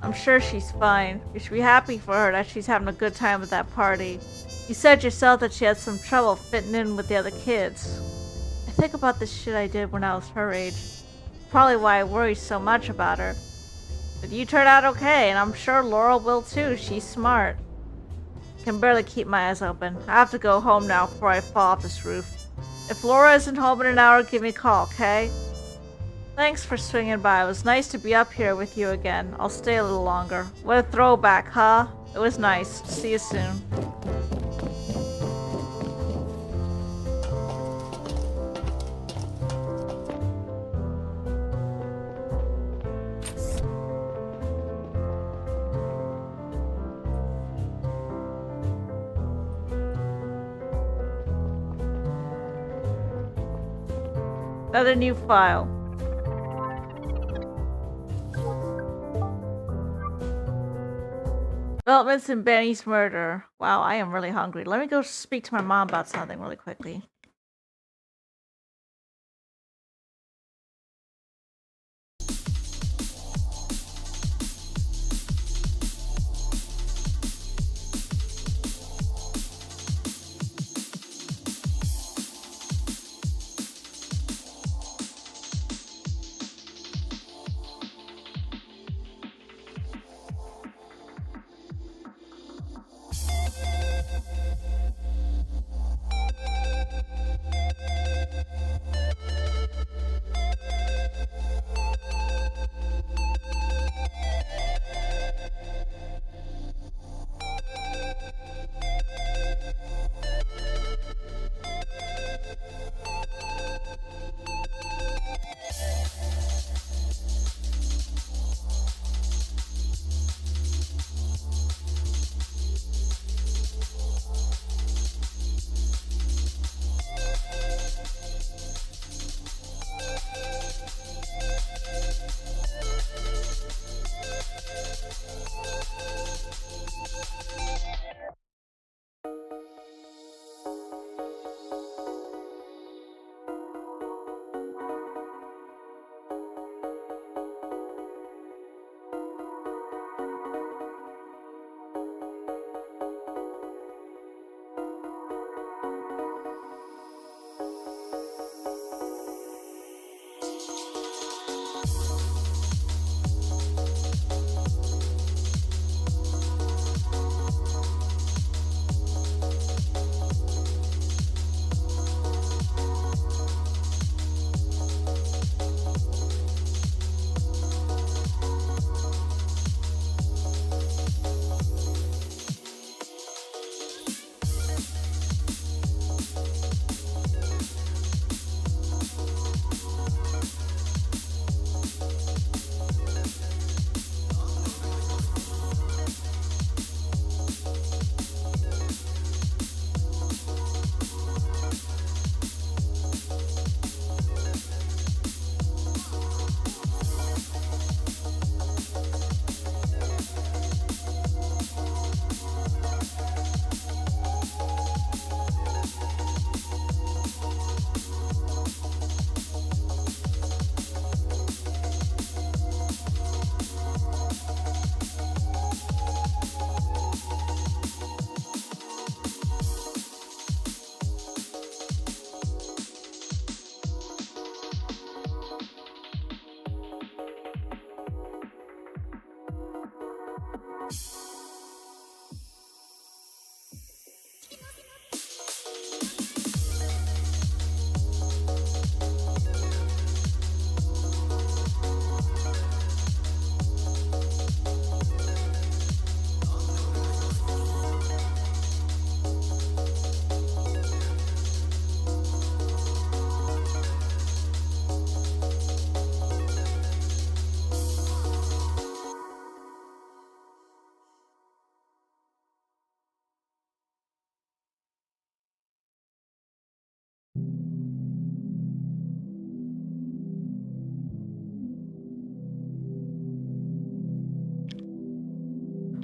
I'm sure she's fine. You should be happy for her that she's having a good time at that party. You said yourself that she had some trouble fitting in with the other kids. I think about the shit I did when I was her age. Probably why I worry so much about her. But you turned out okay, and I'm sure Laurel will too. She's smart. I can barely keep my eyes open. I have to go home now before I fall off this roof. If Laura isn't home in an hour, give me a call, okay? Thanks for swinging by. It was nice to be up here with you again. I'll stay a little longer. What a throwback, huh? It was nice. See you soon. Another new file. Developments in Benny's murder. Wow, I am really hungry. Let me go speak to my mom about something really quickly.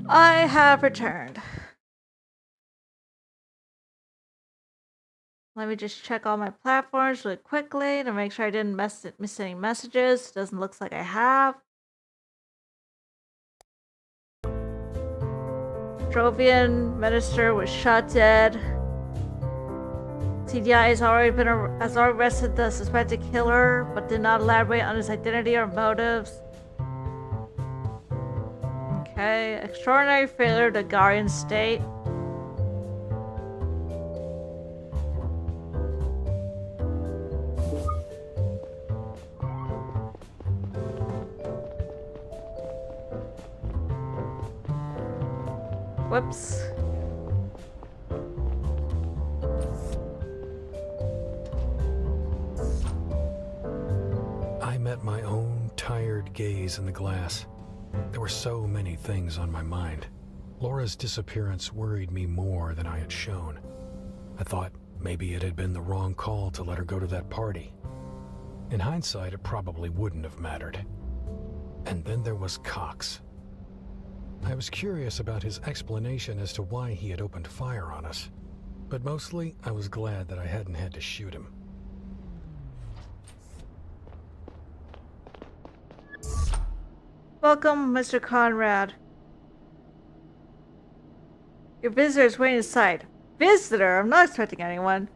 I have returned. Let me just check all my platforms really quickly to make sure I didn't miss any messages. Doesn't look like I have. Trovian minister was shot dead. CDI has already arrested the suspected killer, but did not elaborate on his identity or motives. Okay, extraordinary failure to Garian state. Whoops. I met my own tired gaze in the glass. There were so many things on my mind. Laura's disappearance worried me more than I had shown. I thought maybe it had been the wrong call to let her go to that party. In hindsight, it probably wouldn't have mattered. And then there was Cox. I was curious about his explanation as to why he had opened fire on us, but mostly I was glad that I hadn't had to shoot him. Welcome, Mr. Conrad. Your visitor is waiting inside. Visitor? I'm not expecting anyone.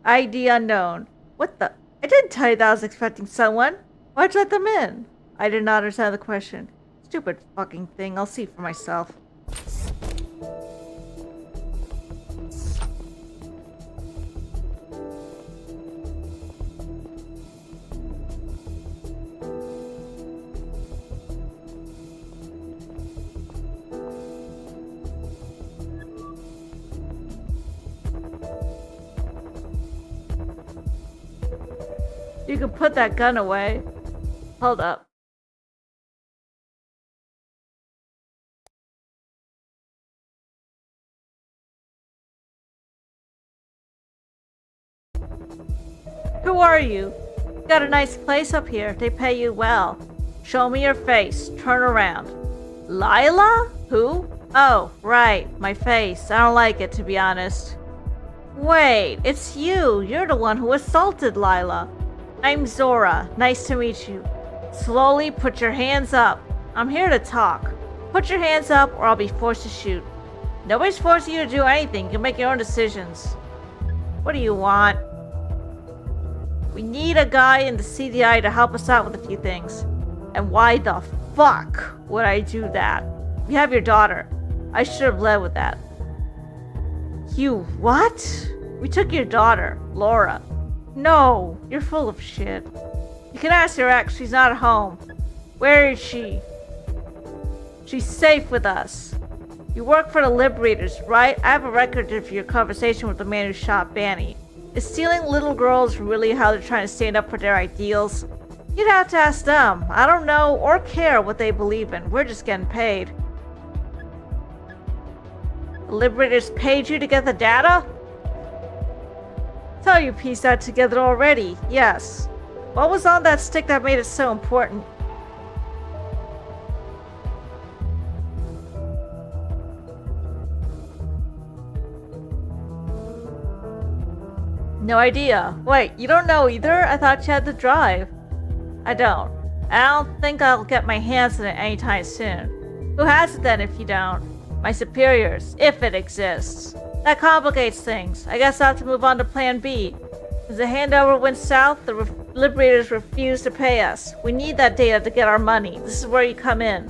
ID unknown. What the? I didn't tell you that I was expecting someone. Why'd you let them in? I did not understand the question. Stupid fucking thing. I'll see for myself. You can put that gun away. Hold up. Who are you? You got a nice place up here. They pay you well. Show me your face. Turn around. Lila? Who? Oh, right. My face. I don't like it, to be honest. Wait, it's you. You're the one who assaulted Lila. I'm Zora. Nice to meet you. Slowly put your hands up. I'm here to talk. Put your hands up or I'll be forced to shoot. Nobody's forcing you to do anything. You make your own decisions. What do you want? We need a guy in the CDI to help us out with a few things. And why the fuck would I do that? You have your daughter. I should have led with that. You what? We took your daughter, Laura. No, you're full of shit. You can ask your ex, she's not at home. Where is she? She's safe with us. You work for the Liberators, right? I have a record of your conversation with the man who shot Banny. Is stealing little girls really how they're trying to stand up for their ideals? You'd have to ask them. I don't know or care what they believe in. We're just getting paid. The Liberators paid you to get the data? Tell you pieced that together already, yes. What was on that stick that made it so important? No idea. Wait, you don't know either? I thought you had the drive. I don't. I don't think I'll get my hands on it anytime soon. Who has it then if you don't? My superiors, if it exists. That complicates things. I guess I'll have to move on to plan B. As the handover went south, the Liberators refused to pay us. We need that data to get our money. This is where you come in.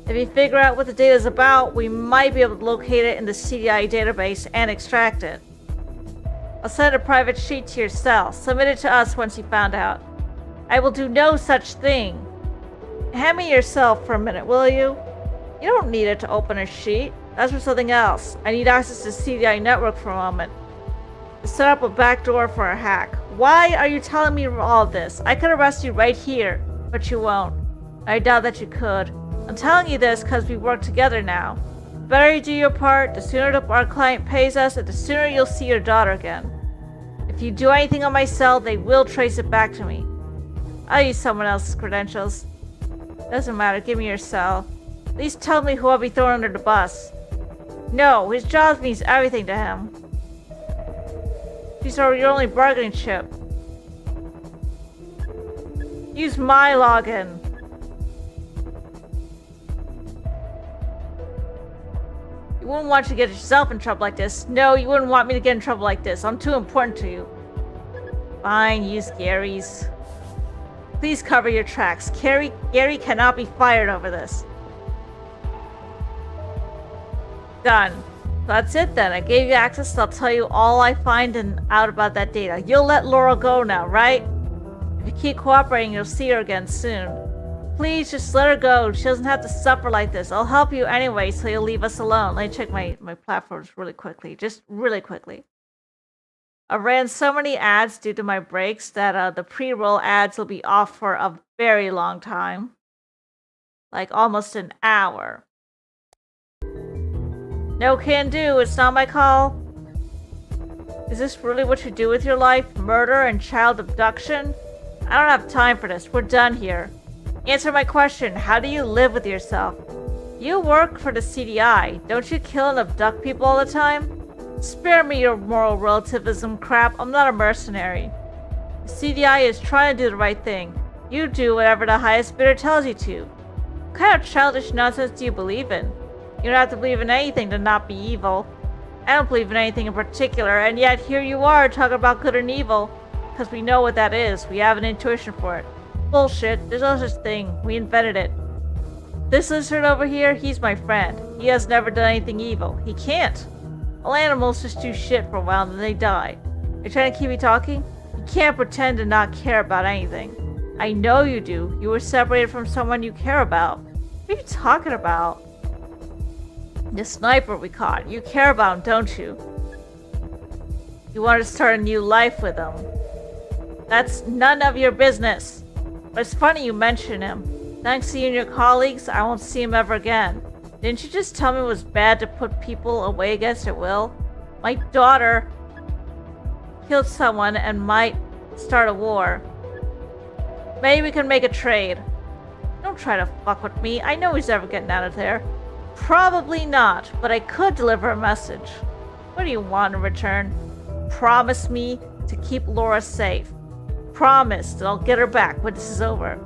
If you figure out what the data is about, we might be able to locate it in the CDI database and extract it. I'll send a private sheet to your cell. Submit it to us once you found out. I will do no such thing. Hand me your cell for a minute, will you? You don't need it to open a sheet. That's for something else. I need access to the CDI network for a moment. To set up a backdoor for a hack. Why are you telling me all this? I could arrest you right here, but you won't. I doubt that you could. I'm telling you this because we work together now. The better you do your part, the sooner our client pays us, and the sooner you'll see your daughter again. If you do anything on my cell, they will trace it back to me. I'll use someone else's credentials. Doesn't matter, give me your cell. At least tell me who I'll be thrown under the bus. No, his job means everything to him. She's your only bargaining chip. Use my login. You wouldn't want to get yourself in trouble like this. No, you wouldn't want me to get in trouble like this. I'm too important to you. Fine, use Gary's. Please cover your tracks. Gary cannot be fired over this. Done. That's it then. I gave you access. I'll tell you all I find out about that data. You'll let Laura go now, right? If you keep cooperating, you'll see her again soon. Please just let her go. She doesn't have to suffer like this. I'll help you anyway, so you'll leave us alone. Let me check my platforms really quickly. Just really quickly. I ran so many ads due to my breaks that the pre-roll ads will be off for a very long time. Like almost an hour. No can do. It's not my call. Is this really what you do with your life? Murder and child abduction? I don't have time for this. We're done here. Answer my question. How do you live with yourself? You work for the CDI. Don't you kill and abduct people all the time? Spare me your moral relativism crap. I'm not a mercenary. The CDI is trying to do the right thing. You do whatever the highest bidder tells you to. What kind of childish nonsense do you believe in? You don't have to believe in anything to not be evil. I don't believe in anything in particular, and yet here you are talking about good and evil. Because we know what that is. We have an intuition for it. Bullshit. There's no such thing. We invented it. This lizard over here, he's my friend. He has never done anything evil. He can't. All animals just do shit for a while and then they die. Are you trying to keep me talking? You can't pretend to not care about anything. I know you do. You were separated from someone you care about. What are you talking about? The sniper we caught. You care about him, don't you? You want to start a new life with him. That's none of your business. But it's funny you mention him. Thanks to you and your colleagues, I won't see him ever again. Didn't you just tell me it was bad to put people away against their will? My daughter killed someone and might start a war. Maybe we can make a trade. Don't try to fuck with me. I know he's never getting out of there. Probably not, but I could deliver a message. What do you want in return? Promise me to keep Laura safe. Promise that I'll get her back when this is over.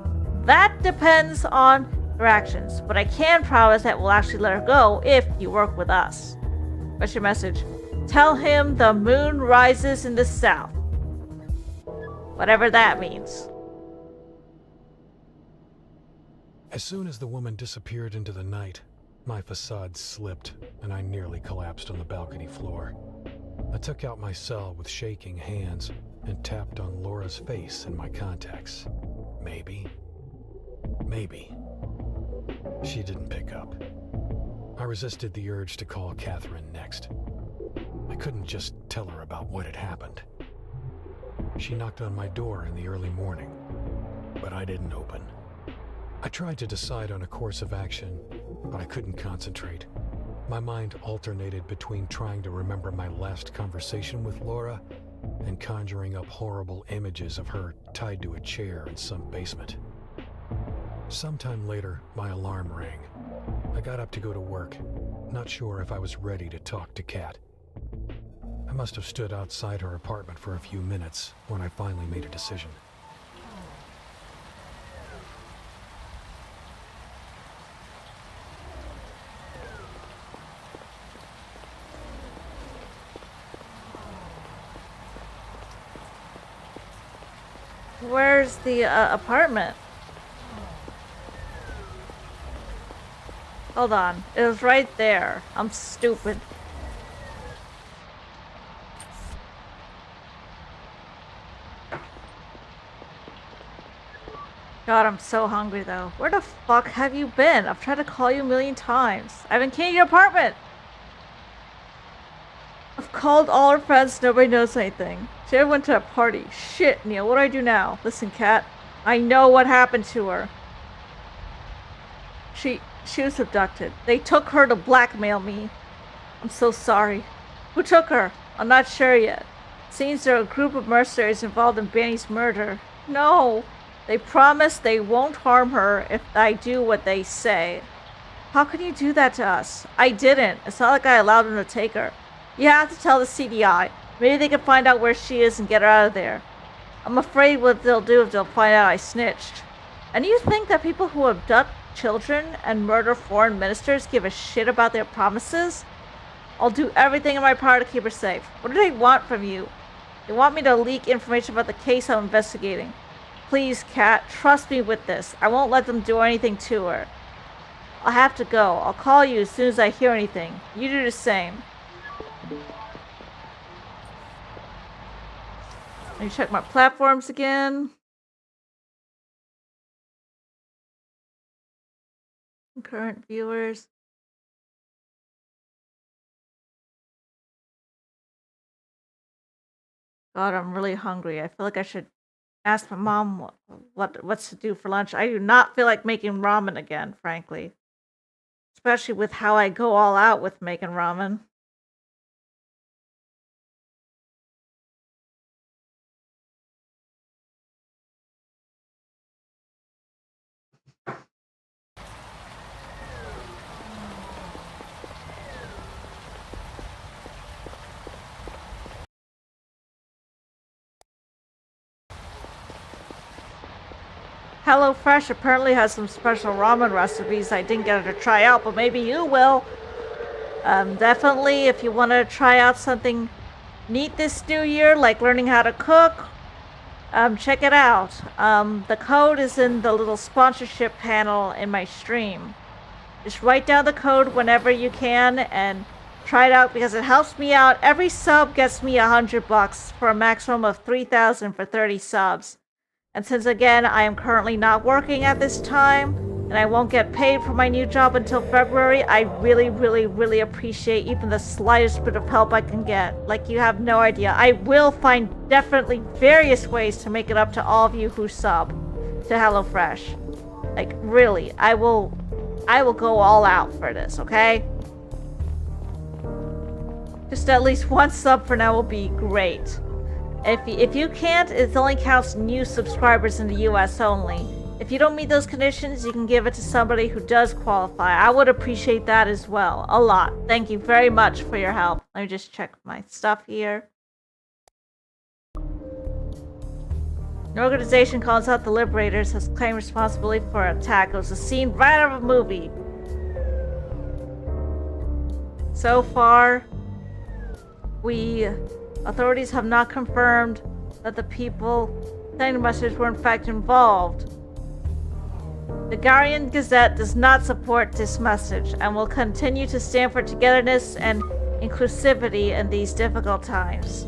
That depends on her actions, but I can promise that we'll actually let her go if you work with us. What's your message? Tell him the moon rises in the south. Whatever that means. As soon as the woman disappeared into the night, my facade slipped and I nearly collapsed on the balcony floor. I took out my cell with shaking hands and tapped on Laura's face in my contacts. Maybe. She didn't pick up. I resisted the urge to call Catherine next. I couldn't just tell her about what had happened. She knocked on my door in the early morning, but I didn't open. I tried to decide on a course of action, but I couldn't concentrate. My mind alternated between trying to remember my last conversation with Laura and conjuring up horrible images of her tied to a chair in some basement. Sometime later, my alarm rang. I got up to go to work, not sure if I was ready to talk to Kat. I must have stood outside her apartment for a few minutes when I finally made a decision. Where's the apartment? Hold on. It was right there. I'm stupid. God, I'm so hungry though. Where the fuck have you been? I've tried to call you a million times. I haven't came to your apartment. I've called all her friends. Nobody knows anything. She went to a party. Shit, Neil. What do I do now? Listen, Kat. I know what happened to her. She was abducted. They took her to blackmail me. I'm so sorry. Who took her? I'm not sure yet. Seems there are a group of mercenaries involved in Benny's murder. No. They promise they won't harm her if I do what they say. How can you do that to us? I didn't. It's not like I allowed him to take her. You have to tell the CDI. Maybe they can find out where she is and get her out of there. I'm afraid what they'll do if they'll find out I snitched. And you think that people who abduct children and murder foreign ministers give a shit about their promises? I'll do everything in my power to keep her safe. What do they want from you? They want me to leak information about the case I'm investigating. Please, Kat, trust me with this. I won't let them do anything to her. I'll have to go. I'll call you as soon as I hear anything. You do the same. Let me check my platforms again. Current viewers. God, I'm really hungry. I feel like I should ask my mom what's to do for lunch. I do not feel like making ramen again, frankly. Especially with how I go all out with making ramen. HelloFresh apparently has some special ramen recipes I didn't get her to try out, but maybe you will. Definitely, if you want to try out something neat this new year, like learning how to cook, check it out. The code is in the little sponsorship panel in my stream. Just write down the code whenever you can and try it out because it helps me out. Every sub gets me $100 for a maximum of 3,000 for 30 subs. And since again, I am currently not working at this time, and I won't get paid for my new job until February, I really, really, really appreciate even the slightest bit of help I can get. Like, you have no idea. I will find definitely various ways to make it up to all of you who sub to HelloFresh. Like, really, I will go all out for this, okay? Just at least one sub for now will be great. If you can't, it only counts new subscribers in the US only. If you don't meet those conditions, you can give it to somebody who does qualify. I would appreciate that as well. A lot. Thank you very much for your help. Let me just check my stuff here. An organization calls out the Liberators has claimed responsibility for an attack. It was a scene right out of a movie. So far, authorities have not confirmed that the people sending the message were in fact involved. The Guardian Gazette does not support this message and will continue to stand for togetherness and inclusivity in these difficult times.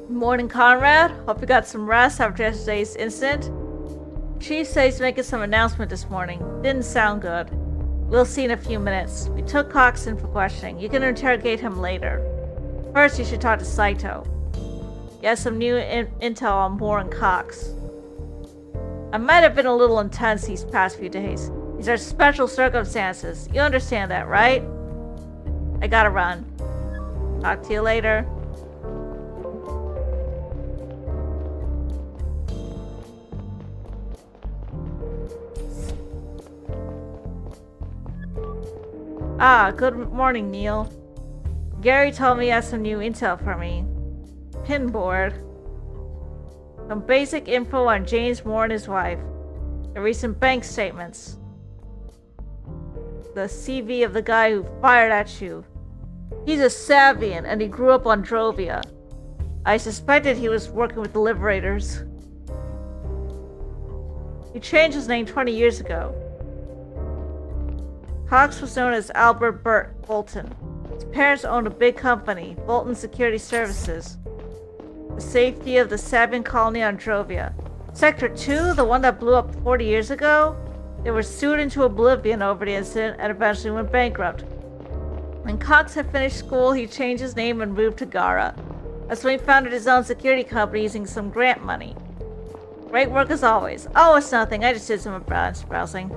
Morning, Conrad. Hope you got some rest after yesterday's incident. Chief says he's making some announcement this morning. Didn't sound good. We'll see in a few minutes. We took Cox in for questioning. You can interrogate him later. First, you should talk to Saito. He has some new intel on Moore and Cox. I might have been a little intense these past few days. These are special circumstances. You understand that, right? I gotta run. Talk to you later. Good morning, Neil. Gary told me he has some new intel for me. Pinboard. Some basic info on James Moore and his wife. The recent bank statements. The CV of the guy who fired at you. He's a Savian and he grew up on Drovia. I suspected he was working with the Liberators. He changed his name 20 years ago. Cox was known as Albert Burt Bolton. His parents owned a big company, Bolton Security Services. The safety of the Sabian colony on Drovia. Sector 2, the one that blew up 40 years ago? They were sued into oblivion over the incident and eventually went bankrupt. When Cox had finished school, he changed his name and moved to Gara. That's when he founded his own security company using some grant money. Great work as always. Oh, it's nothing. I just did some browsing.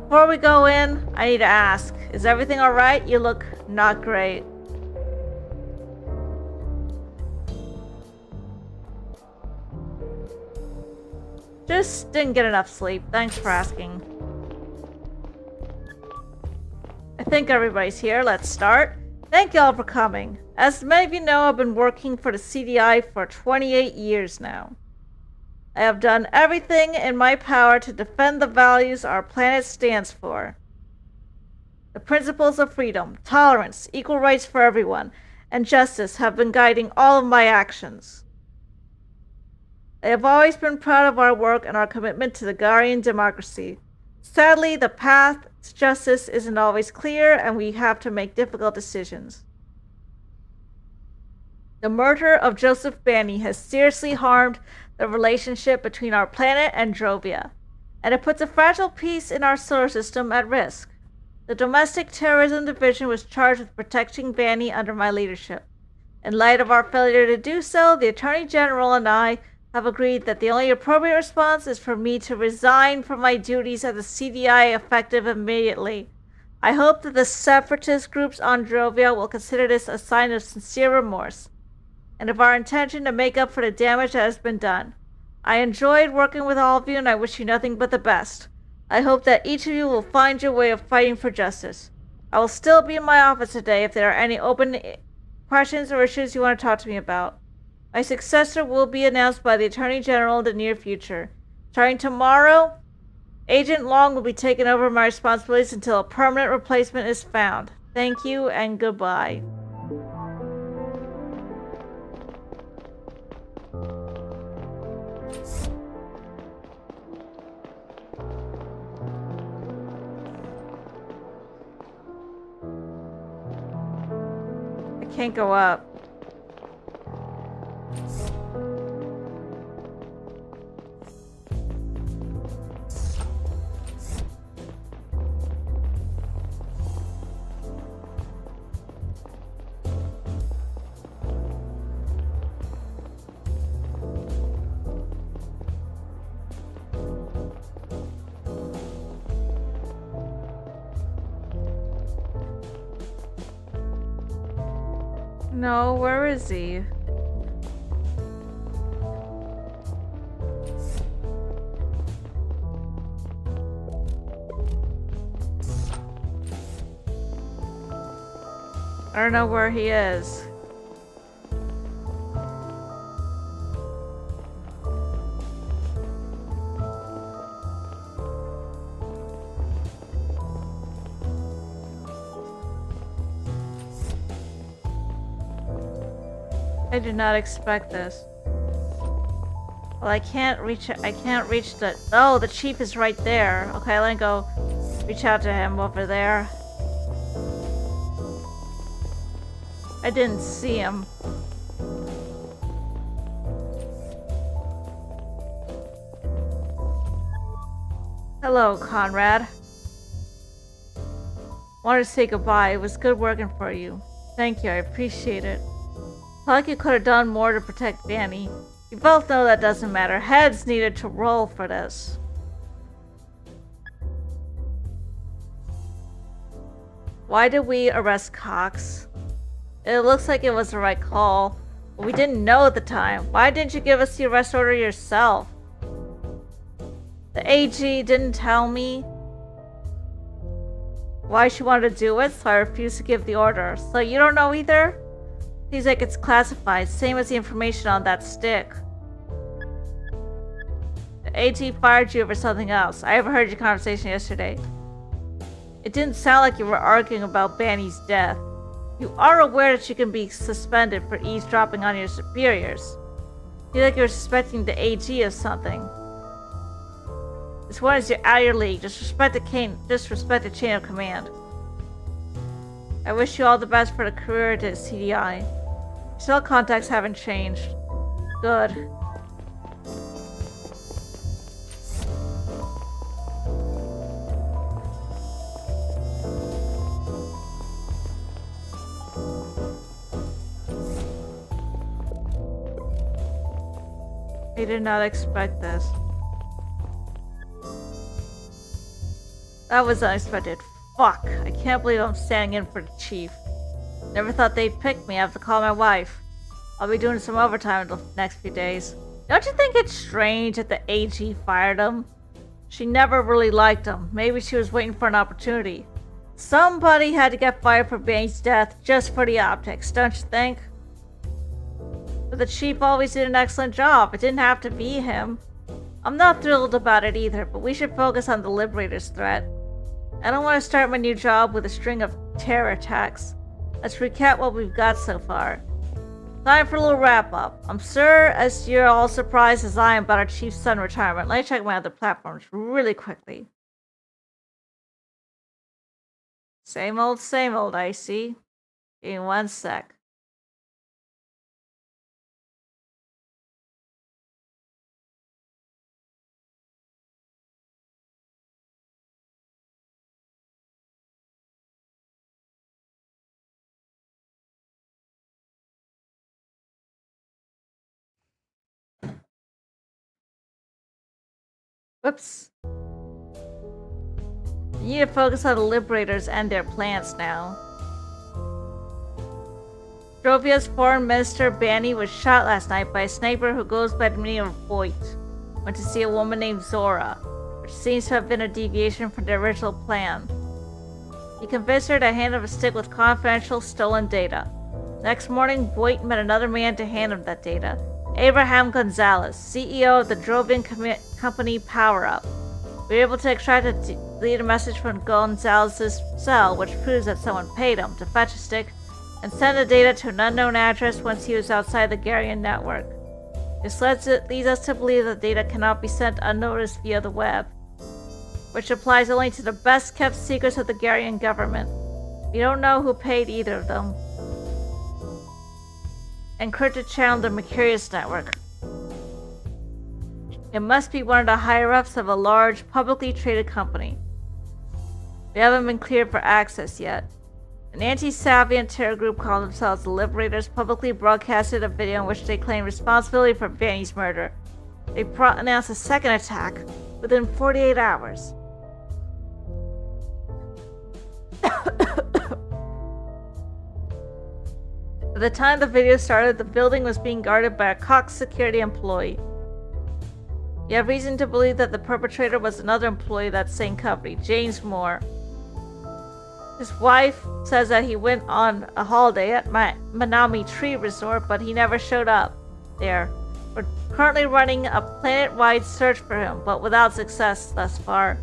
Before we go in, I need to ask, is everything alright? You look not great. Just didn't get enough sleep. Thanks for asking. I think everybody's here. Let's start. Thank you all for coming. As many of you know, I've been working for the CDI for 28 years now. I have done everything in my power to defend the values our planet stands for. The principles of freedom, tolerance, equal rights for everyone, and justice have been guiding all of my actions. I have always been proud of our work and our commitment to the Garian democracy. Sadly, the path to justice isn't always clear, and we have to make difficult decisions. The murder of Joseph Banny has seriously harmed the relationship between our planet and Drovia, and it puts a fragile peace in our solar system at risk. The Domestic Terrorism Division was charged with protecting Banny under my leadership. In light of our failure to do so, the Attorney General and I have agreed that the only appropriate response is for me to resign from my duties at the CDI effective immediately. I hope that the separatist groups on Drovia will consider this a sign of sincere remorse, and of our intention to make up for the damage that has been done. I enjoyed working with all of you, and I wish you nothing but the best. I hope that each of you will find your way of fighting for justice. I will still be in my office today if there are any open questions or issues you want to talk to me about. My successor will be announced by the Attorney General in the near future. Starting tomorrow, Agent Long will be taking over my responsibilities until a permanent replacement is found. Thank you and goodbye. I can't go up. No, where is he? I don't know where he is. I did not expect this. Well, I can't reach the... Oh, the chief is right there. Okay, let me go reach out to him over there. I didn't see him. Hello, Conrad. Wanted to say goodbye. It was good working for you. Thank you, I appreciate it. Felt like you could have done more to protect Banny. You both know that doesn't matter. Heads needed to roll for this. Why did we arrest Cox? It looks like it was the right call, but we didn't know at the time. Why didn't you give us the arrest order yourself? The AG didn't tell me why she wanted to do it, so I refused to give the order. So you don't know either? Seems like it's classified, same as the information on that stick. The AG fired you over something else. I overheard your conversation yesterday. It didn't sound like you were arguing about Banny's death. You are aware that you can be suspended for eavesdropping on your superiors. I feel like you're suspecting the AG of something. This one is out of your league. Disrespect the chain of command. I wish you all the best for the career at the CDI. Cell contacts haven't changed. Good. I did not expect this. That was unexpected. Fuck, I can't believe I'm standing in for the chief. Never thought they'd pick me. I have to call my wife. I'll be doing some overtime in the next few days. Don't you think it's strange that the AG fired him? She never really liked him. Maybe she was waiting for an opportunity. Somebody had to get fired for Bane's death just for the optics, don't you think? But the chief always did an excellent job. It didn't have to be him. I'm not thrilled about it either, but we should focus on the Liberator's threat. I don't want to start my new job with a string of terror attacks. Let's recap what we've got so far. Time for a little wrap-up. I'm sure as you're all surprised as I am about our chief's son retirement. Let me check my other platforms really quickly. Same old, I see. Give me 1 sec. Whoops. You need to focus on the Liberators and their plans now. Drovia's foreign minister, Banny, was shot last night by a sniper who goes by the name of Voight. Went to see a woman named Zora, which seems to have been a deviation from the original plan. He convinced her to hand him a stick with confidential stolen data. Next morning, Voight met another man to hand him that data. Abraham Gonzalez, CEO of the Drovian company Power Up. We were able to extract a deleted message from Gonzalez's cell, which proves that someone paid him to fetch a stick and send the data to an unknown address once he was outside the Garian network. This leads us to believe that data cannot be sent unnoticed via the web, which applies only to the best kept secrets of the Garian government. We don't know who paid either of them. Encrypted channel the Mercurius network. It must be one of the higher-ups of a large, publicly traded company. We haven't been cleared for access yet. An anti-Savian terror group called themselves the Liberators publicly broadcasted a video in which they claimed responsibility for Vanny's murder. They announced a second attack within 48 hours. By the time the video started, the building was being guarded by a Cox security employee. You have reason to believe that the perpetrator was another employee of that same company, James Moore. His wife says that he went on a holiday at Manami Tree Resort, but he never showed up there. We're currently running a planet-wide search for him, but without success thus far.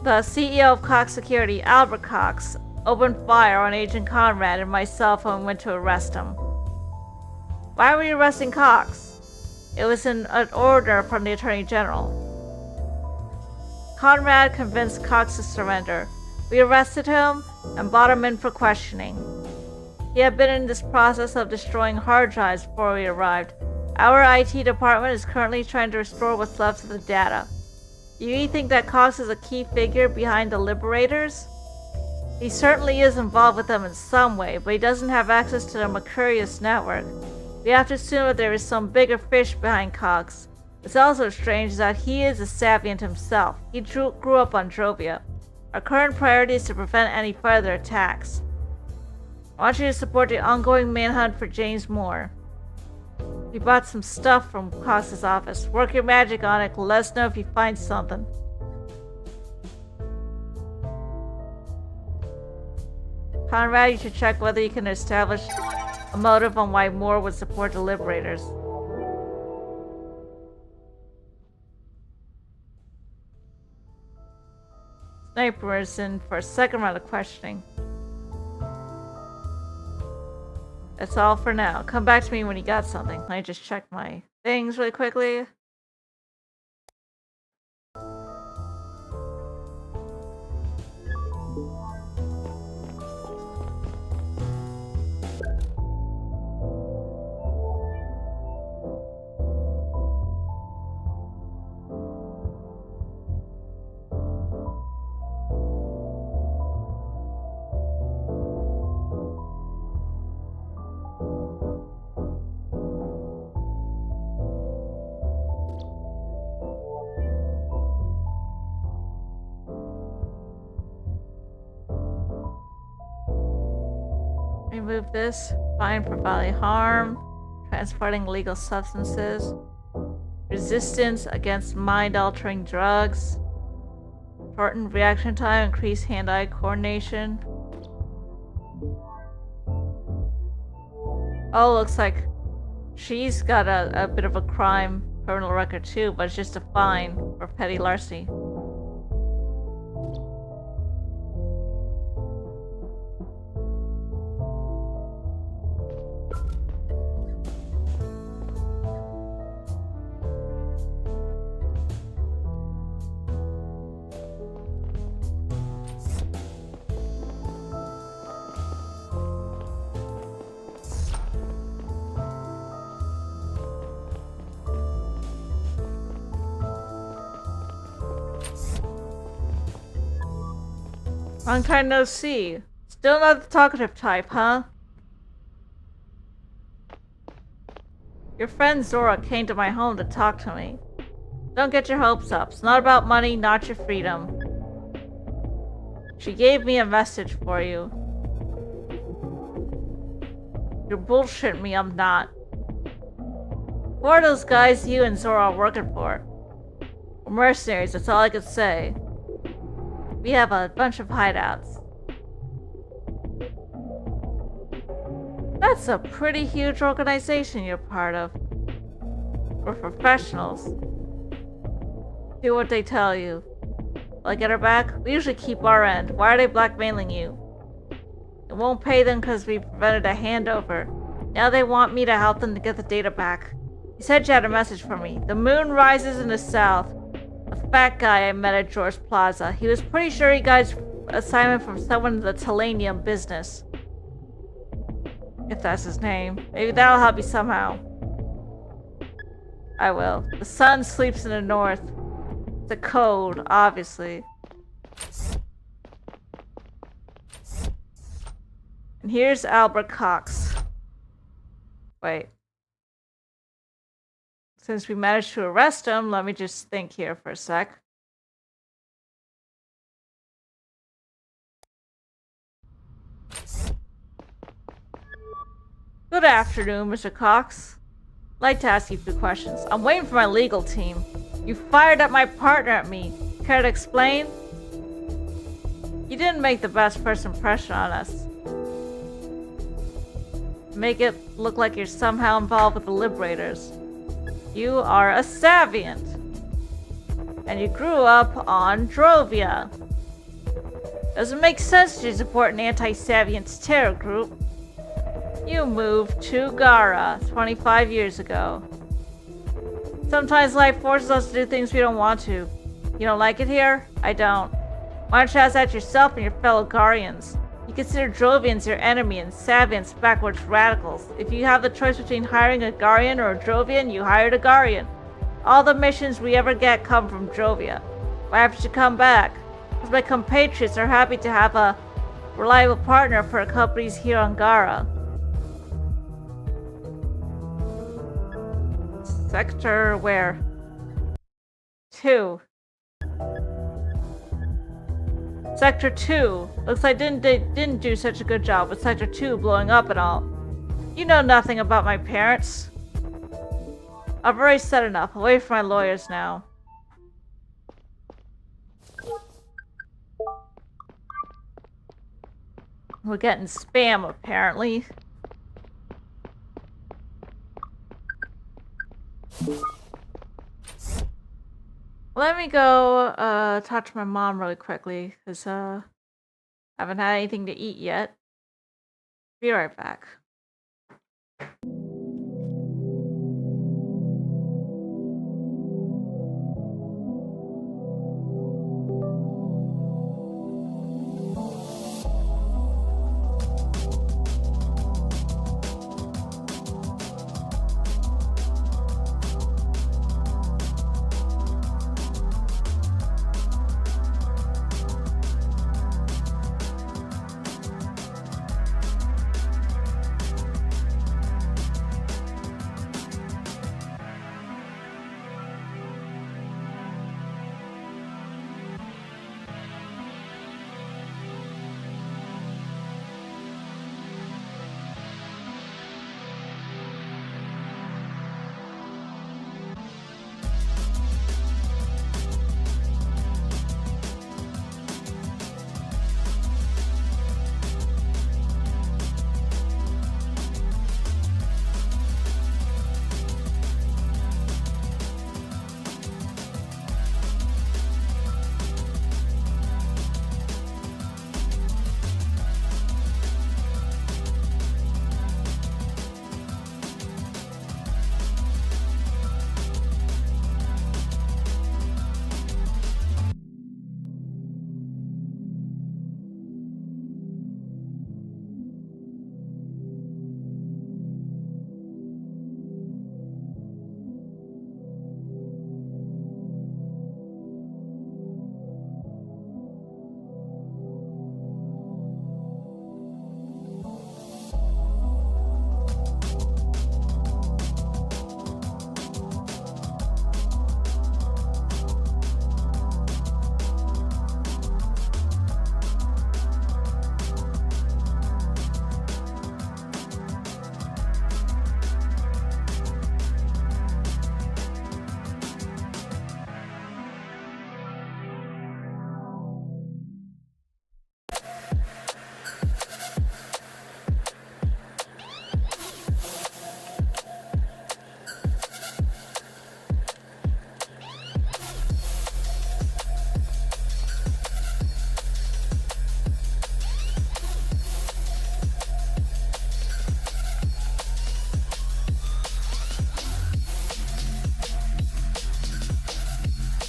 The CEO of Cox Security, Albert Cox, opened fire on Agent Conrad and myself when we went to arrest him. Why were you arresting Cox? It was an order from the Attorney General. Conrad convinced Cox to surrender. We arrested him and brought him in for questioning. He had been in this process of destroying hard drives before we arrived. Our IT department is currently trying to restore what's left of the data. Do you think that Cox is a key figure behind the Liberators? He certainly is involved with them in some way, but he doesn't have access to the Mercurius network. We have to assume that there is some bigger fish behind Cox. What's also strange is that he is a Saviant himself. He grew up on Drovia. Our current priority is to prevent any further attacks. I want you to support the ongoing manhunt for James Moore. We bought some stuff from Cox's office. Work your magic on it and let us know if you find something. Conrad, you should check whether you can establish a motive on why Moore would support the Liberators. Sniper is in for a second round of questioning. That's all for now. Come back to me when you got something. Let me just check my things really quickly. Remove this. Fine for bodily harm. Transporting illegal substances. Resistance against mind-altering drugs. Shortened reaction time, increased hand-eye coordination. Oh, looks like she's got a bit of a crime criminal record too, but it's just a fine for petty larceny. Long time no see. Still not the talkative type, huh? Your friend Zora came to my home to talk to me. Don't get your hopes up. It's not about money, not your freedom. She gave me a message for you. You're bullshitting me, I'm not. Who are those guys you and Zora are working for? We're mercenaries, that's all I could say. We have a bunch of hideouts. That's a pretty huge organization you're part of. We're professionals. Do what they tell you. Will I get her back? We usually keep our end. Why are they blackmailing you? It won't pay them because we prevented a handover. Now they want me to help them to get the data back. You said you had a message for me. The moon rises in the south. A fat guy I met at George Plaza. He was pretty sure he got his assignment from someone in the Telenium business. If that's his name. Maybe that'll help you somehow. I will. The sun sleeps in the north. It's a code, obviously. And here's Albert Cox. Wait. Since we managed to arrest him, let me just think here for a sec. Good afternoon, Mr. Cox. I'd like to ask you a few questions. I'm waiting for my legal team. You fired up my partner at me. Care to explain? You didn't make the best first impression on us. Make it look like you're somehow involved with the Liberators. You are a Saviant. And you grew up on Drovia. Doesn't make sense to support an anti-Saviant terror group. You moved to Gara 25 years ago. Sometimes life forces us to do things we don't want to. You don't like it here? I don't. Why don't you ask that yourself and your fellow Garians? You consider Drovians your enemy and Savians backwards radicals. If you have the choice between hiring a Garian or a Drovian, you hired a Garian. All the missions we ever get come from Drovia. Why haven't you come back? Because my compatriots are happy to have a reliable partner for companies here on Gara. Sector where? 2. Sector 2. Looks like they didn't do such a good job with Sector 2 blowing up and all. You know nothing about my parents. I've already said enough. Away from my lawyers now. We're getting spam, apparently. Let me go talk to my mom really quickly, because I haven't had anything to eat yet. Be right back.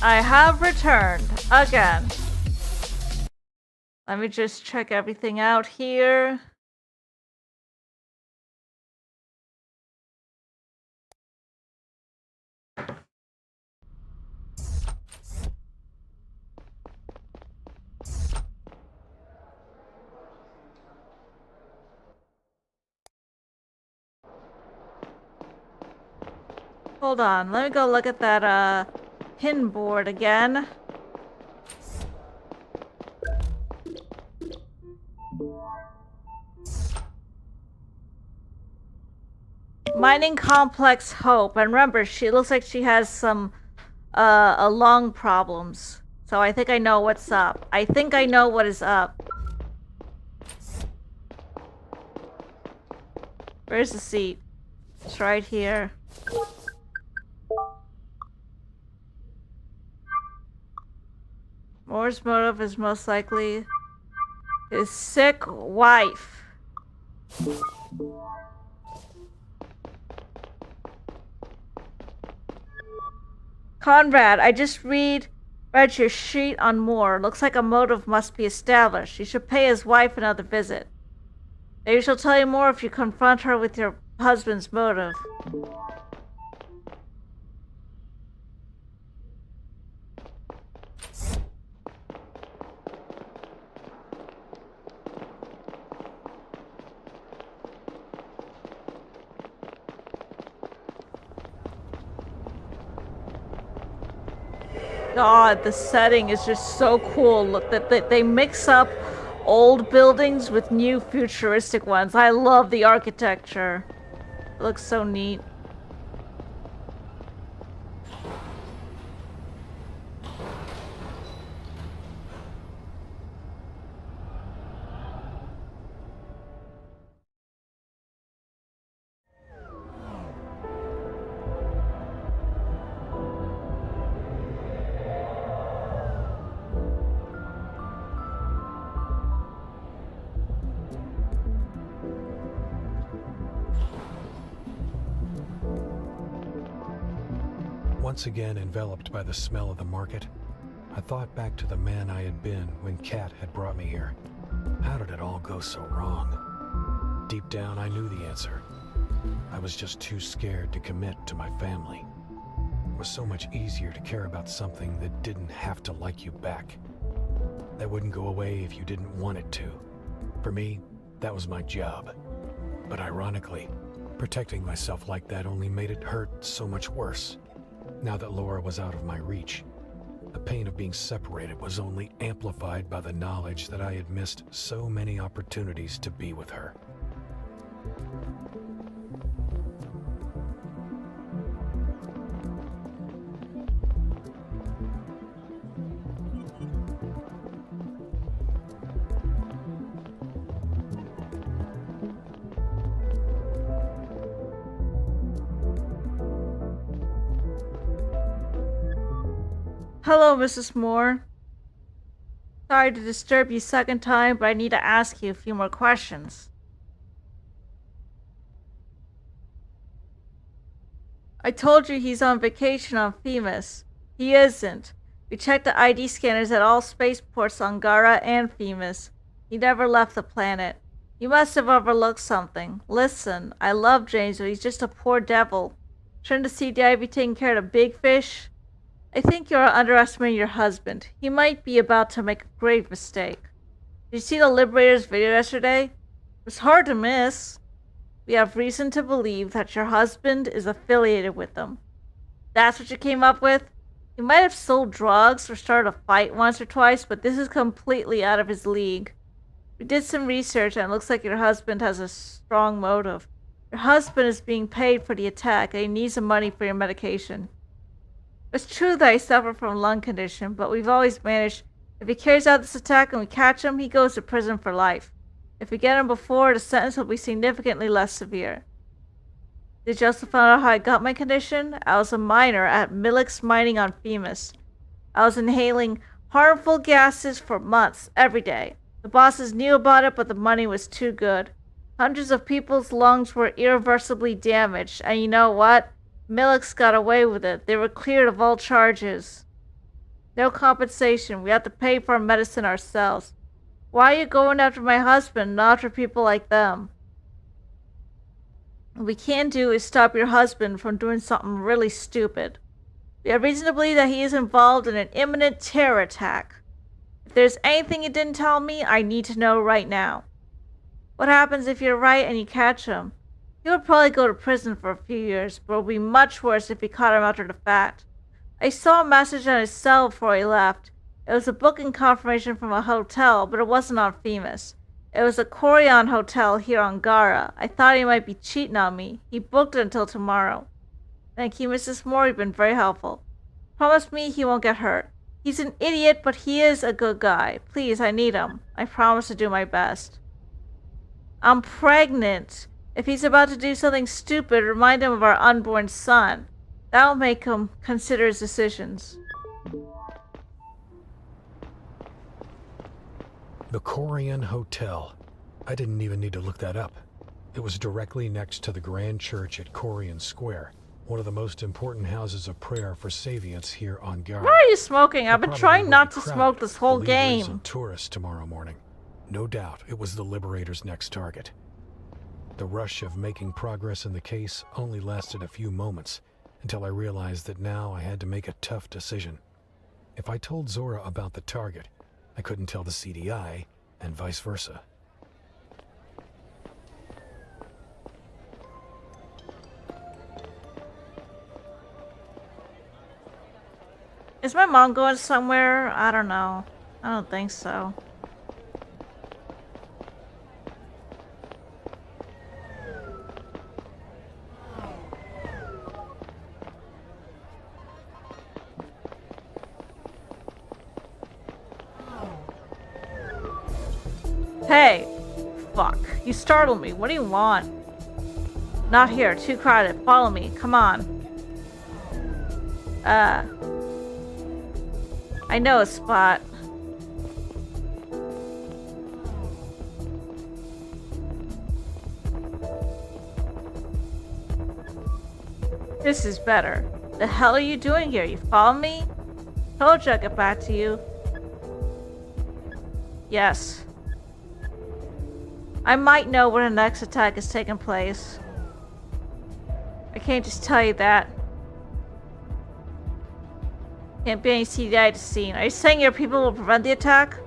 I have returned again. Let me just check everything out here. Hold on, let me go look at that pin board again. Mining complex Hope, and remember, she looks like she has some lung problems. So I think I know what's up. I think I know what is up. Where's the seat? It's right here. Moore's motive is most likely his sick wife. Conrad, I just read your sheet on Moore. Looks like a motive must be established. You should pay his wife another visit. Maybe she'll tell you more if you confront her with your husband's motive. God, the setting is just so cool. Look, that they mix up old buildings with new futuristic ones. I love the architecture. It looks so neat. Once again enveloped by the smell of the market, I thought back to the man I had been when Kat had brought me here. How did it all go so wrong? Deep down, I knew the answer. I was just too scared to commit to my family. It was so much easier to care about something that didn't have to like you back. That wouldn't go away if you didn't want it to. For me, that was my job. But ironically, protecting myself like that only made it hurt so much worse. Now that Laura was out of my reach, the pain of being separated was only amplified by the knowledge that I had missed so many opportunities to be with her. Hello, Mrs. Moore. Sorry to disturb you second time, but I need to ask you a few more questions. I told you he's on vacation on Themis. He isn't. We checked the ID scanners at all spaceports on Gara and Themis. He never left the planet. You must have overlooked something. Listen, I love James, but he's just a poor devil. Trying to see Daddy be taking care of the big fish? I think you're underestimating your husband. He might be about to make a grave mistake. Did you see the Liberator's video yesterday? It was hard to miss. We have reason to believe that your husband is affiliated with them. That's what you came up with? He might have sold drugs or started a fight once or twice, but this is completely out of his league. We did some research and it looks like your husband has a strong motive. Your husband is being paid for the attack and he needs the money for your medication. It's true that he suffered from a lung condition, but we've always managed, if he carries out this attack and we catch him, he goes to prison for life. If we get him before, the sentence will be significantly less severe. Did you also find out how I got my condition? I was a miner at Milix Mining on Themis. I was inhaling harmful gases for months, every day. The bosses knew about it, but the money was too good. Hundreds of people's lungs were irreversibly damaged, and you know what? Milix got away with it. They were cleared of all charges. No compensation. We have to pay for our medicine ourselves. Why are you going after my husband, not after people like them? What we can do is stop your husband from doing something really stupid. We have reason to believe that he is involved in an imminent terror attack. If there's anything you didn't tell me, I need to know right now. What happens if you're right and you catch him? He would probably go to prison for a few years, but it would be much worse if we caught him after the fact. I saw a message on his cell before he left. It was a booking confirmation from a hotel, but it wasn't on Themis. It was a Corian hotel here on Gara. I thought he might be cheating on me. He booked it until tomorrow. Thank you, Mrs. Moore. You've been very helpful. Promise me he won't get hurt. He's an idiot, but he is a good guy. Please, I need him. I promise to do my best. I'm pregnant. If he's about to do something stupid, remind him of our unborn son. That'll make him consider his decisions. The Corian Hotel. I didn't even need to look that up. It was directly next to the Grand Church at Corian Square, one of the most important houses of prayer for Saviants here on Gara. Why are you smoking? I've been trying not to smoke this whole game. And tourists tomorrow morning. No doubt it was the Liberator's next target. The rush of making progress in the case only lasted a few moments until I realized that now I had to make a tough decision. If I told Zora about the target, I couldn't tell the CDI, and vice versa. Is my mom going somewhere? I don't know. I don't think so. Hey! Fuck. You startled me. What do you want? Not here. Too crowded. Follow me. Come on. I know a spot. This is better. The hell are you doing here? You follow me? Told you I'd get back to you. Yes. I might know when the next attack is taking place. I can't just tell you that. Can't be any CDI to scene. Are you saying your people will prevent the attack?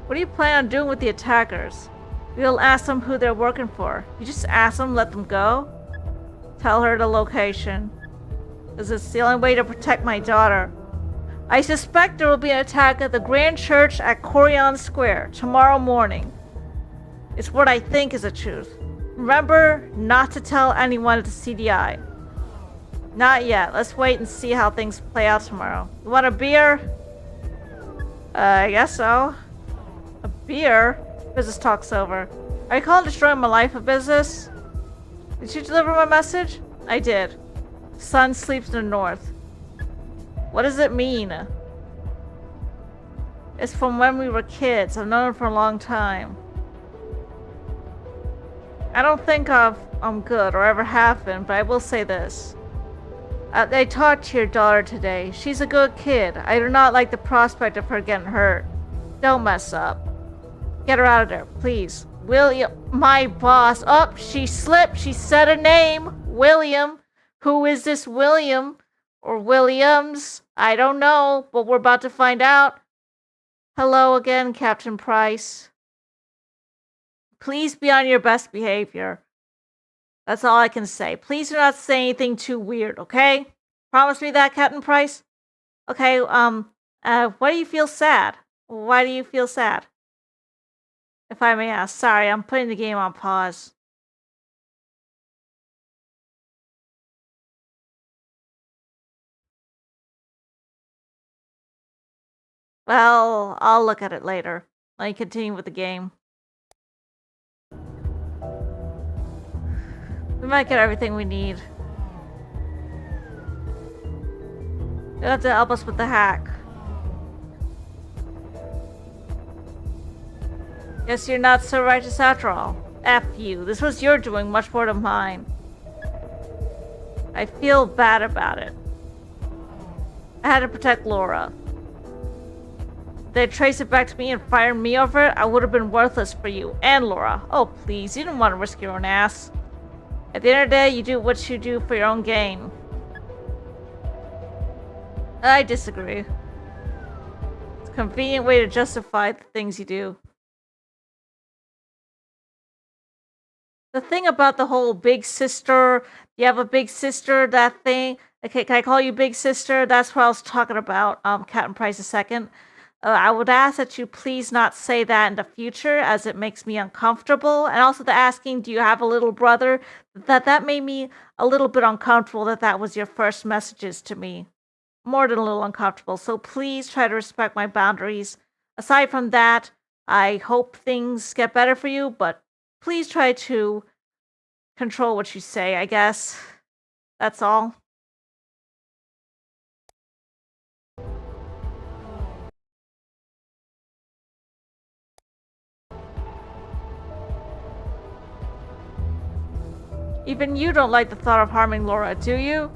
What do you plan on doing with the attackers? We'll ask them who they're working for. You just ask them, let them go? Tell her the location. Because it's the only way to protect my daughter. I suspect there will be an attack at the Grand Church at Corian Square tomorrow morning. It's what I think is the truth. Remember not to tell anyone at the CDI. Not yet. Let's wait and see how things play out tomorrow. You want a beer? I guess so. A beer? Business talk's over. Are you calling destroying my life a business? Did you deliver my message? I did. Sun sleeps in the north. What does it mean? It's from when we were kids. I've known it for a long time. I don't think I'm good or ever have been, but I will say this. I talked to your daughter today. She's a good kid. I do not like the prospect of her getting hurt. Don't mess up. Get her out of there, please. William, my boss. Oh, she slipped. She said a name. William. Who is this William? Or Williams? I don't know, but we're about to find out. Hello again, Captain Price. Please be on your best behavior. That's all I can say. Please do not say anything too weird, okay? Promise me that, Captain Price? Okay, why do you feel sad? Why do you feel sad? If I may ask. Sorry, I'm putting the game on pause. Well, I'll look at it later. Let me continue with the game. We might get everything we need. You'll have to help us with the hack. Guess you're not so righteous after all. F you. This was your doing, much more than mine. I feel bad about it. I had to protect Laura. If they trace it back to me and fire me over it, I would have been worthless for you and Laura. Oh, please, you didn't want to risk your own ass. At the end of the day, you do what you do for your own gain. I disagree. It's a convenient way to justify the things you do. The thing about the whole big sister, you have a big sister, that thing. Okay, can I call you big sister? That's what I was talking about, Captain Price II. I would ask that you please not say that in the future, as it makes me uncomfortable. And also the asking, do you have a little brother? That made me a little bit uncomfortable that was your first messages to me. More than a little uncomfortable. So please try to respect my boundaries. Aside from that, I hope things get better for you, but please try to control what you say, I guess. That's all. Even you don't like the thought of harming Laura, do you?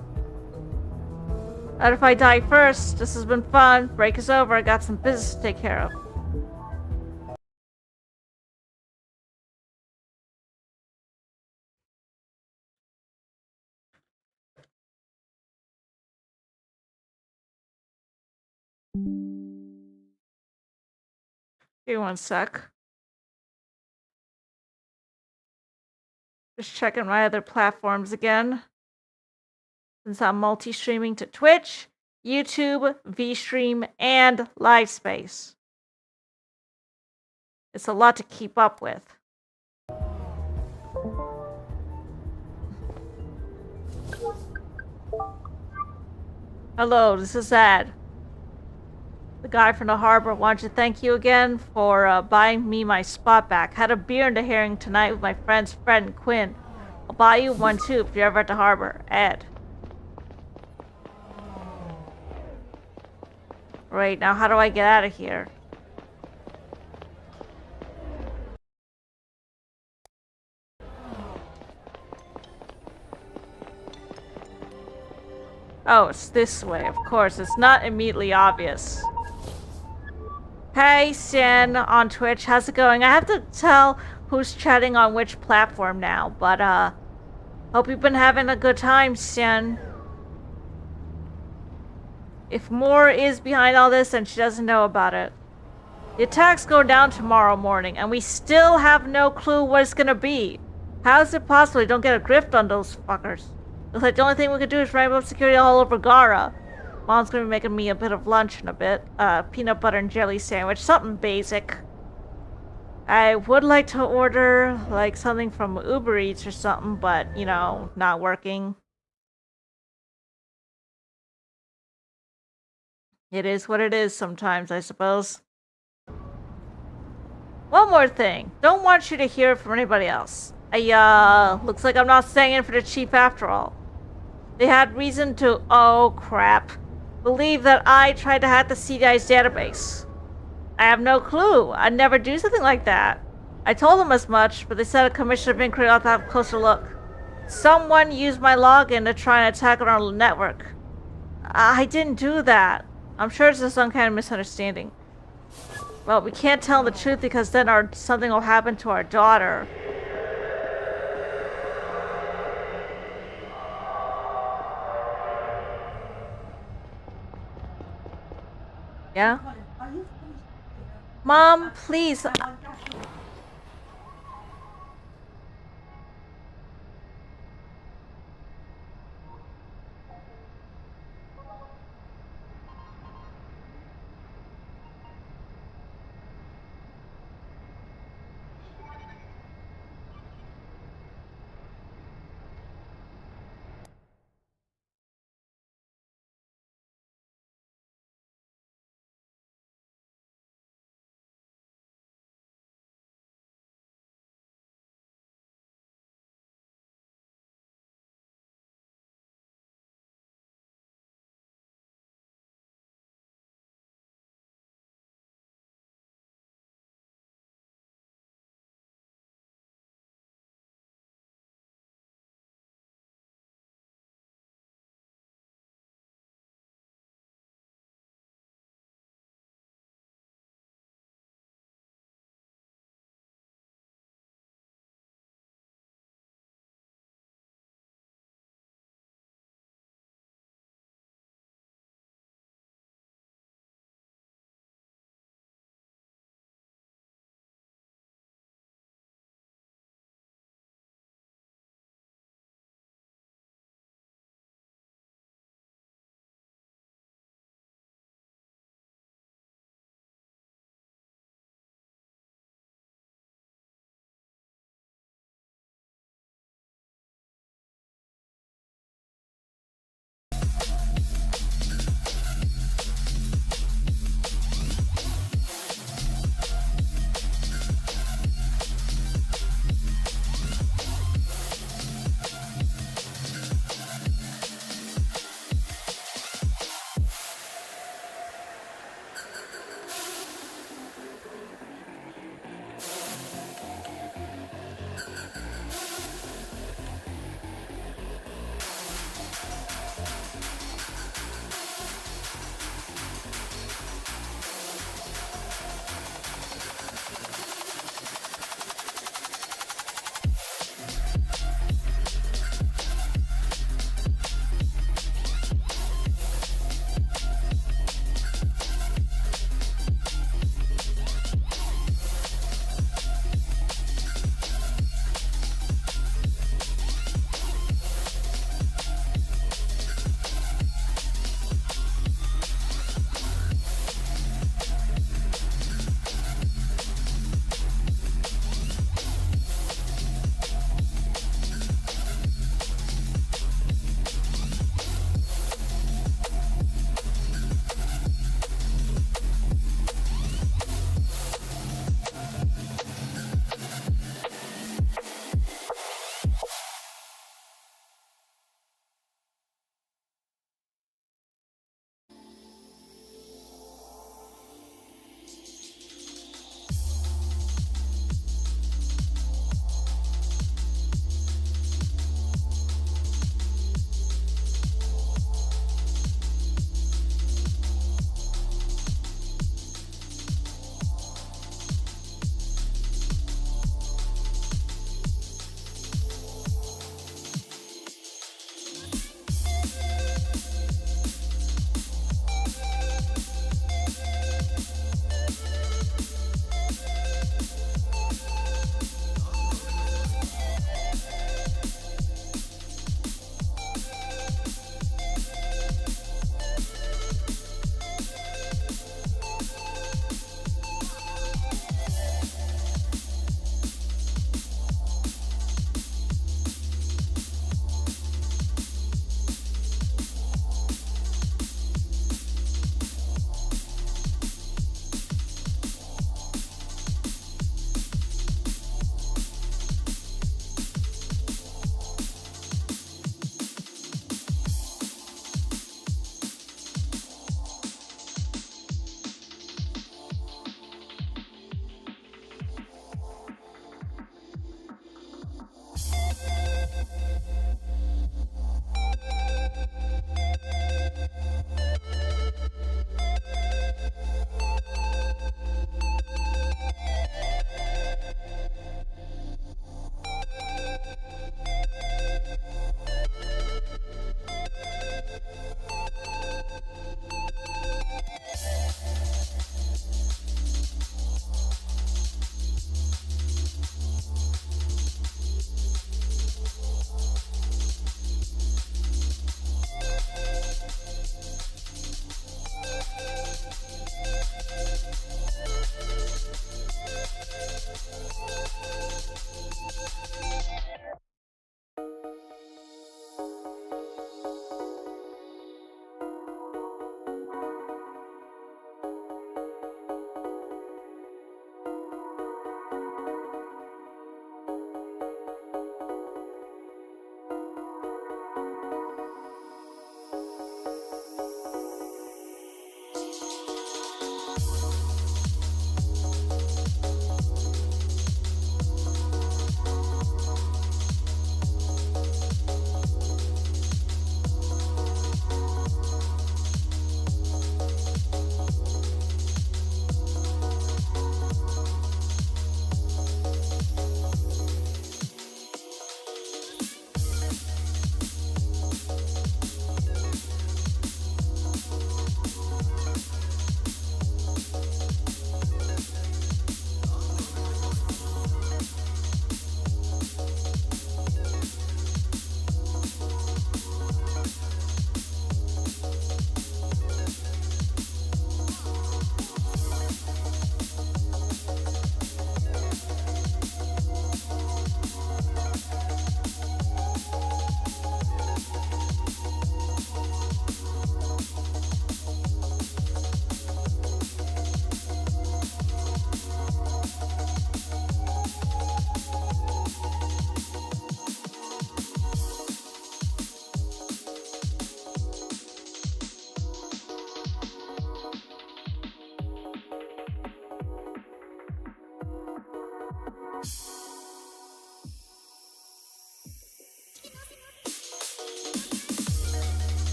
Not if I die first. This has been fun. Break is over. I got some business to take care of. Give me one sec. Just checking my other platforms again. Since I'm multi-streaming to Twitch, YouTube, VStream, and LiveSpace. It's a lot to keep up with. Hello, this is Ed. The guy from the harbor wanted to thank you again for buying me my spot back. Had a beer in the herring tonight with my friends Fred and Quinn. I'll buy you one too if you're ever at the harbor. Ed. Right, now how do I get out of here? Oh, it's this way, of course. It's not immediately obvious. Hey, Sin on Twitch. How's it going? I have to tell who's chatting on which platform now, but, hope you've been having a good time, Sin. If Moore is behind all this, then she doesn't know about it. The attacks go down tomorrow morning, and we still have no clue what it's gonna be. How is it possible we don't get a grift on those fuckers? Looks like the only thing we can do is ramp up security all over Gara. Mom's gonna be making me a bit of lunch in a bit. Peanut butter and jelly sandwich, something basic. I would like to order, like, something from Uber Eats or something, but, you know, not working. It is what it is sometimes, I suppose. One more thing. Don't want you to hear it from anybody else. Looks like I'm not staying in for the chief after all. They had reason to, oh crap, believe that I tried to hack the CDI's database. I have no clue. I'd never do something like that. I told them as much, but they said a commissioner of inquiry ought to have a closer look. Someone used my login to try and attack on our network. I didn't do that. I'm sure it's just some kind of misunderstanding. Well, we can't tell the truth because then something will happen to our daughter. Yeah? Mom, please.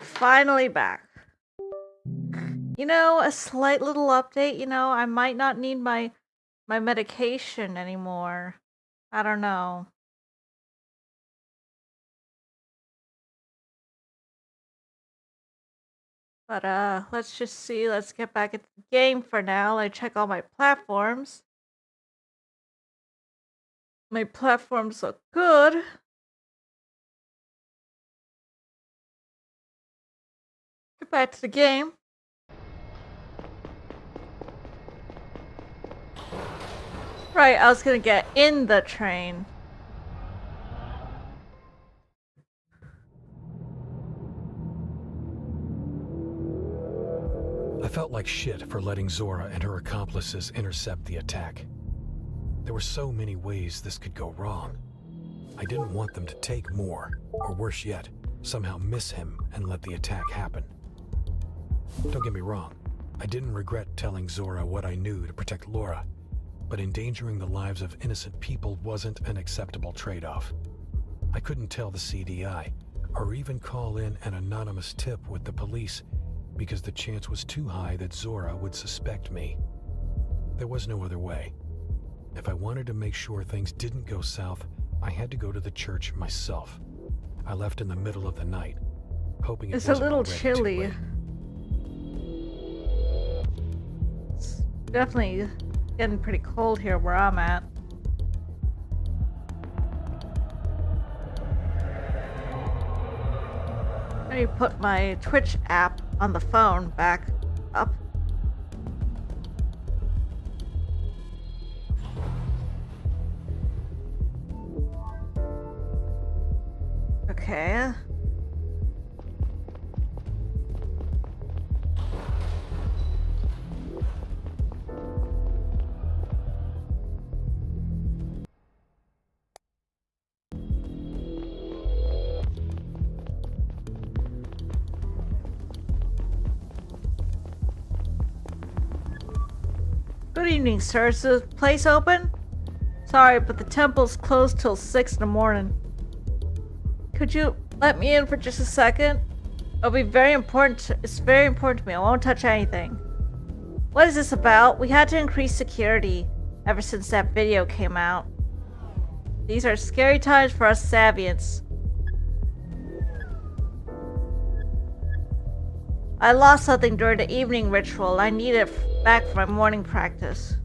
Finally back. You know, a slight little update, I might not need my medication anymore. I don't know. But let's just see. Let's get back at the game for now. I check all my platforms. My platforms look good. Get back to the game. Right, I was gonna get in the train. I felt like shit for letting Zora and her accomplices intercept the attack. There were so many ways this could go wrong. I didn't want them to take more, or worse yet, somehow miss him and let the attack happen. Don't get me wrong, I didn't regret telling Zora what I knew to protect Laura, but endangering the lives of innocent people wasn't an acceptable trade-off. I couldn't tell the CDI, or even call in an anonymous tip with the police, because the chance was too high that Zora would suspect me. There was no other way. If I wanted to make sure things didn't go south, I had to go to the church myself. I left in the middle of the night, hoping it's a little chilly. It's definitely getting pretty cold here where I'm at. I need to put my Twitch app on the phone back up. Okay. Good evening, sir. Is the place open? Sorry, but the temple's closed till 6 in the morning. Could you let me in for just a second? It'll be very important. It's very important to me. I won't touch anything. What is this about? We had to increase security ever since that video came out. These are scary times for us Savians. I lost something during the evening ritual. I need it back for my morning practice.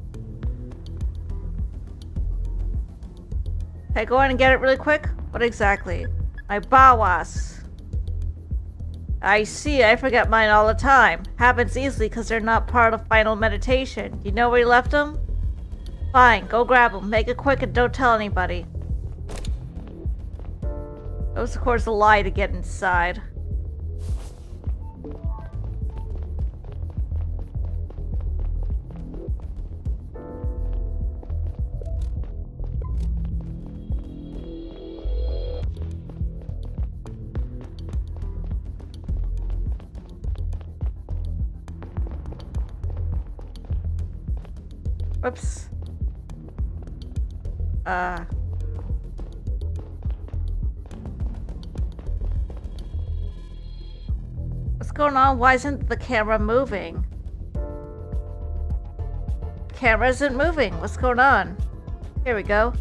Hey, go in and get it really quick? What exactly? My bawas. I see, I forget mine all the time. Happens easily because they're not part of final meditation. You know where you left them? Fine, go grab them. Make it quick and don't tell anybody. It was of course a lie to get inside. Whoops. What's going on? Why isn't the camera moving? The camera isn't moving. What's going on? Here we go.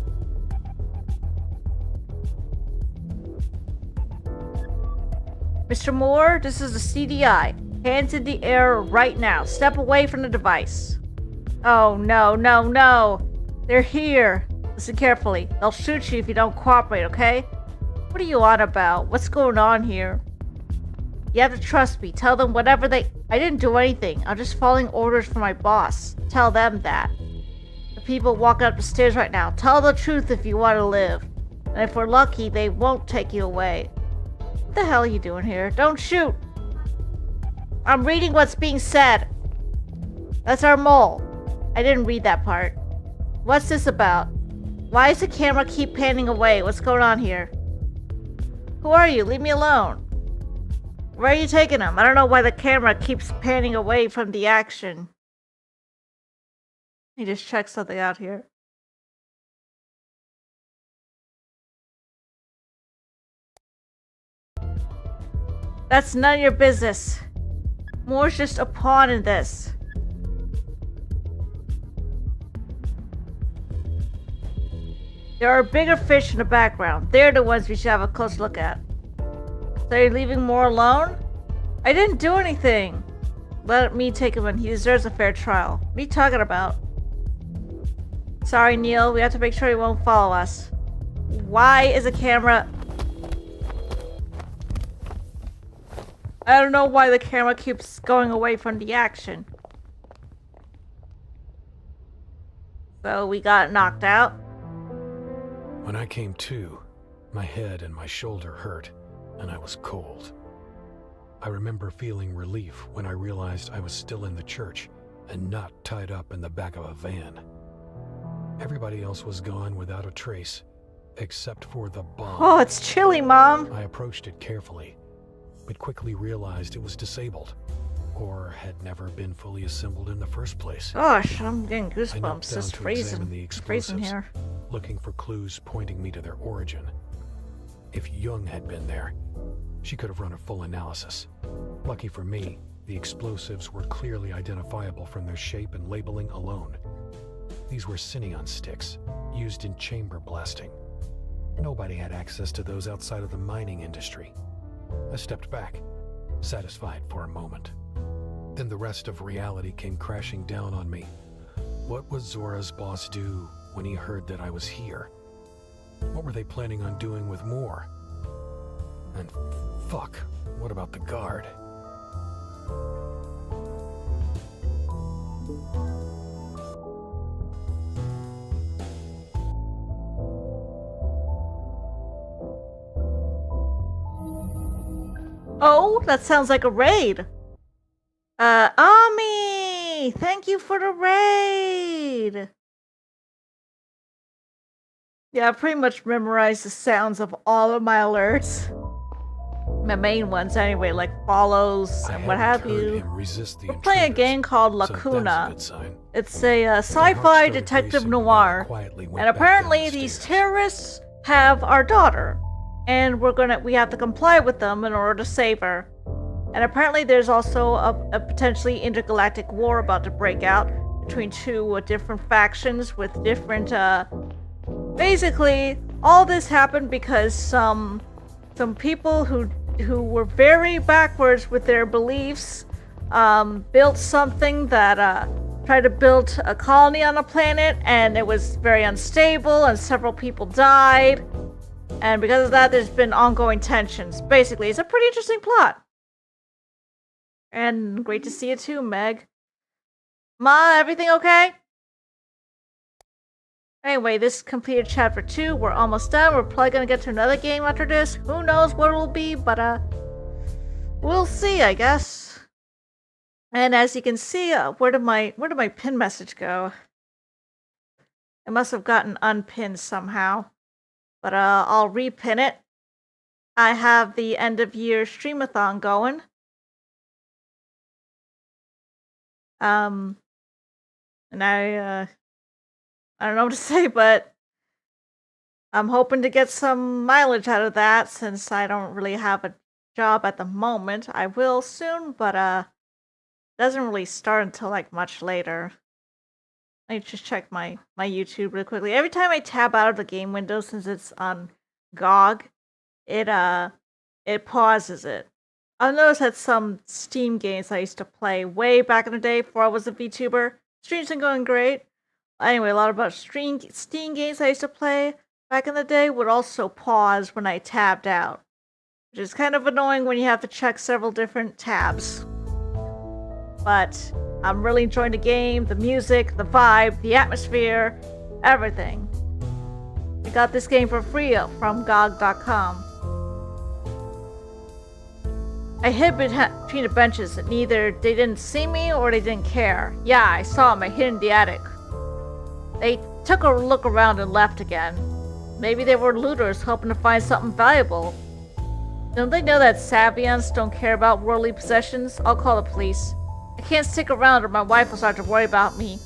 Mr. Moore, this is the CDI. Hands in the air right now. Step away from the device. Oh, no, no, no. They're here. Listen carefully. They'll shoot you if you don't cooperate, okay? What are you on about? What's going on here? You have to trust me. Tell them whatever they... I didn't do anything. I'm just following orders from my boss. Tell them that. The people walking up the stairs right now. Tell the truth if you want to live. And if we're lucky, they won't take you away. What the hell are you doing here? Don't shoot! I'm reading what's being said. That's our mole. I didn't read that part. What's this about? Why does the camera keep panning away? What's going on here? Who are you? Leave me alone. Where are you taking him? I don't know why the camera keeps panning away from the action. Let me just check something out here. That's none of your business. Moore's just a pawn in this. There are bigger fish in the background. They're the ones we should have a close look at. So you're leaving Moore alone? I didn't do anything. Let me take him in. He deserves a fair trial. What are you talking about? Sorry, Neil. We have to make sure he won't follow us. Why is the camera... I don't know why the camera keeps going away from the action. So we got knocked out. When I came to, my head and my shoulder hurt, and I was cold. I remember feeling relief when I realized I was still in the church and not tied up in the back of a van. Everybody else was gone without a trace, except for the bomb. Oh, it's chilly, Mom. I approached it carefully, but quickly realized it was disabled, or had never been fully assembled in the first place. Gosh, I'm getting I knelt goosebumps. down It's to freezing. examine the It's freezing explosives, here. looking for clues pointing me to their origin. If Young had been there, she could have run a full analysis. Lucky for me, the explosives were clearly identifiable from their shape and labeling alone. These were Cineon sticks, used in chamber blasting. Nobody had access to those outside of the mining industry. I stepped back, satisfied for a moment. Then the rest of reality came crashing down on me. What would Zora's boss do when he heard that I was here? What were they planning on doing with Moore? And fuck, what about the guard? Oh, that sounds like a raid. Ami! Thank you for the raid! Yeah, I pretty much memorized the sounds of all of my alerts. My main ones anyway, like follows and what have you. We're playing a game called Lacuna. It's a sci-fi detective noir. And apparently these terrorists have our daughter. And we have to comply with them in order to save her. And apparently there's also a potentially intergalactic war about to break out between two different factions with different, basically, all this happened because some people who were very backwards with their beliefs, built something that, tried to build a colony on a planet, and it was very unstable, and several people died. And because of that, there's been ongoing tensions. Basically, it's a pretty interesting plot. And great to see you too, Meg. Ma, everything okay? Anyway, this completed chapter 2. We're almost done. We're probably gonna get to another game after this. Who knows what it'll be, but we'll see, I guess. And as you can see, where did my pin message go? It must have gotten unpinned somehow. But I'll repin it. I have the end of year streamathon going. And I don't know what to say, but I'm hoping to get some mileage out of that since I don't really have a job at the moment. I will soon, but it doesn't really start until like much later. Let me just check my YouTube really quickly. Every time I tab out of the game window, since it's on GOG, it pauses it. I've noticed that some Steam games I used to play way back in the day before I was a VTuber. Stream's been going great. Anyway, a lot about Steam games I used to play back in the day would also pause when I tabbed out. Which is kind of annoying when you have to check several different tabs. But I'm really enjoying the game, the music, the vibe, the atmosphere, everything. got this game for free from GOG.com. I hid between the benches, and either they didn't see me or they didn't care. Yeah, I saw them. I hid in the attic. They took a look around and left again. Maybe they were looters hoping to find something valuable. Don't they know that Savians don't care about worldly possessions? I'll call the police. I can't stick around or my wife will start to worry about me.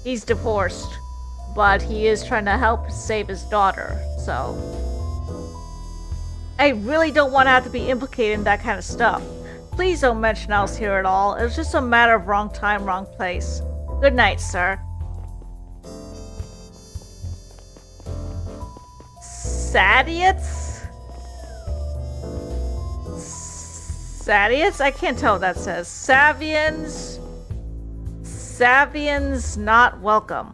He's divorced, but he is trying to help save his daughter, so... I really don't want to have to be implicated in that kind of stuff. Please don't mention I was here at all. It was just a matter of wrong time, wrong place. Good night, sir. Sadiats? Sadiats? I can't tell what that says. Savians? Savians not welcome.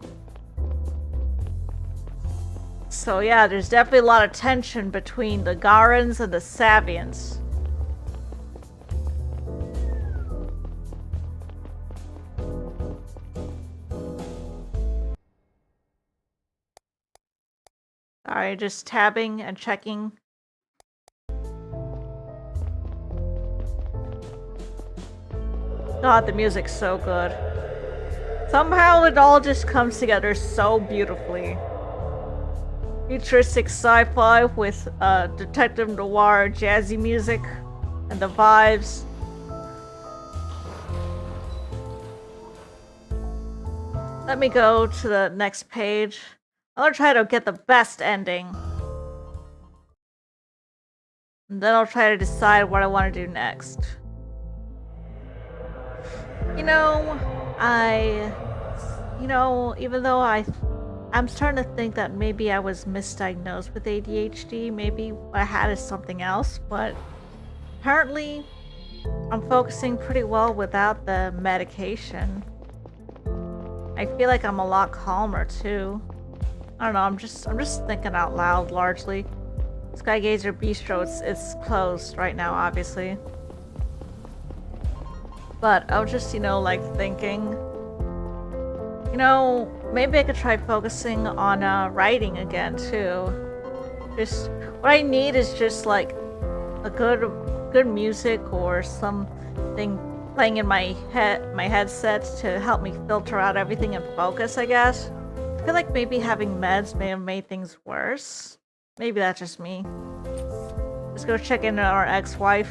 So yeah, there's definitely a lot of tension between the Garans and the Savians. Sorry, just tabbing and checking. God, the music's so good. Somehow it all just comes together so beautifully. Futuristic sci-fi with detective noir jazzy music and the vibes. Let me go to the next page. I'll try to get the best ending. And then I'll try to decide what I want to do next. Even though I'm starting to think that maybe I was misdiagnosed with ADHD. Maybe what I had is something else, but apparently I'm focusing pretty well without the medication. I feel like I'm a lot calmer too. I don't know, I'm just thinking out loud largely. Skygazer Bistro, it's closed right now, obviously. But I was just, thinking, maybe I could try focusing on writing again too. Just what I need is just like a good music or something playing in my headset to help me filter out everything and focus, I guess. I feel like maybe having meds may have made things worse. Maybe that's just me. Let's go check in on our ex-wife.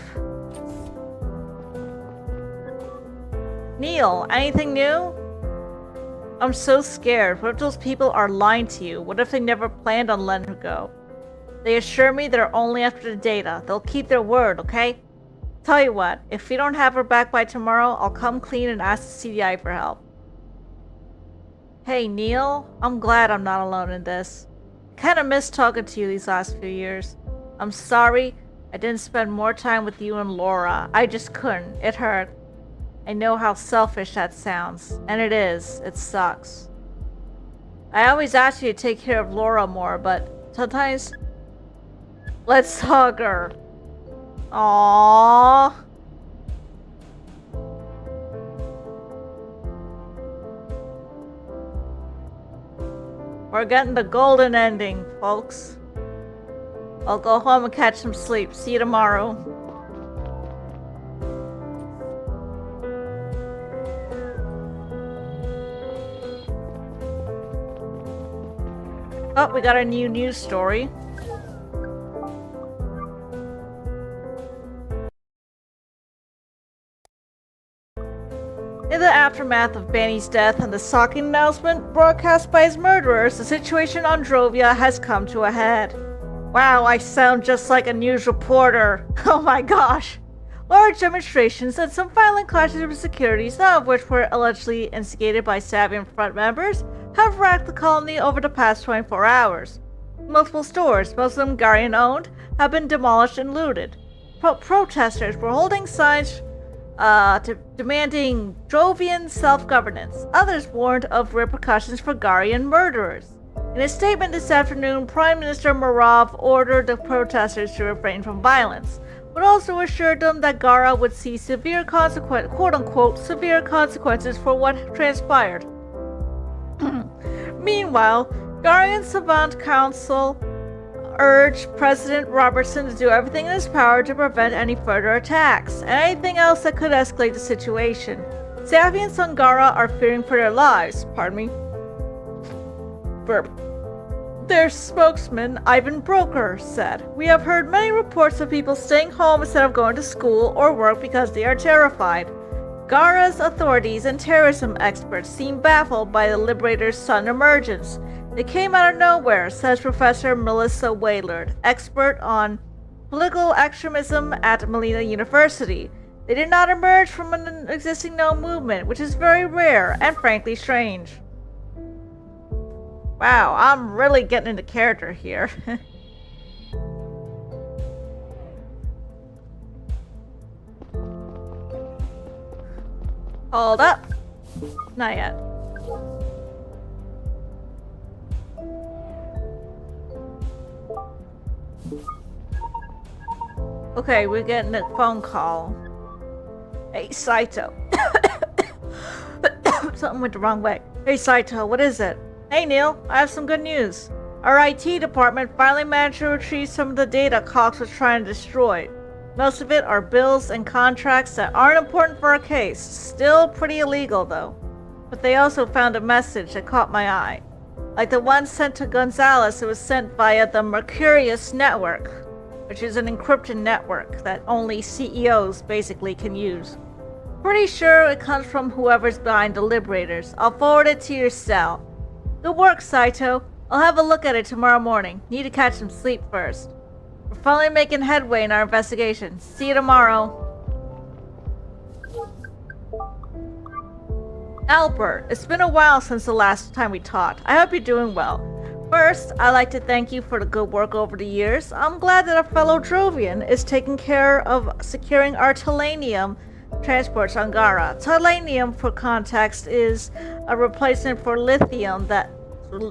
Neil, anything new? I'm so scared. What if those people are lying to you? What if they never planned on letting her go? They assure me they're only after the data. They'll keep their word, okay? Tell you what, if we don't have her back by tomorrow, I'll come clean and ask the CDI for help. Hey, Neil. I'm glad I'm not alone in this. I kinda missed talking to you these last few years. I'm sorry I didn't spend more time with you and Laura. I just couldn't. It hurt. I know how selfish that sounds, and it is. It sucks. I always ask you to take care of Laura more, but sometimes... Let's hug her. Aww. We're getting the golden ending, folks. I'll go home and catch some sleep. See you tomorrow. Oh, we got a new news story. In the aftermath of Banny's death and the shocking announcement broadcast by his murderers, the situation on Drovia has come to a head. Wow, I sound just like a news reporter. Oh my gosh. Large demonstrations and some violent clashes with security, some of which were allegedly instigated by Savian front members, have racked the colony over the past 24 hours. Multiple stores, most of them Garian-owned, have been demolished and looted. Protesters were holding signs demanding Drovian self-governance. Others warned of repercussions for Garian murderers. In a statement this afternoon, Prime Minister Marav ordered the protesters to refrain from violence, but also assured them that Gara would see severe quote-unquote severe consequences for what transpired. Meanwhile, Guardian Savant Council urged President Robertson to do everything in his power to prevent any further attacks, and anything else that could escalate the situation. Safi and Sangara are fearing for their lives, Their spokesman, Ivan Broker, said, "We have heard many reports of people staying home instead of going to school or work because they are terrified. Gara's authorities and terrorism experts seem baffled by the Liberators' sudden emergence. They came out of nowhere," says Professor Melissa Waylard, expert on political extremism at Melina University. "They did not emerge from an existing known movement, which is very rare and frankly strange." Wow, I'm really getting into character here. Hold up. Not yet. Okay, we're getting a phone call. Hey, Saito. Something went the wrong way. Hey, Saito, what is it? Hey, Neil, I have some good news. Our IT department finally managed to retrieve some of the data Cox was trying to destroy. Most of it are bills and contracts that aren't important for our case. Still pretty illegal, though. But they also found a message that caught my eye. Like the one sent to Gonzalez, it was sent via the Mercurius network, which is an encrypted network that only CEOs basically can use. Pretty sure it comes from whoever's behind the Liberators. I'll forward it to your cell. Good work, Saito. I'll have a look at it tomorrow morning. Need to catch some sleep first. We're finally making headway in our investigation. See you tomorrow. Albert, it's been a while since the last time we talked. I hope you're doing well. First, I'd like to thank you for the good work over the years. I'm glad that a fellow Drovian is taking care of securing our Telenium transports on Gara. Telenium, for context, is a replacement for lithium that,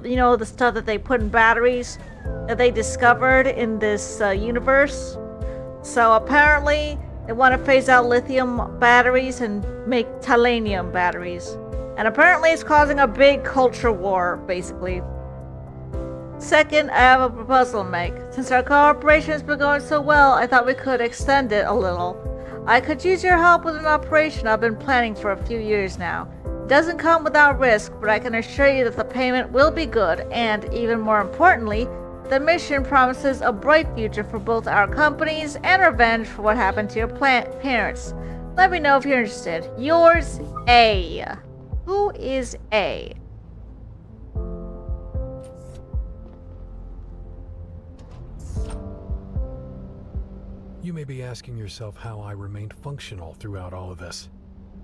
you know, the stuff that they put in batteries that they discovered in this universe. So apparently they want to phase out lithium batteries and make Telenium batteries. And apparently it's causing a big culture war, basically. Second, I have a proposal to make. Since our cooperation has been going so well, I thought we could extend it a little. I could use your help with an operation I've been planning for a few years now. It doesn't come without risk, but I can assure you that the payment will be good, and even more importantly, the mission promises a bright future for both our companies and revenge for what happened to your parents. Let me know if you're interested. Yours, A. Who is A? You may be asking yourself how I remained functional throughout all of this.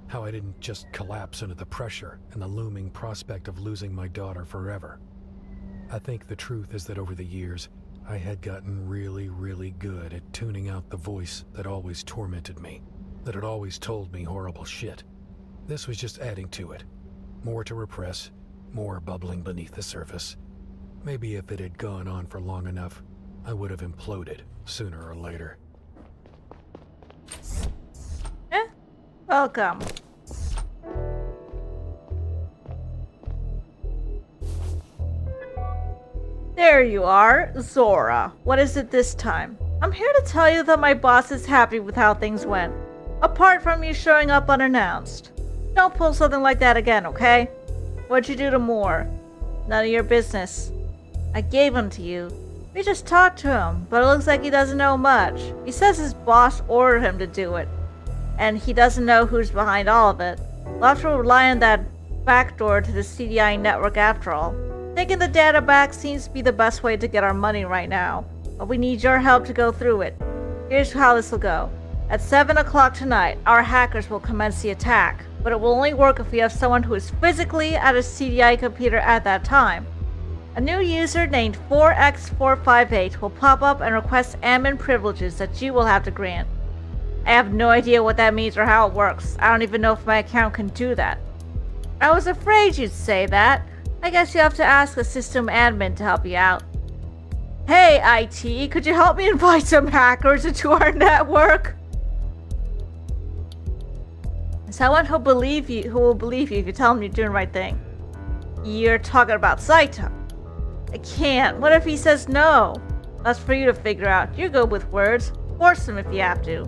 How I didn't just collapse under the pressure and the looming prospect of losing my daughter forever. I think the truth is that over the years, I had gotten really good at tuning out the voice that always tormented me, that had always told me horrible shit. This was just adding to it. More to repress, more bubbling beneath the surface. Maybe if it had gone on for long enough, I would have imploded sooner or later. Welcome. There you are, Zora. What is it this time? I'm here to tell you that my boss is happy with how things went. Apart from you showing up unannounced. Don't pull something like that again, okay? What'd you do to Moore? None of your business. I gave him to you. We just talked to him, but it looks like he doesn't know much. He says his boss ordered him to do it, and he doesn't know who's behind all of it. We'll have to rely on that backdoor to the CDI network after all. Taking the data back seems to be the best way to get our money right now, but we need your help to go through it. Here's how this will go. At 7 o'clock tonight, our hackers will commence the attack, but it will only work if we have someone who is physically at a CDI computer at that time. A new user named 4x458 will pop up and request admin privileges that you will have to grant. I have no idea what that means or how it works. I don't even know if my account can do that. I was afraid you'd say that. I guess you have to ask a system admin to help you out. Hey, IT, could you help me invite some hackers into our network? Someone who will believe you if you tell them you're doing the right thing. You're talking about Saito. I can't. What if he says no? That's for you to figure out. You're good with words. Force him if you have to.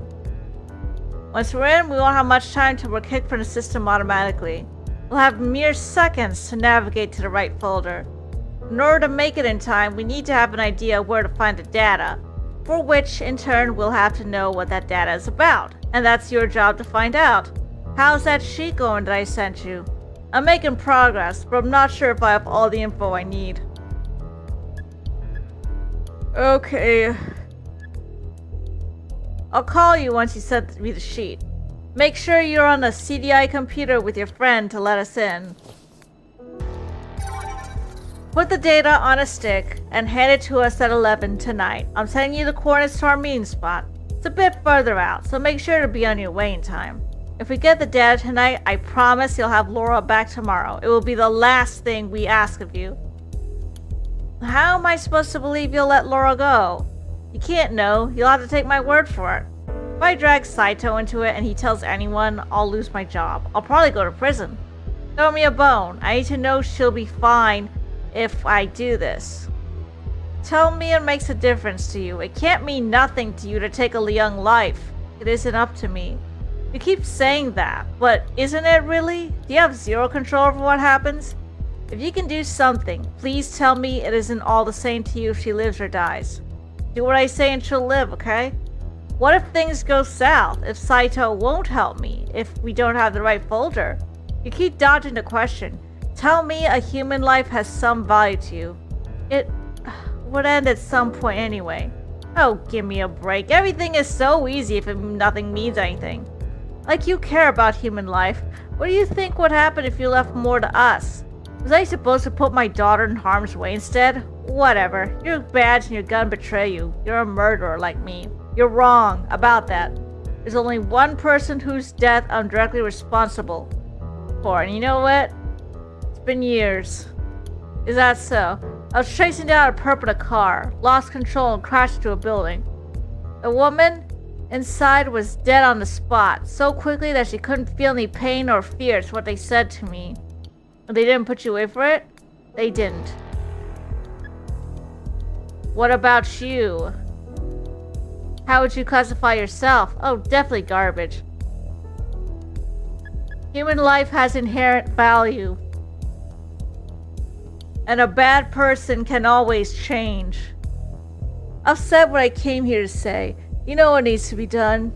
Once we're in, we won't have much time till we're kicked from the system automatically. We'll have mere seconds to navigate to the right folder. In order to make it in time, we need to have an idea where to find the data, for which, in turn, we'll have to know what that data is about. And that's your job to find out. How's that sheet going that I sent you? I'm making progress, but I'm not sure if I have all the info I need. Okay. I'll call you once you send me the sheet. Make sure you're on a CDI computer with your friend to let us in. Put the data on a stick and hand it to us at 11 tonight. I'm sending you the coordinates to our meeting spot. It's a bit further out, so make sure to be on your way in time. If we get the data tonight, I promise you'll have Laura back tomorrow. It will be the last thing we ask of you. How am I supposed to believe you'll let Laura go? You can't know. You'll have to take my word for it. If I drag Saito into it and he tells anyone, I'll lose my job. I'll probably go to prison. Throw me a bone. I need to know she'll be fine if I do this. Tell me it makes a difference to you. It can't mean nothing to you to take a young life. It isn't up to me. You keep saying that, but isn't it really? Do you have zero control over what happens? If you can do something, please tell me it isn't all the same to you if she lives or dies. Do what I say and she'll live, okay? What if things go south? If Saito won't help me? If we don't have the right folder? You keep dodging the question. Tell me a human life has some value to you. It would end at some point anyway. Oh, give me a break. Everything is so easy if nothing means anything. Like you care about human life. What do you think would happen if you left more to us? Was I supposed to put my daughter in harm's way instead? Whatever. Your badge and your gun betray you. You're a murderer like me. You're wrong about that. There's only one person whose death I'm directly responsible for. And you know what? It's been years. Is that so? I was chasing down a perp in a car, lost control and crashed into a building. The woman inside was dead on the spot, so quickly that she couldn't feel any pain or fear. It's what they said to me. They didn't put you away for it? They didn't. What about you? How would you classify yourself? Oh, definitely garbage. Human life has inherent value. And a bad person can always change. I've said what I came here to say. You know what needs to be done.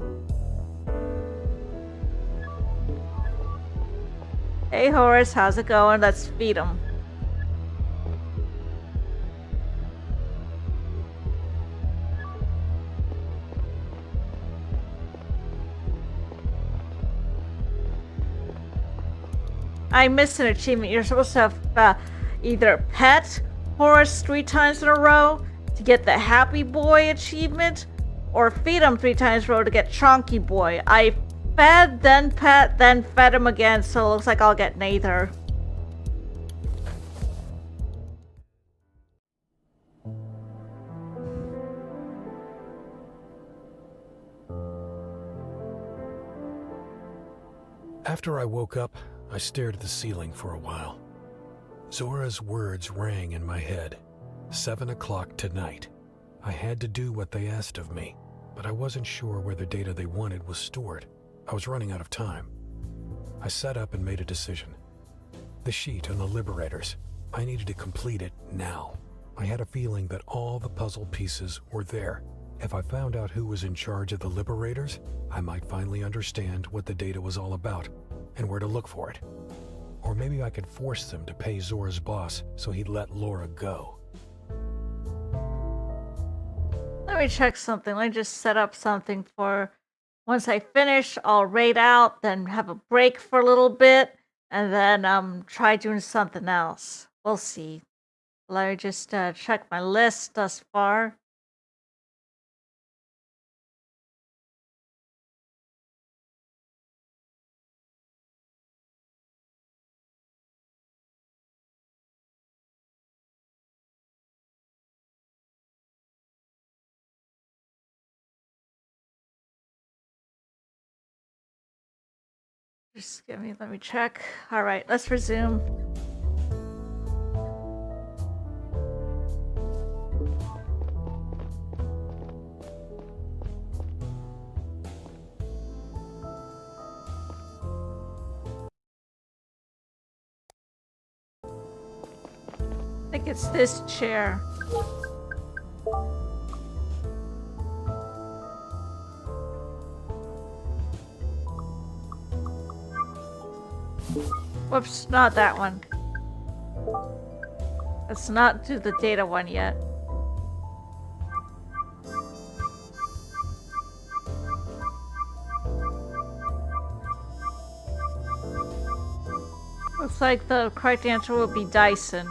Hey Horace, how's it going? Let's feed him. I missed an achievement. You're supposed to have either pet Horace 3 times in a row to get the Happy Boy achievement, or feed him 3 times in a row to get Chonky Boy. I fed, then pet, then fed him again, so it looks like I'll get neither. After I woke up, I stared at the ceiling for a while. Zora's words rang in my head. 7 o'clock tonight. I had to do what they asked of me, but I wasn't sure where the data they wanted was stored. I was running out of time. I sat up and made a decision. The sheet on the Liberators. I needed to complete it now. I had a feeling that all the puzzle pieces were there. If I found out who was in charge of the Liberators, I might finally understand what the data was all about and where to look for it. Or maybe I could force them to pay Zora's boss so he'd let Laura go. Let me check something. Let me just set up something for once I finish, I'll raid out, then have a break for a little bit, and then try doing something else. We'll see. Let me just check my list thus far. Let me check. All right, let's resume. think it's this chair. Whoops, not that one. Let's not do the data one yet. Looks like the correct answer will be Dyson.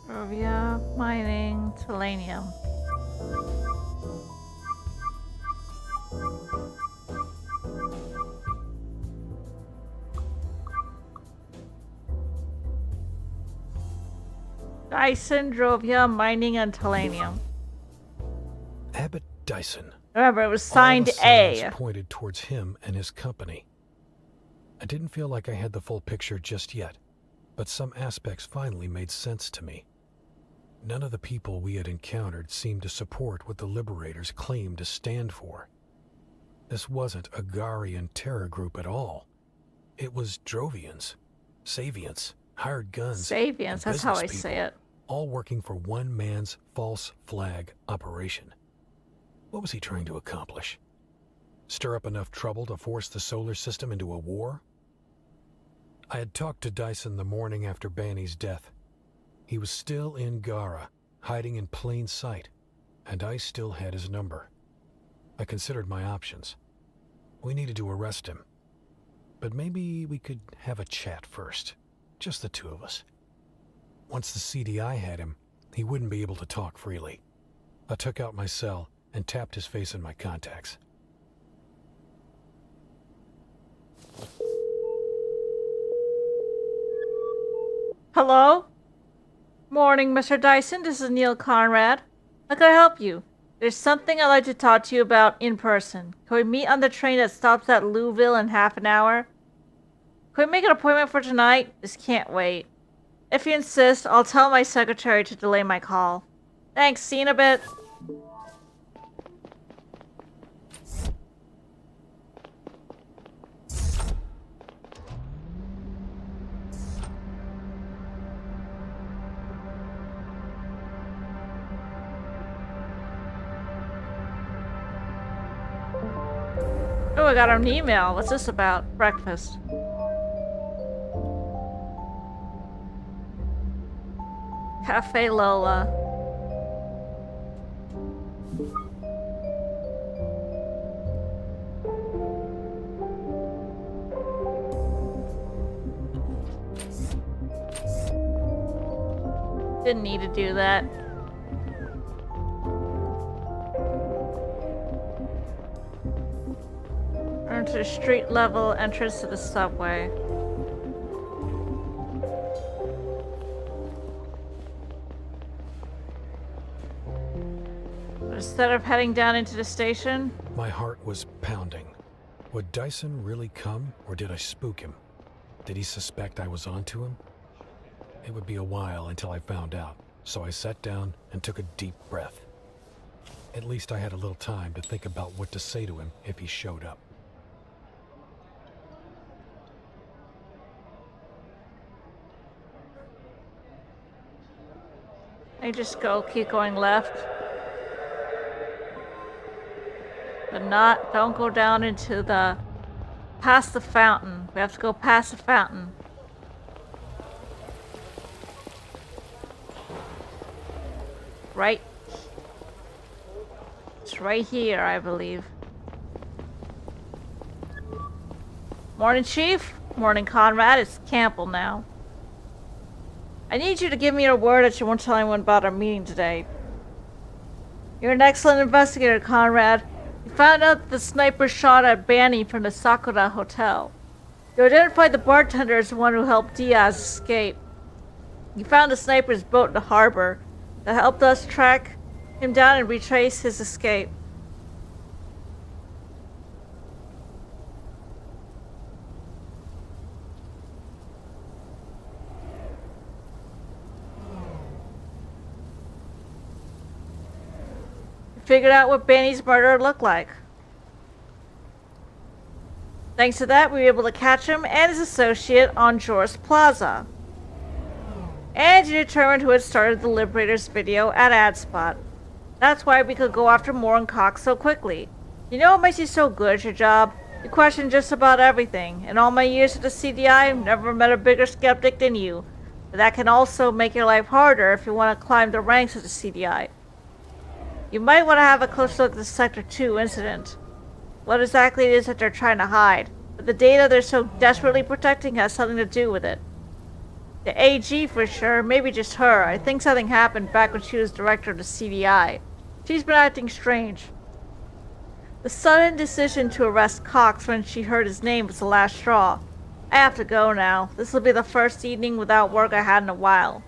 Rovia, mining, selenium. Dyson, Drovia, mining, and Telenium. Abbott Dyson. Remember, it was signed All the signs A. pointed towards him and his company. I didn't feel like I had the full picture just yet, but some aspects finally made sense to me. None of the people we had encountered seemed to support what the Liberators claimed to stand for. This wasn't a Garian terror group at all. It was Drovians, Savians, hired guns, Savians, that's how I say it. All working for one man's false flag operation. What was he trying to accomplish? Stir up enough trouble to force the solar system into a war? I had talked to Dyson the morning after Banny's death. He was still in Gara, hiding in plain sight, and I still had his number. I considered my options. We needed to arrest him, but maybe we could have a chat first, just the two of us. Once the CDI had him, he wouldn't be able to talk freely. I took out my cell and tapped his face in my contacts. Hello? Morning, Mr. Dyson. This is Neil Conrad. How can I help you? There's something I'd like to talk to you about in person. Can we meet on the train that stops at Louisville in half an hour? Can we make an appointment for tonight? This can't wait. If you insist, I'll tell my secretary to delay my call. Thanks, see you in a bit. Oh, I got an email. What's this about? Breakfast. Cafe Lola. Didn't need to do that. Turn to the street level entrance to the subway. Instead of heading down into the station? My heart was pounding. Would Dyson really come, or did I spook him? Did he suspect I was onto him? It would be a while until I found out, so I sat down and took a deep breath. At least I had a little time to think about what to say to him if he showed up. I just keep going left. But don't go down into past the fountain. We have to go past the fountain. Right. It's right here, I believe. Morning, Chief. Morning, Conrad. It's Campbell now. I need you to give me your word that you won't tell anyone about our meeting today. You're an excellent investigator, Conrad. You found out the sniper shot at Banny from the Sakura Hotel. You identified the bartender as the one who helped Diaz escape. You found the sniper's boat in the harbor that helped us track him down and retrace his escape. figured out what Banny's murder looked like. Thanks to that, we were able to catch him and his associate on Joris Plaza. And you determined who had started the Liberators video at AdSpot. That's why we could go after Moore Cox so quickly. You know what makes you so good at your job? You question just about everything. In all my years at the CDI, I've never met a bigger skeptic than you. But that can also make your life harder if you want to climb the ranks of the CDI. You might want to have a close look at the Sector 2 incident. What exactly it is that they're trying to hide, but the data they're so desperately protecting has something to do with it. The AG for sure, maybe just her. I think something happened back when she was director of the CDI. She's been acting strange. The sudden decision to arrest Cox when she heard his name was the last straw. I have to go now. This will be the first evening without work I had in a while.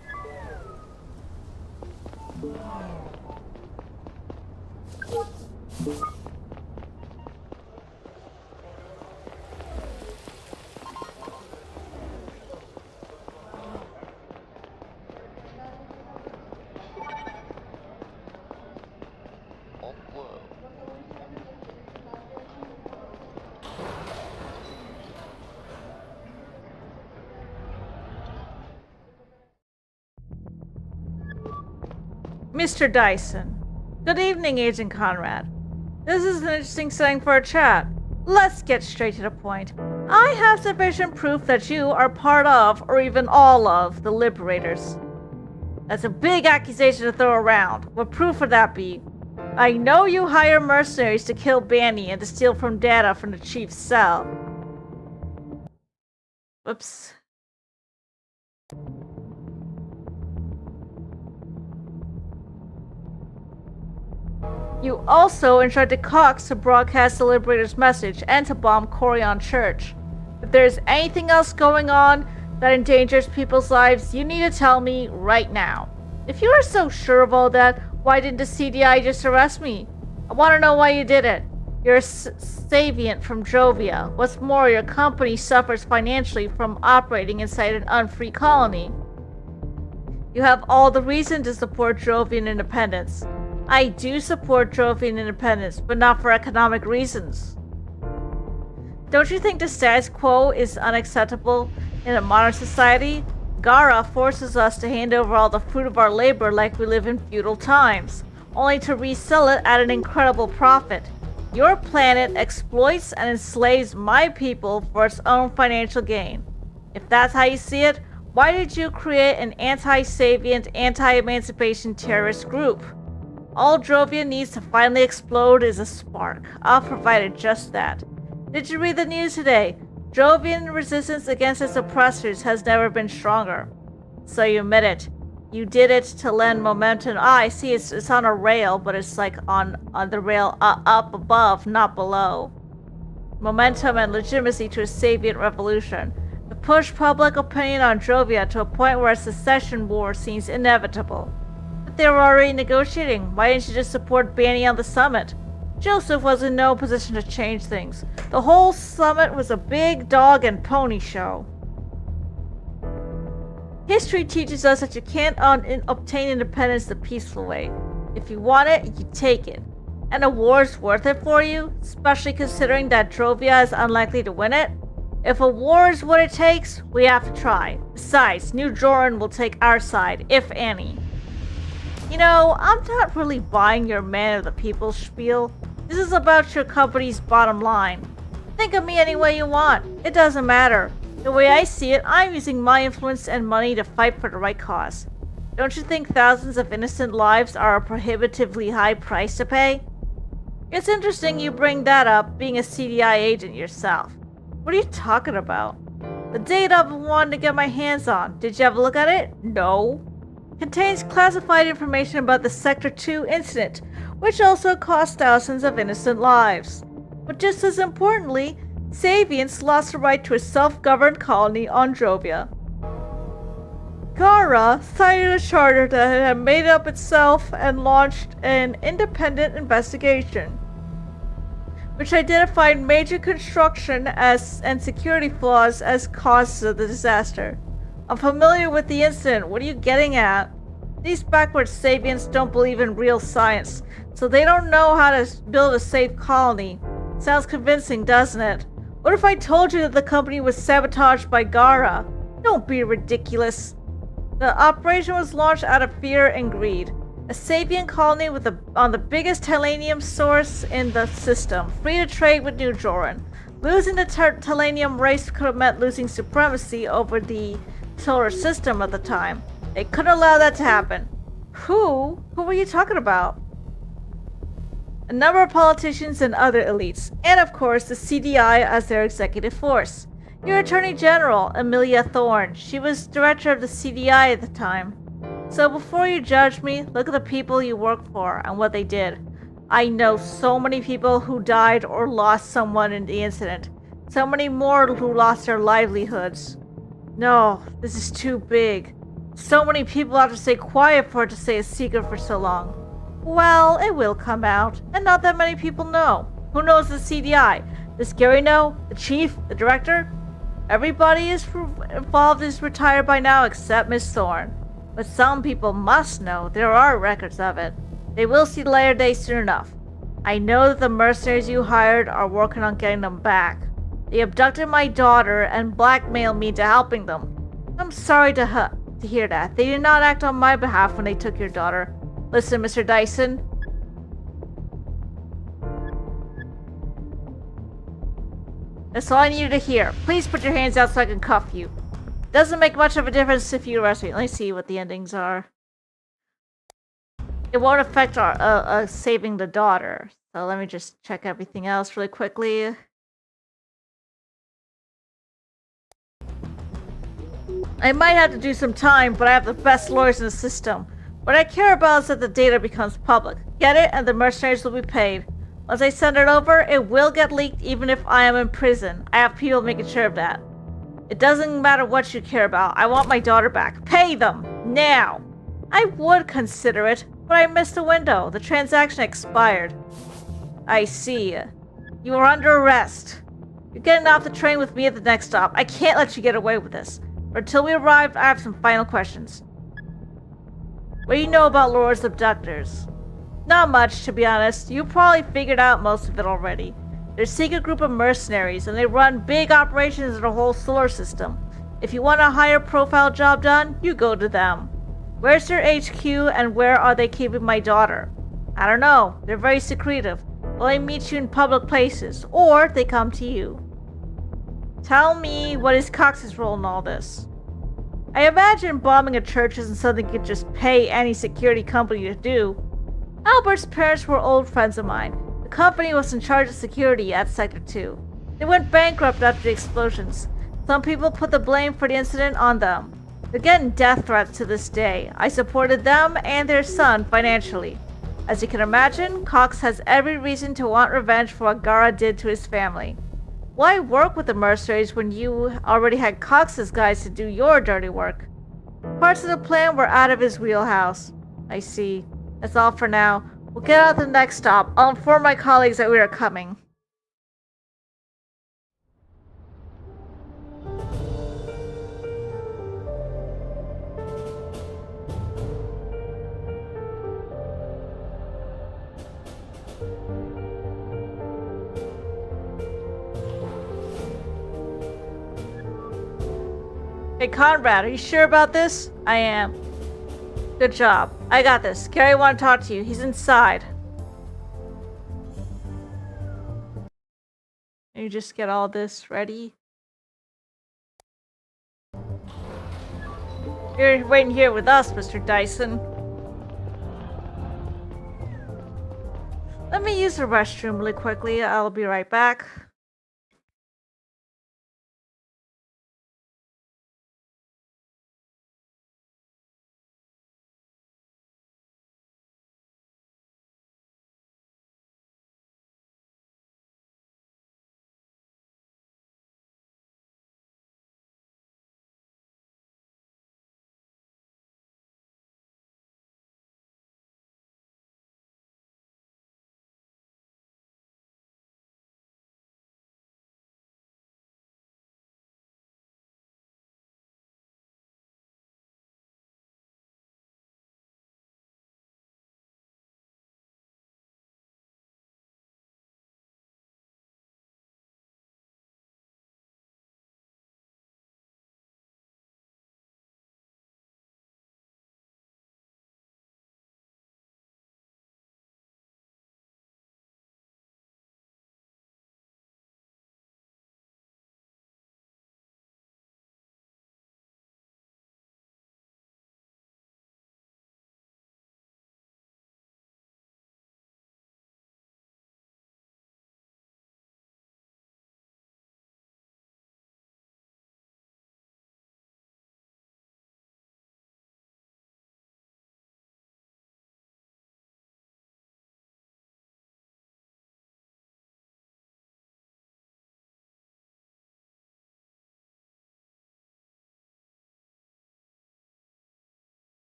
Mr. Dyson. Good evening, Agent Conrad. This is an interesting setting for a chat. Let's get straight to the point. I have sufficient proof that you are part of, or even all of, the Liberators. That's a big accusation to throw around. What proof would that be? I know you hire mercenaries to kill Banny and to steal from data from the chief's cell. Whoops. You also instructed Cox to broadcast the Liberator's message and to bomb Corion Church. If there's anything else going on that endangers people's lives, you need to tell me right now. If you are so sure of all that, why didn't the CDI just arrest me? I want to know why you did it. You're a Saviant from Jovia. What's more, your company suffers financially from operating inside an unfree colony. You have all the reason to support Jovian independence. I do support Jovian independence, but not for economic reasons. Don't you think the status quo is unacceptable in a modern society? Gara forces us to hand over all the fruit of our labor like we live in feudal times, only to resell it at an incredible profit. Your planet exploits and enslaves my people for its own financial gain. If that's how you see it, why did you create an anti-Saviant, anti-emancipation terrorist group? All Jovia needs to finally explode is a spark. I'll provide it just that. Did you read the news today? Jovian resistance against its oppressors has never been stronger. So you admit it. You did it to lend momentum. Ah, I see it's on a rail, but it's like on the rail up above, not below. Momentum and legitimacy to a Saviant revolution. To push public opinion on Jovia to a point where a secession war seems inevitable. They were already negotiating. Why didn't you just support Banny on the summit? Joseph was in no position to change things. The whole summit was a big dog and pony show. History teaches us that you can't obtain independence the peaceful way. If you want it, you take it. And a war's worth it for you, especially considering that Jovia is unlikely to win it. If a war is what it takes, we have to try. Besides, New Joran will take our side, if any. You know, I'm not really buying your man of the people spiel. This is about your company's bottom line. Think of me any way you want. It doesn't matter. The way I see it, I'm using my influence and money to fight for the right cause. Don't you think thousands of innocent lives are a prohibitively high price to pay? It's interesting you bring that up, being a CDI agent yourself. What are you talking about? The data I've wanted to get my hands on. Did you have a look at it? No. Contains classified information about the Sector 2 incident, which also cost thousands of innocent lives. But just as importantly, Savians lost the right to a self-governed colony on Jovia. Gara cited a charter that had made up itself and launched an independent investigation, which identified major construction and security flaws as causes of the disaster. I'm familiar with the incident. What are you getting at? These backward Sabians don't believe in real science, so they don't know how to build a safe colony. Sounds convincing, doesn't it? What if I told you that the company was sabotaged by Gara? Don't be ridiculous. The operation was launched out of fear and greed. A Sabian colony on the biggest Telanium source in the system, free to trade with New Joran. Losing the Telanium race could have meant losing supremacy over the solar system at the time. They couldn't allow that to happen. Who? Who were you talking about? A number of politicians and other elites, and of course the CDI as their executive force. Your Attorney General, Amelia Thorne. She was director of the CDI at the time. So before you judge me, look at the people you work for and what they did. I know so many people who died or lost someone in the incident. So many more who lost their livelihoods. No, this is too big. So many people have to stay quiet for it to stay a secret for so long. Well, it will come out, and not that many people know. Who knows the CDI? Does Gary know? The chief? The director? Everybody involved is retired by now except Miss Thorne. But some people must know. There are records of it. They will see the light of day soon enough. I know that the mercenaries you hired are working on getting them back. They abducted my daughter and blackmailed me into helping them. I'm sorry to hear that. They did not act on my behalf when they took your daughter. Listen, Mr. Dyson. That's all I needed to hear. Please put your hands out so I can cuff you. Doesn't make much of a difference if you arrest me. Let me see what the endings are. It won't affect our saving the daughter. So let me just check everything else really quickly. I might have to do some time, but I have the best lawyers in the system. What I care about is that the data becomes public. Get it, and the mercenaries will be paid. Once I send it over, it will get leaked even if I am in prison. I have people making sure of that. It doesn't matter what you care about. I want my daughter back. Pay them! Now! I would consider it, but I missed the window. The transaction expired. I see. You are under arrest. You're getting off the train with me at the next stop. I can't let you get away with this. But until we arrive, I have some final questions. What do you know about Laura's abductors? Not much, to be honest. You probably figured out most of it already. They're a secret group of mercenaries, and they run big operations in the whole solar system. If you want a higher profile job done, you go to them. Where's their HQ, and where are they keeping my daughter? I don't know. They're very secretive. Well, they meet you in public places, or they come to you. Tell me, what is Cox's role in all this? I imagine bombing a church isn't something you could just pay any security company to do. Albert's parents were old friends of mine. The company was in charge of security at Sector 2. They went bankrupt after the explosions. Some people put the blame for the incident on them. They're getting death threats to this day. I supported them and their son financially. As you can imagine, Cox has every reason to want revenge for what Gara did to his family. Why work with the mercenaries when you already had Cox's guys to do your dirty work? Parts of the plan were out of his wheelhouse. I see. That's all for now. We'll get out the next stop. I'll inform my colleagues that we are coming. Hey, Conrad, are you sure about this? I am. Good job. I got this. Gary want to talk to you. He's inside. Can you just get all this ready? You're waiting here with us, Mr. Dyson. Let me use the restroom really quickly. I'll be right back.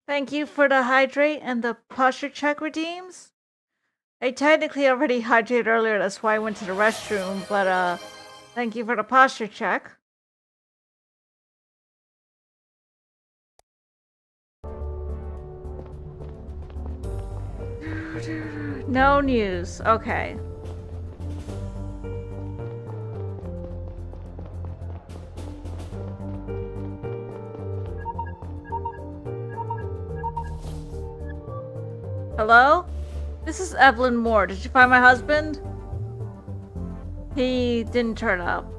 Thank you for the hydrate and the posture check redeems. I technically already hydrated earlier, that's why I went to the restroom, but thank you for the posture check. No news. Okay. Hello? This is Evelyn Moore. Did you find my husband? He didn't turn up.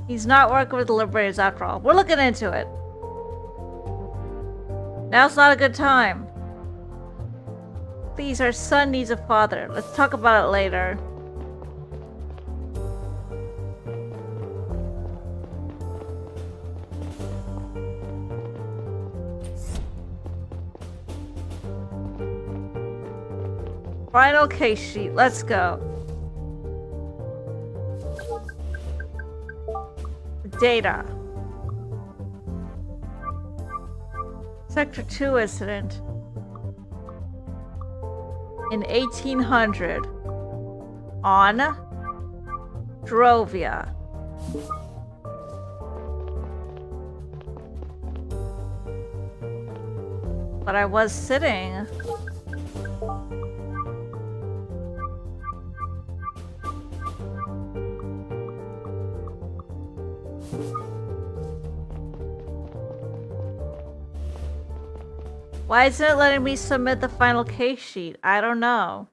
He's not working with the Liberators after all. We're looking into it. Now's not a good time. Please, our son needs a father. Let's talk about it later. Final case sheet. Let's go. Data. Sector 2 incident. In 1800. On Drovia. But I was sitting. Why isn't it letting me submit the final case sheet? I don't know.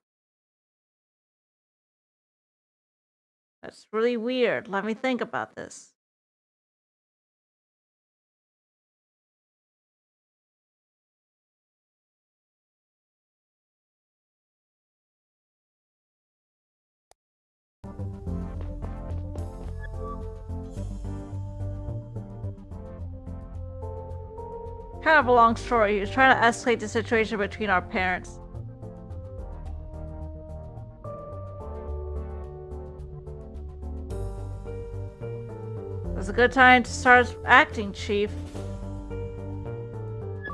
That's really weird. Let me think about this. Kind of a long story. He was trying to escalate the situation between our parents. It was a good time to start acting, Chief.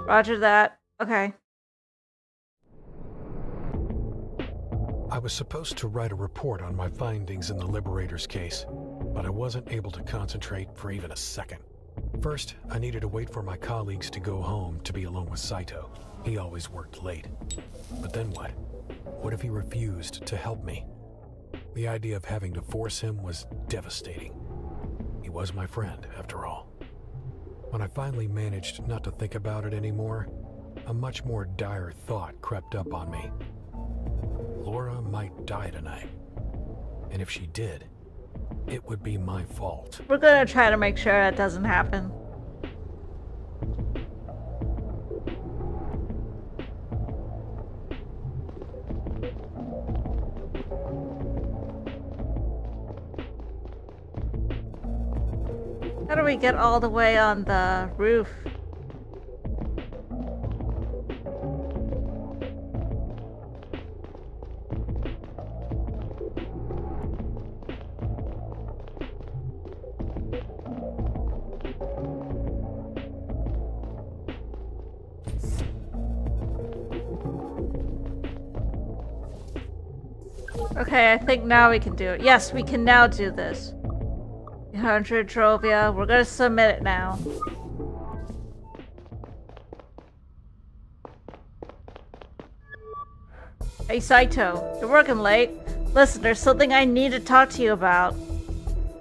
Roger that. Okay. I was supposed to write a report on my findings in the Liberators case, but I wasn't able to concentrate for even a second. First, I needed to wait for my colleagues to go home to be alone with Saito. He always worked late. But then what? What if he refused to help me? The idea of having to force him was devastating. He was my friend, after all. When I finally managed not to think about it anymore, a much more dire thought crept up on me. Laura might die tonight. And if she did, it would be my fault. We're gonna try to make sure that doesn't happen. How do we get all the way on the roof? Okay, I think now we can do it. Yes, we can now do this. 100 Drovia. We're gonna submit it now. Hey Saito, you're working late. Listen, there's something I need to talk to you about.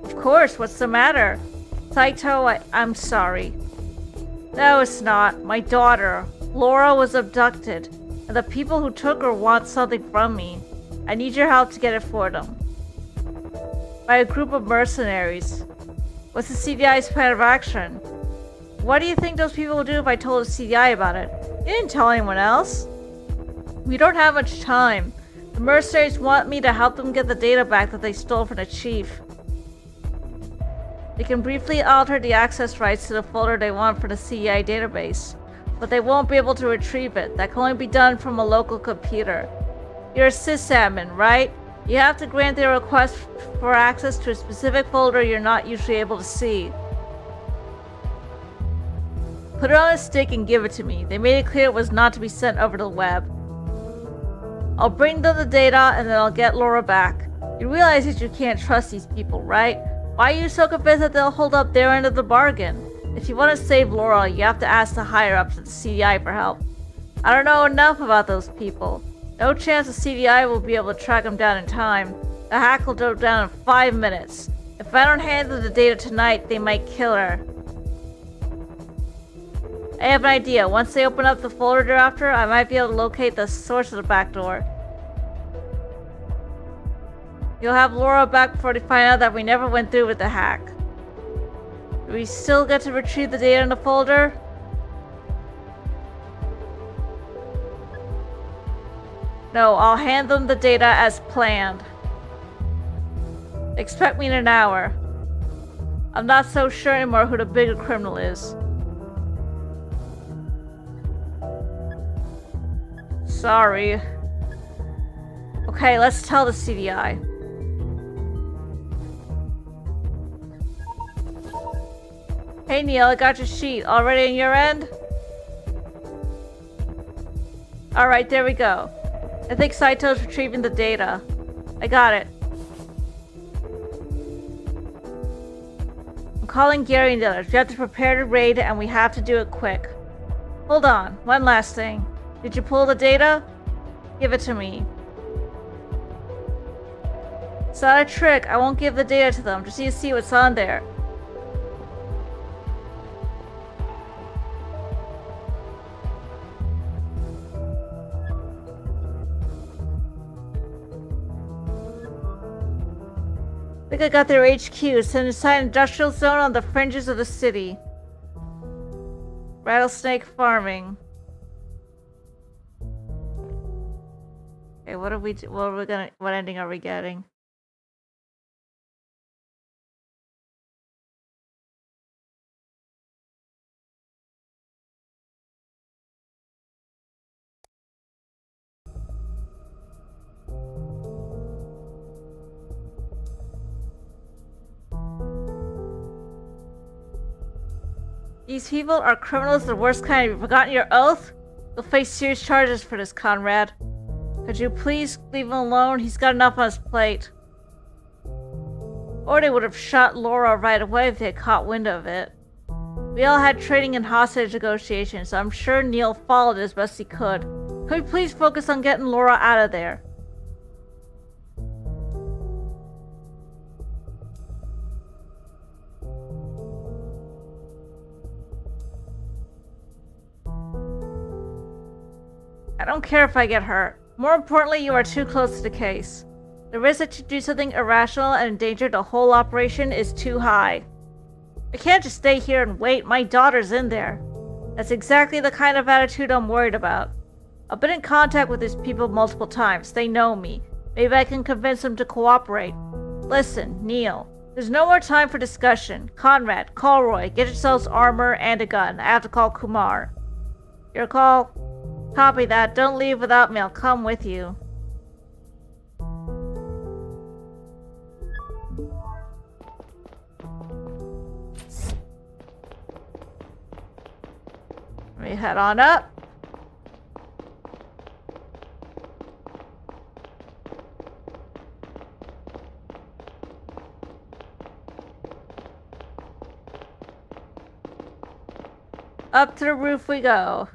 Of course, what's the matter? Saito, I'm sorry. No, it's not. My daughter, Laura, was abducted, and the people who took her want something from me. I need your help to get it for them. By a group of mercenaries. What's the CDI's plan of action? What do you think those people will do if I told the CDI about it? You didn't tell anyone else. We don't have much time. The mercenaries want me to help them get the data back that they stole from the chief. They can briefly alter the access rights to the folder they want for the CDI database, but they won't be able to retrieve it. That can only be done from a local computer. You're a sysadmin, right? You have to grant their request for access to a specific folder you're not usually able to see. Put it on a stick and give it to me. They made it clear it was not to be sent over to the web. I'll bring them the data and then I'll get Laura back. You realize that you can't trust these people, right? Why are you so convinced that they'll hold up their end of the bargain? If you want to save Laura, you have to ask the higher-ups at the CDI for help. I don't know enough about those people. No chance the CDI will be able to track them down in time. The hack will go down in 5 minutes. If I don't handle the data tonight, they might kill her. I have an idea. Once they open up the folder thereafter, I might be able to locate the source of the back door. You'll have Laura back before they find out that we never went through with the hack. Do we still get to retrieve the data in the folder? No, I'll hand them the data as planned. Expect me in an hour. I'm not so sure anymore who the bigger criminal is. Sorry. Okay, let's tell the CDI. Hey Neil, I got your sheet. All ready on your end? Alright, there we go. I think Saito's retrieving the data. I got it. I'm calling Gary and the others. We have to prepare to raid and we have to do it quick. Hold on, one last thing. Did you pull the data? Give it to me. It's not a trick. I won't give the data to them. Just need to see what's on there. I think I got their HQ. It's inside an industrial zone on the fringes of the city. Rattlesnake farming. Okay, what are we what ending are we getting? These people are criminals, the worst kind. Have you forgotten your oath? You'll face serious charges for this, Conrad. Could you please leave him alone? He's got enough on his plate. Or they would have shot Laura right away if they had caught wind of it. We all had training in hostage negotiations, so I'm sure Neil followed it as best he could. Could we please focus on getting Laura out of there? I don't care if I get hurt. More importantly, you are too close to the case. The risk that you do something irrational and endanger the whole operation is too high. I can't just stay here and wait. My daughter's in there. That's exactly the kind of attitude I'm worried about. I've been in contact with these people multiple times. They know me. Maybe I can convince them to cooperate. Listen, Neil. There's no more time for discussion. Conrad, call Roy. Get yourselves armor and a gun. I have to call Kumar. Your call? Copy that. Don't leave without me. I'll come with you. Let me head on up. Up to the roof we go.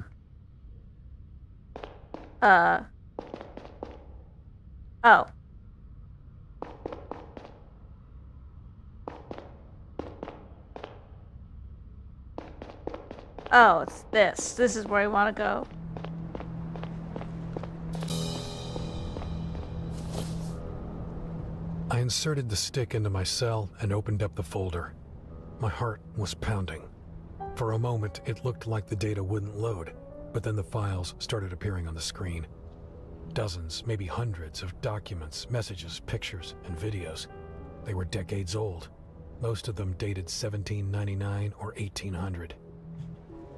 Oh. Oh, it's this. This is where I want to go. I inserted the stick into my cell and opened up the folder. My heart was pounding. For a moment, it looked like the data wouldn't load, but then the files started appearing on the screen. Dozens, maybe hundreds of documents, messages, pictures, and videos. They were decades old. Most of them dated 1799 or 1800.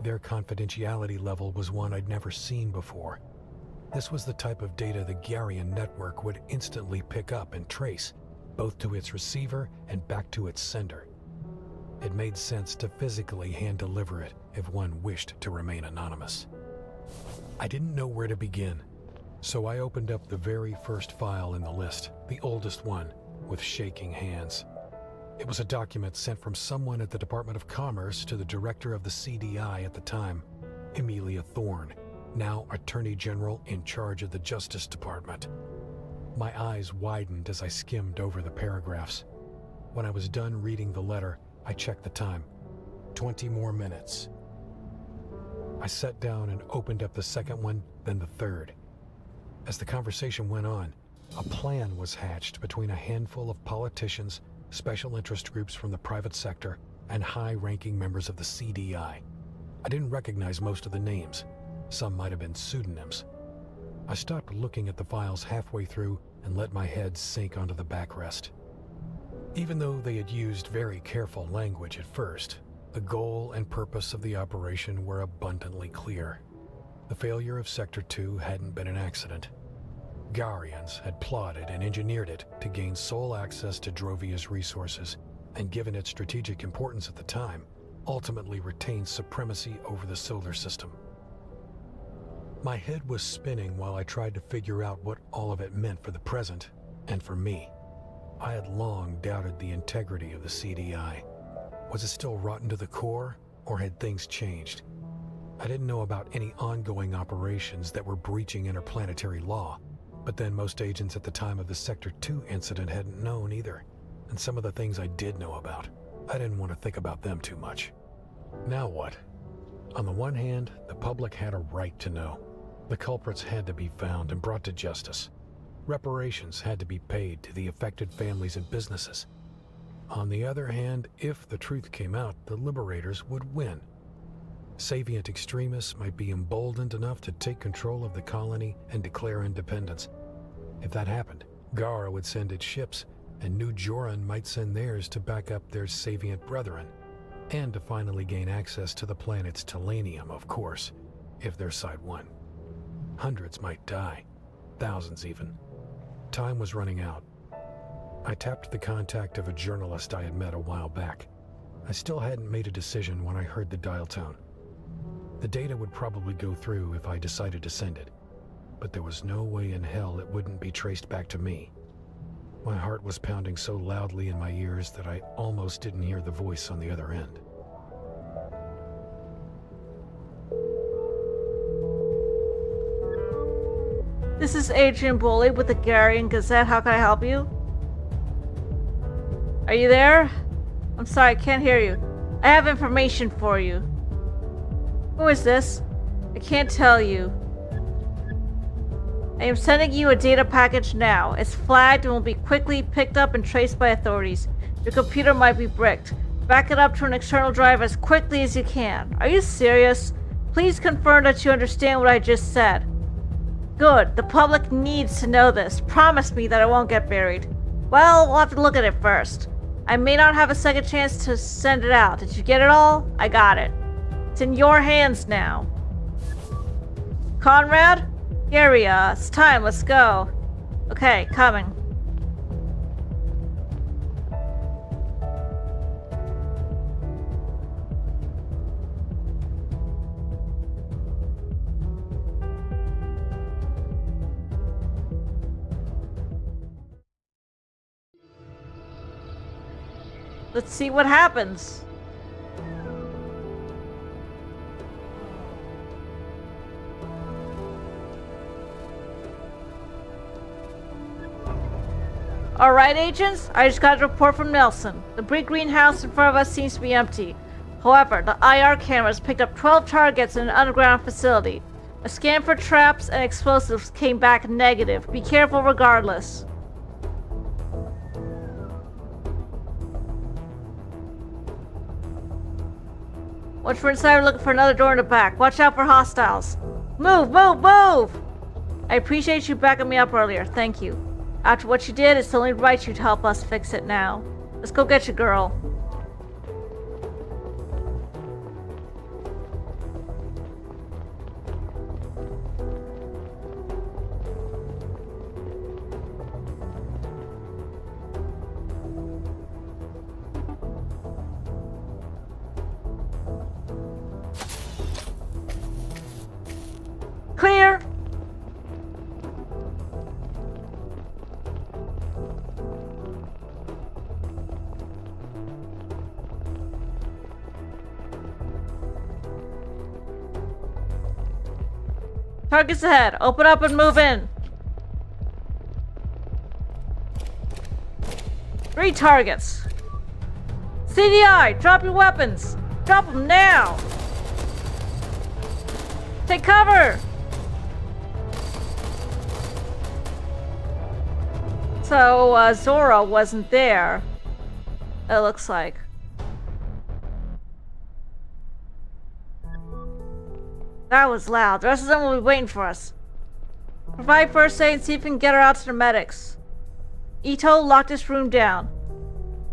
Their confidentiality level was one I'd never seen before. This was the type of data the Garian network would instantly pick up and trace, both to its receiver and back to its sender. It made sense to physically hand-deliver it if one wished to remain anonymous. I didn't know where to begin, so I opened up the very first file in the list, the oldest one, with shaking hands. It was a document sent from someone at the Department of Commerce to the director of the CDI at the time, Amelia Thorne, now Attorney General in charge of the Justice Department. My eyes widened as I skimmed over the paragraphs. When I was done reading the letter, I checked the time. 20 more minutes. I sat down and opened up the second one, then the third. As the conversation went on, a plan was hatched between a handful of politicians, special interest groups from the private sector, and high-ranking members of the CDI. I didn't recognize most of the names. Some might have been pseudonyms. I stopped looking at the files halfway through and let my head sink onto the backrest. Even though they had used very careful language at first, the goal and purpose of the operation were abundantly clear. The failure of Sector 2 hadn't been an accident. Garians had plotted and engineered it to gain sole access to Drovia's resources, and given its strategic importance at the time, ultimately retained supremacy over the solar system. My head was spinning while I tried to figure out what all of it meant for the present, and for me. I had long doubted the integrity of the CDI. Was it still rotten to the core, or had things changed? I didn't know about any ongoing operations that were breaching interplanetary law, but then most agents at the time of the Sector 2 incident hadn't known either, and some of the things I did know about, I didn't want to think about them too much. Now what? On the one hand, the public had a right to know. The culprits had to be found and brought to justice. Reparations had to be paid to the affected families and businesses. On the other hand, if the truth came out, the liberators would win. Savient extremists might be emboldened enough to take control of the colony and declare independence. If that happened, Gara would send its ships, and New Joran might send theirs to back up their Savient brethren, and to finally gain access to the planet's Telenium, of course, if their side won. Hundreds might die, thousands even. Time was running out. I tapped the contact of a journalist I had met a while back. I still hadn't made a decision when I heard the dial tone. The data would probably go through if I decided to send it, but there was no way in hell it wouldn't be traced back to me. My heart was pounding so loudly in my ears that I almost didn't hear the voice on the other end. This is Adrian Boley with the Garian Gazette. How can I help you? Are you there? I'm sorry, I can't hear you. I have information for you. Who is this? I can't tell you. I am sending you a data package now. It's flagged and will be quickly picked up and traced by authorities. Your computer might be bricked. Back it up to an external drive as quickly as you can. Are you serious? Please confirm that you understand what I just said. Good. The public needs to know this. Promise me that it won't get buried. Well, we'll have to look at it first. I may not have a second chance to send it out. Did you get it all? I got it. It's in your hands now. Conrad? Gary, it's time. Let's go. Okay, coming. Let's see what happens. Alright, agents, I just got a report from Nelson. The big greenhouse in front of us seems to be empty. However, the IR cameras picked up 12 targets in an underground facility. A scan for traps and explosives came back negative. Be careful regardless. Once we're inside, we're looking for another door in the back. Watch out for hostiles. Move, move, move! I appreciate you backing me up earlier. Thank you. After what you did, it's only right you to help us fix it now. Let's go get you, girl. Targets ahead. Open up and move in. 3 targets. CDI, drop your weapons. Drop them now. Take cover. So, Zora wasn't there. It looks like. That was loud. The rest of them will be waiting for us. Provide first aid and see if we can get her out to the medics. Ito, lock this room down.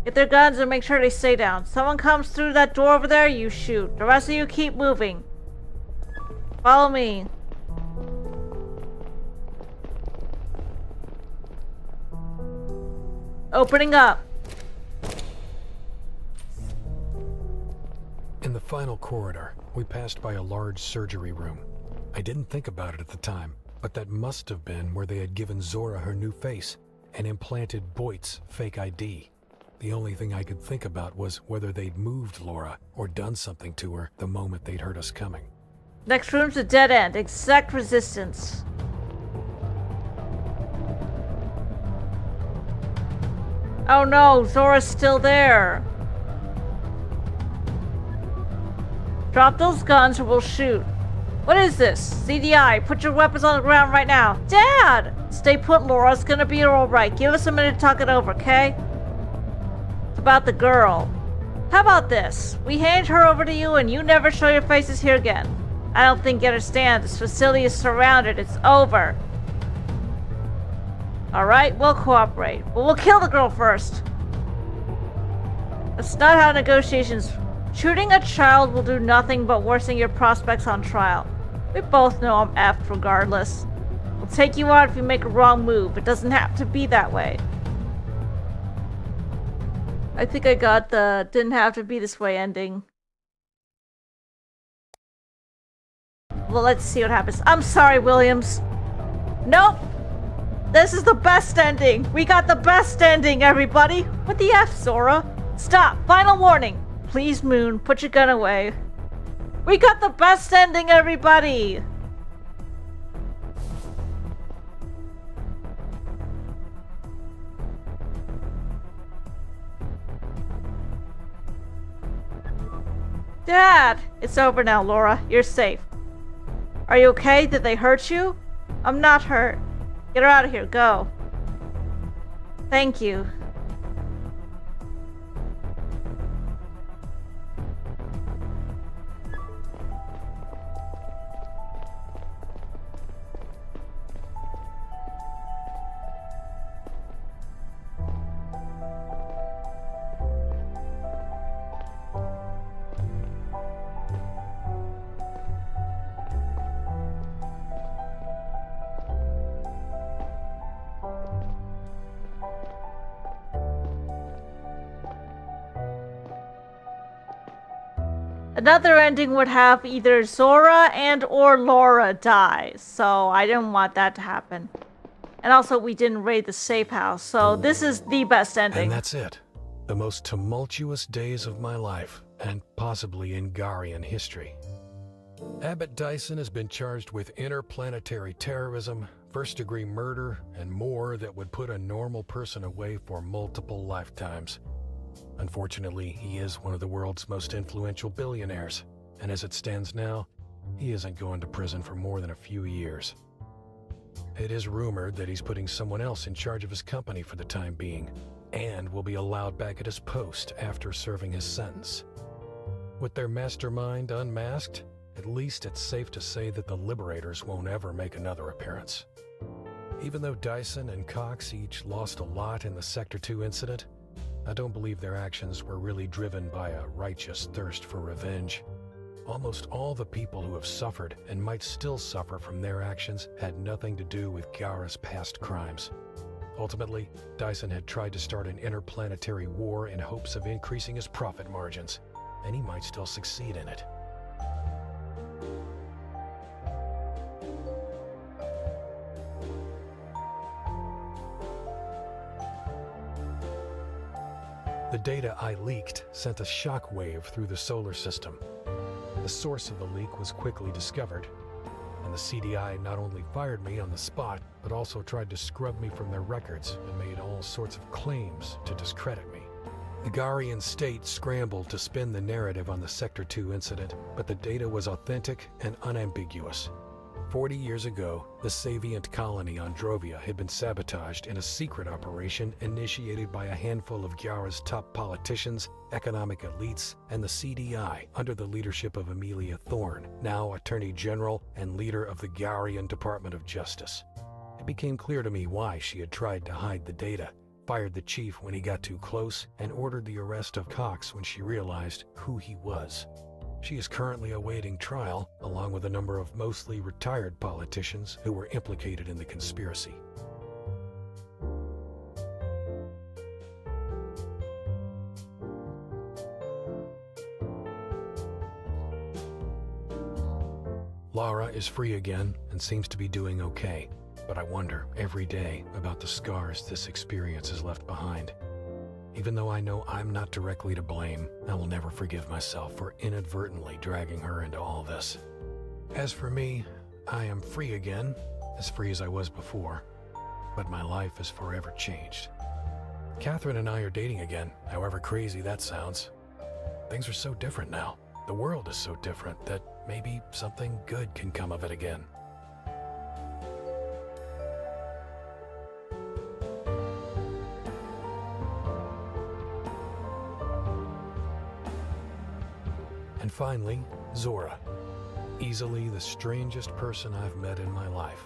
Get their guns and make sure they stay down. Someone comes through that door over there, you shoot. The rest of you keep moving. Follow me. Opening up. In the final corridor, we passed by a large surgery room. I didn't think about it at the time, but that must have been where they had given Zora her new face and implanted Boyd's fake ID. The only thing I could think about was whether they'd moved Laura or done something to her the moment they'd heard us coming. Next room's a dead end. Exact resistance. Oh no, Zora's still there. Drop those guns or we'll shoot. What is this? CDI, put your weapons on the ground right now. Dad! Stay put, Laura. It's gonna be alright. Give us a minute to talk it over, okay? It's about the girl. How about this? We hand her over to you and you never show your faces here again. I don't think you understand. This facility is surrounded. It's over. Alright, we'll cooperate. But we'll kill the girl first. That's not how negotiations... Shooting a child will do nothing but worsen your prospects on trial. We both know I'm effed regardless. We'll take you out if you make a wrong move. It doesn't have to be that way. I think I got the didn't have to be this way ending. Well, let's see what happens. I'm sorry, Williams. Nope. This is the best ending. We got the best ending, everybody. What the F, Zora? Stop. Final warning. Please, Moon, put your gun away. We got the best ending, everybody. Dad! It's over now, Laura. You're safe. Are you okay? Did they hurt you? I'm not hurt. Get her out of here. Go. Thank you. Another ending would have either Zora and or Laura die, so I didn't want that to happen. And also, we didn't raid the safe house, so this is the best ending. And that's it. The most tumultuous days of my life, and possibly in Garian history. Abbott Dyson has been charged with interplanetary terrorism, first-degree murder, and more that would put a normal person away for multiple lifetimes. Unfortunately, he is one of the world's most influential billionaires, and as it stands now, he isn't going to prison for more than a few years. It is rumored that he's putting someone else in charge of his company for the time being, and will be allowed back at his post after serving his sentence. With their mastermind unmasked, at least it's safe to say that the Liberators won't ever make another appearance. Even though Dyson and Cox each lost a lot in the Sector 2 incident, I don't believe their actions were really driven by a righteous thirst for revenge. Almost all the people who have suffered and might still suffer from their actions had nothing to do with Gara's past crimes. Ultimately, Dyson had tried to start an interplanetary war in hopes of increasing his profit margins, and he might still succeed in it. The data I leaked sent a shockwave through the solar system. The source of the leak was quickly discovered. and the CDI not only fired me on the spot, but also tried to scrub me from their records and made all sorts of claims to discredit me. The Garian state scrambled to spin the narrative on the Sector 2 incident, but the data was authentic and unambiguous. 40 years ago, the Savient colony on Drovia had been sabotaged in a secret operation initiated by a handful of Gyara's top politicians, economic elites, and the CDI under the leadership of Amelia Thorne, now Attorney General and leader of the Garian Department of Justice. It became clear to me why she had tried to hide the data, fired the chief when he got too close, and ordered the arrest of Cox when she realized who he was. She is currently awaiting trial, along with a number of mostly retired politicians who were implicated in the conspiracy. Lara is free again and seems to be doing okay, but I wonder every day about the scars this experience has left behind. Even though I know I'm not directly to blame, I will never forgive myself for inadvertently dragging her into all this. As for me, I am free again, as free as I was before, but my life is forever changed. Catherine and I are dating again, however crazy that sounds. Things are so different now. The world is so different that maybe something good can come of it again. And finally, Zora. Easily the strangest person I've met in my life.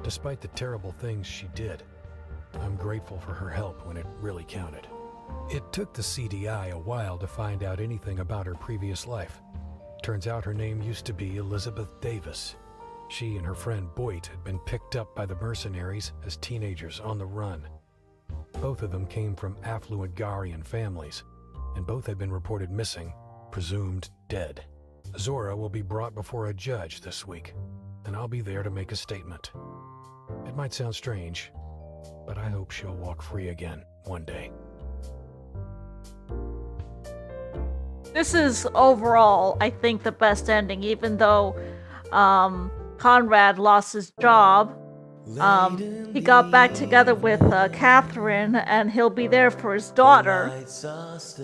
Despite the terrible things she did, I'm grateful for her help when it really counted. It took the CDI a while to find out anything about her previous life. Turns out her name used to be Elizabeth Davis. She and her friend Boyd had been picked up by the mercenaries as teenagers on the run. Both of them came from affluent Garian families, and both had been reported missing, presumed dead. Zora will be brought before a judge this week, and I'll be there to make a statement. It might sound strange, but I hope she'll walk free again one day. This is overall, I think, the best ending, even though Conrad lost his job. He got back together with Catherine, and he'll be there for his daughter.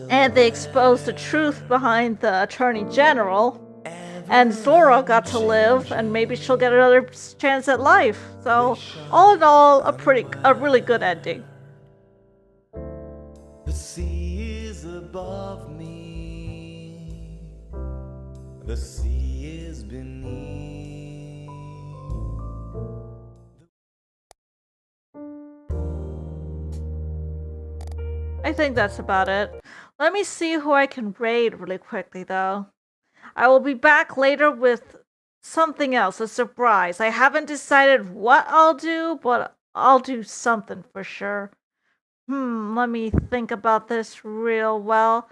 And they exposed the truth behind the Attorney General. And Zora got to live, and maybe she'll get another chance at life. So, all in all, a really good ending. The sea is above me. The sea is beneath. I think that's about it. Let me see who I can raid really quickly, though. I will be back later with something else, a surprise. I haven't decided what I'll do, but I'll do something for sure. Let me think about this real well.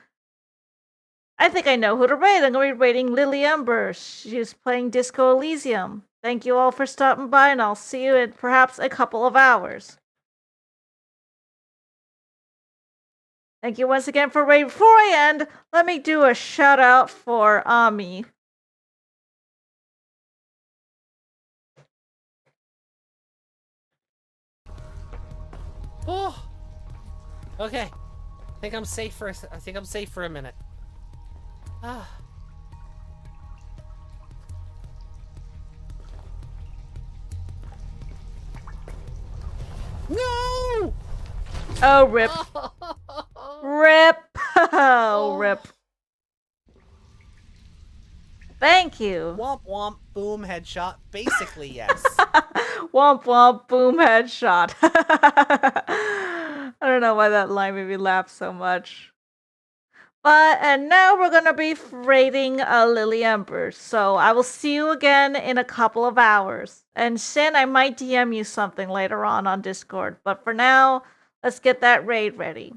I think I know who to raid. I'm going to be raiding Lily Ember. She's playing Disco Elysium. Thank you all for stopping by, and I'll see you in perhaps a couple of hours. Thank you once again for raiding. Before I end, let me do a shout out for Ami. Oh, okay. I think I'm safe for a minute. Ah. No! Oh, rip. Rip. Oh, rip. Thank you. Womp womp, boom, headshot. Basically, yes. Womp womp, boom, headshot. I don't know why that line made me laugh so much. And now we're gonna be raiding Lily Ember. So I will see you again in a couple of hours. And Sin, I might DM you something later on Discord. But for now, let's get that raid ready.